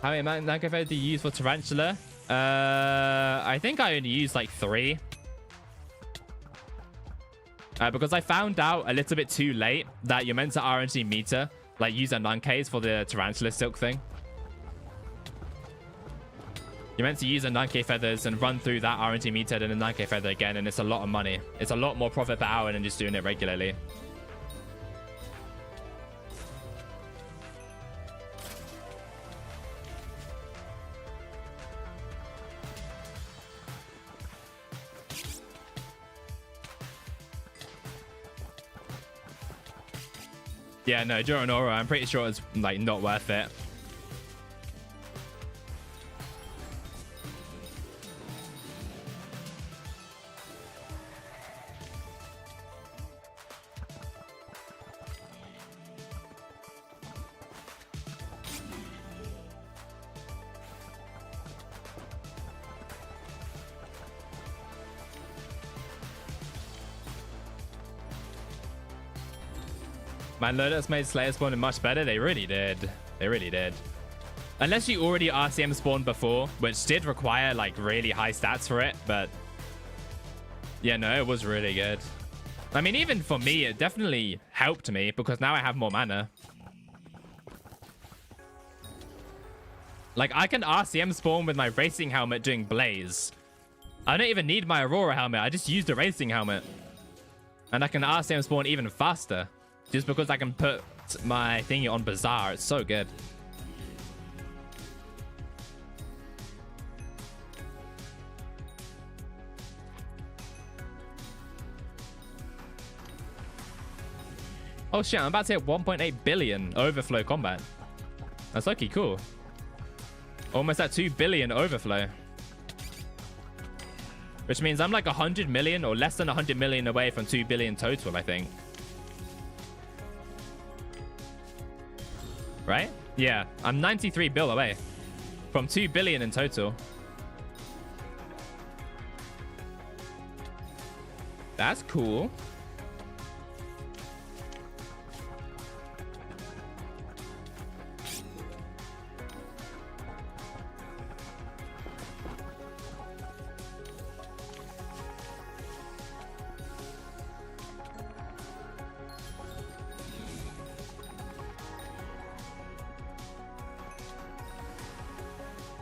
S1: How many Magnify do you use for Tarantula? I think I only use like 3. Because I found out a little bit too late that you're meant to RNG meter, like use a non-case for the Tarantula silk thing. You're meant to use a 9k feathers and run through that RNG meter and a 9k feather again, and it's a lot of money. It's a lot more profit per hour than just doing it regularly. Yeah, no, during Aura, I'm pretty sure it's like not worth it. Man, Lotus made Slayer spawning much better. They really did. They really did. Unless you already RCM spawned before, which did require like really high stats for it. But yeah, no, it was really good. I mean, even for me, it definitely helped me because now I have more mana. Like, I can RCM spawn with my racing helmet doing Blaze. I don't even need my Aurora helmet. I just used a racing helmet. And I can RCM spawn even faster. Just because I can put my thingy on Bazaar. It's so good. Oh shit, I'm about to hit 1.8 billion overflow combat. That's lucky cool. Almost at 2 billion overflow. Which means I'm like 100 million or less than 100 million away from 2 billion total, I think. Right? Yeah, I'm 93 bill away from 2 billion in total. That's cool.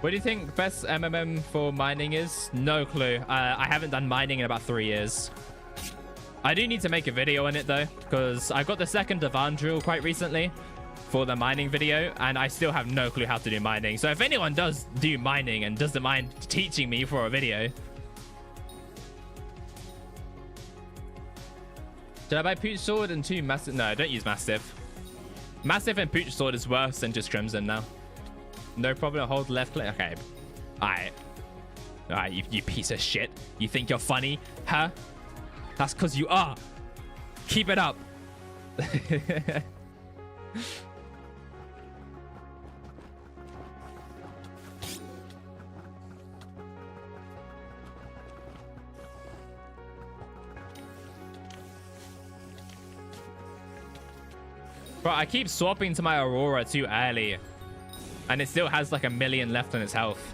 S1: What do you think best MMM for mining is? No clue. I haven't done mining in about 3 years. I do need to make a video on it though, because I got the second Divan drill quite recently for the mining video, and I still have no clue how to do mining. So if anyone does do mining and doesn't mind teaching me for a video. Should I buy Pooch Sword and 2 Massive? No, don't use Massive. Massive and Pooch Sword is worse than just Crimson now. No problem. Hold left click. Okay. Alright. Alright, you piece of shit. You think you're funny? Huh? That's because you are. Keep it up. Bro, I keep swapping to my Aurora too early. And it still has like 1 million left on its health.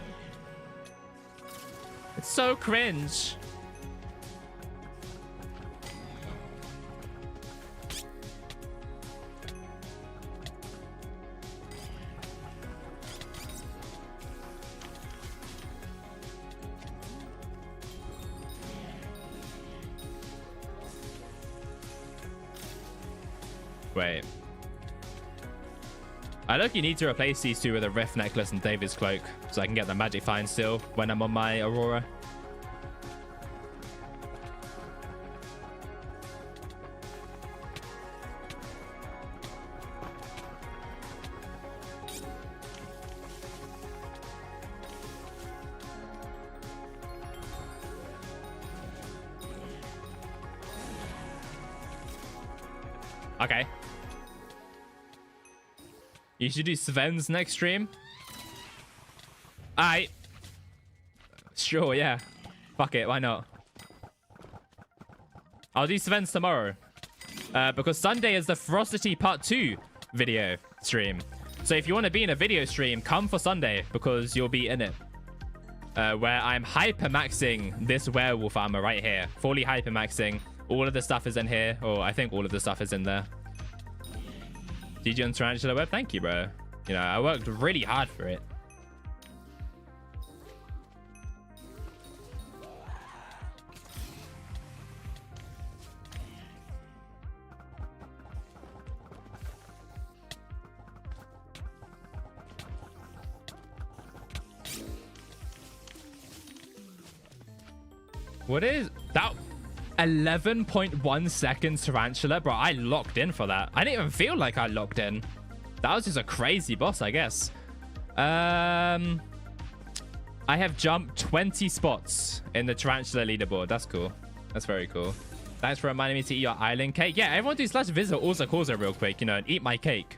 S1: It's so cringe. Wait. I look, you need to replace these two with a Rift Necklace and David's Cloak so I can get the Magic Find still when I'm on my Aurora. Okay. You should do Sven's next stream. Alright. Sure, yeah. Fuck it, why not? I'll do Sven's tomorrow. Because Sunday is the Ferocity Part 2 video stream. So if you want to be in a video stream, come for Sunday because you'll be in it. Where I'm hypermaxing this werewolf armor right here. Fully hypermaxing. All of the stuff is in here. Or I think all of the stuff is in there. GG on Tarantula Web. Thank you, bro. You know, I worked really hard for it. What is that? 11.1 seconds Tarantula. Bro, I locked in for that. I didn't even feel like I locked in. That was just a crazy boss, I guess. I have jumped 20 spots in the Tarantula leaderboard. That's cool. That's very cool. Thanks for reminding me to eat your island cake. Yeah, everyone do slash visit AusaCausa real quick, you know, and eat my cake.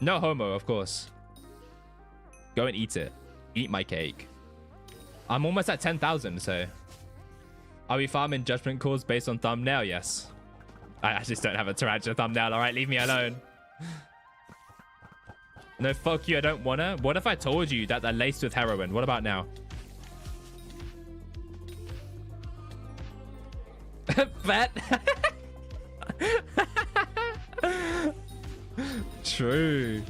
S1: No homo, of course. Go and eat it. Eat my cake. I'm almost at 10,000, so... Are we farming judgment calls based on thumbnail? Yes. I just don't have a tarantula thumbnail. All right, leave me alone. No, fuck you. I don't wanna. What if I told you that they're laced with heroin? What about now? Bet. True.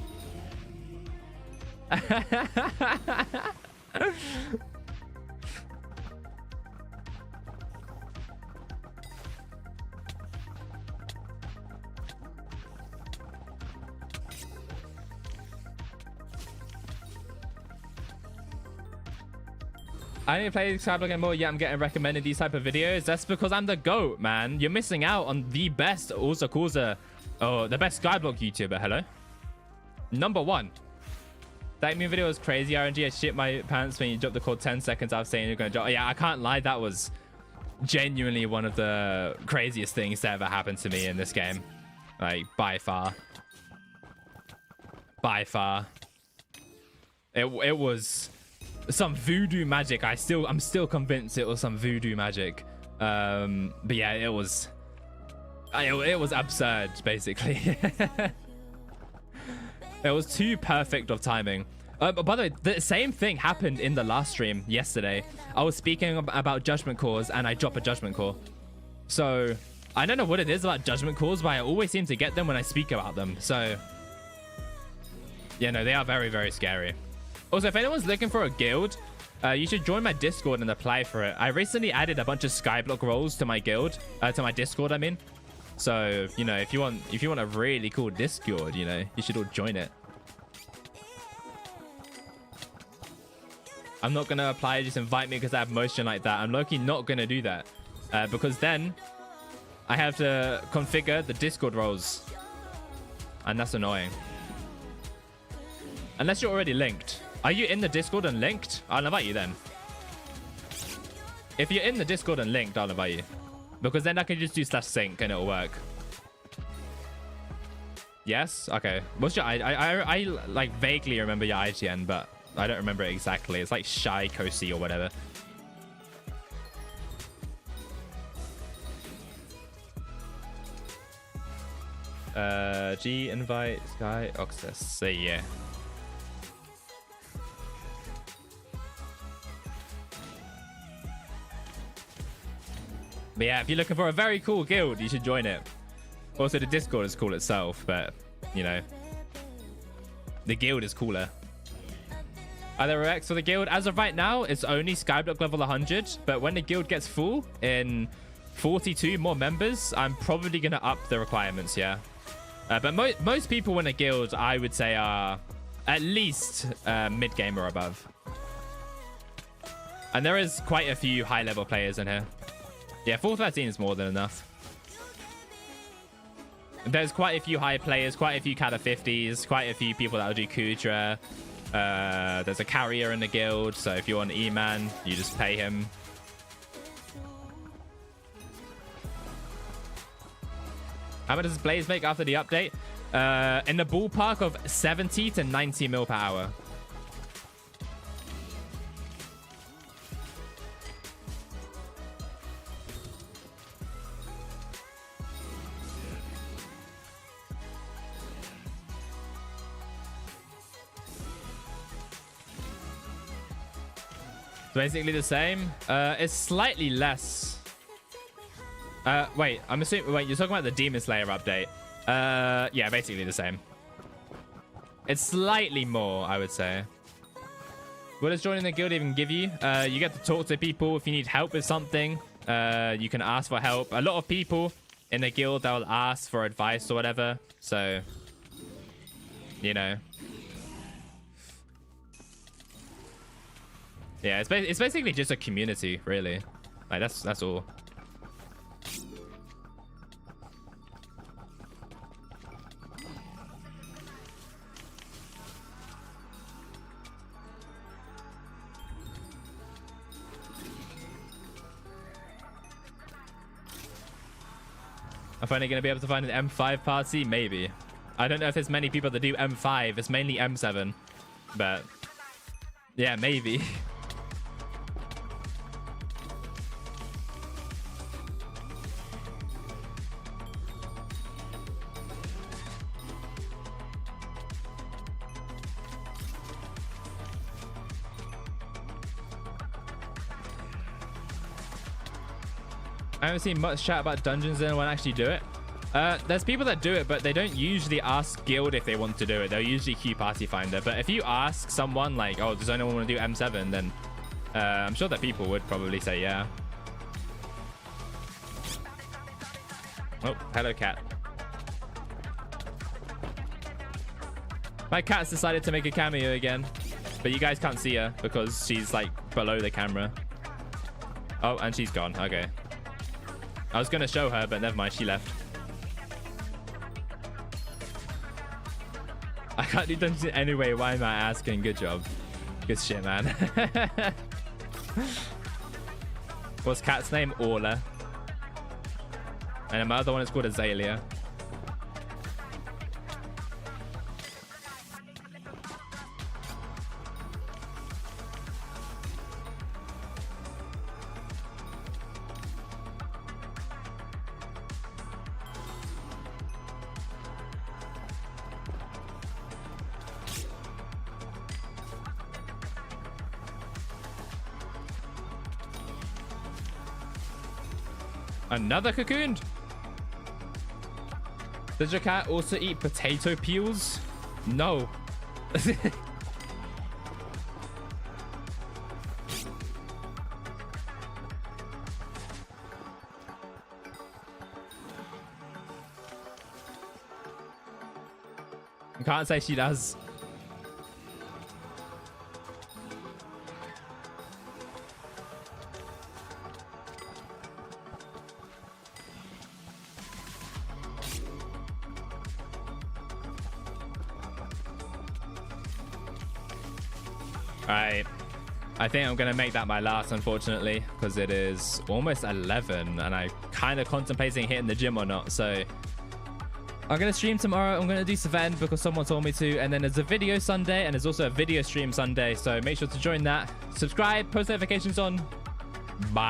S1: I didn't play Skyblock anymore. Yeah, I'm getting recommended these type of videos. That's because I'm the GOAT, man. You're missing out on the best AusaCausa, or the best Skyblock YouTuber. Hello? #1. That new video was crazy. RNG, I shit my pants when you dropped the code 10 seconds after saying you're going to drop. Yeah, I can't lie. That was genuinely one of the craziest things that ever happened to me in this game. Like, by far. By far. It was... some voodoo magic. I'm still convinced it was some voodoo magic. But yeah, it was absurd, basically. It was too perfect of timing. By the way, the same thing happened in the last stream yesterday. I was speaking about judgment calls and I drop a judgment call. So I don't know what it is about judgment calls, but I always seem to get them when I speak about them. So yeah, no, they are very, very scary. Also, if anyone's looking for a guild, you should join my Discord and apply for it. I recently added a bunch of Skyblock roles to my guild, to my Discord, I mean. So, you know, if you want a really cool Discord, you know, you should all join it. I'm not gonna apply, just invite me because I have motion like that. I'm low-key not gonna do that, because then I have to configure the Discord roles, and that's annoying. Unless you're already linked. Are you in the Discord and linked? I'll invite you then. If you're in the Discord and linked, I'll invite you. Because then I can just do /sync and it'll work. Yes? Okay. What's your I like vaguely remember your IGN, but I don't remember it exactly. It's like Shy Kosi or whatever. G invite Sky Oxus. Say yeah. But yeah, if you're looking for a very cool guild, you should join it. Also, the Discord is cool itself, but, you know, the guild is cooler. Are there recs for the guild? As of right now, it's only Skyblock level 100, but when the guild gets full in 42 more members, I'm probably going to up the requirements, yeah. But most people in a guild, I would say, are at least mid-game or above. And there is quite a few high-level players in here. Yeah, 413 is more than enough. There's quite a few high players, quite a few Kata 50s, quite a few people that'll do Kudra. There's a carrier in the guild, so if you want E-Man, you just pay him. How much does Blaze make after the update? In the ballpark of 70 to 90 mil per hour. Basically the same. It's slightly less. Wait, I'm assuming. Wait, you're talking about the Demon Slayer update. Yeah, basically the same. It's slightly more, I would say. What does joining the guild even give you? You get to talk to people if you need help with something. You can ask for help. A lot of people in the guild that will ask for advice or whatever. So, you know. Yeah, it's basically just a community, really. Like that's all. I'm finally going to be able to find an M5 party. Maybe. I don't know if there's many people that do M5. It's mainly M7. But yeah, maybe. I haven't seen much chat about dungeons and anyone actually do it. There's people that do it, but they don't usually ask guild if they want to do it. They'll usually queue party finder. But if you ask someone like, oh, does anyone want to do M7, then I'm sure that people would probably say yeah. Oh, hello cat. My cat's decided to make a cameo again, but you guys can't see her because she's like below the camera. Oh, and she's gone. Okay. I was going to show her, but never mind. She left. I can't do dungeons anyway. Why am I asking? Good job. Good shit, man. What's cat's name? Orla. And my other one is called Azalea. Another cocoon? Does your cat also eat potato peels? No. I can't say she does. Alright, I think I'm going to make that my last, unfortunately, because it is almost 11 and I'm kind of contemplating hitting the gym or not. So I'm going to stream tomorrow. I'm going to do Savannah because someone told me to. And then there's a video Sunday and there's also a video stream Sunday. So make sure to join that. Subscribe, post notifications on. Bye.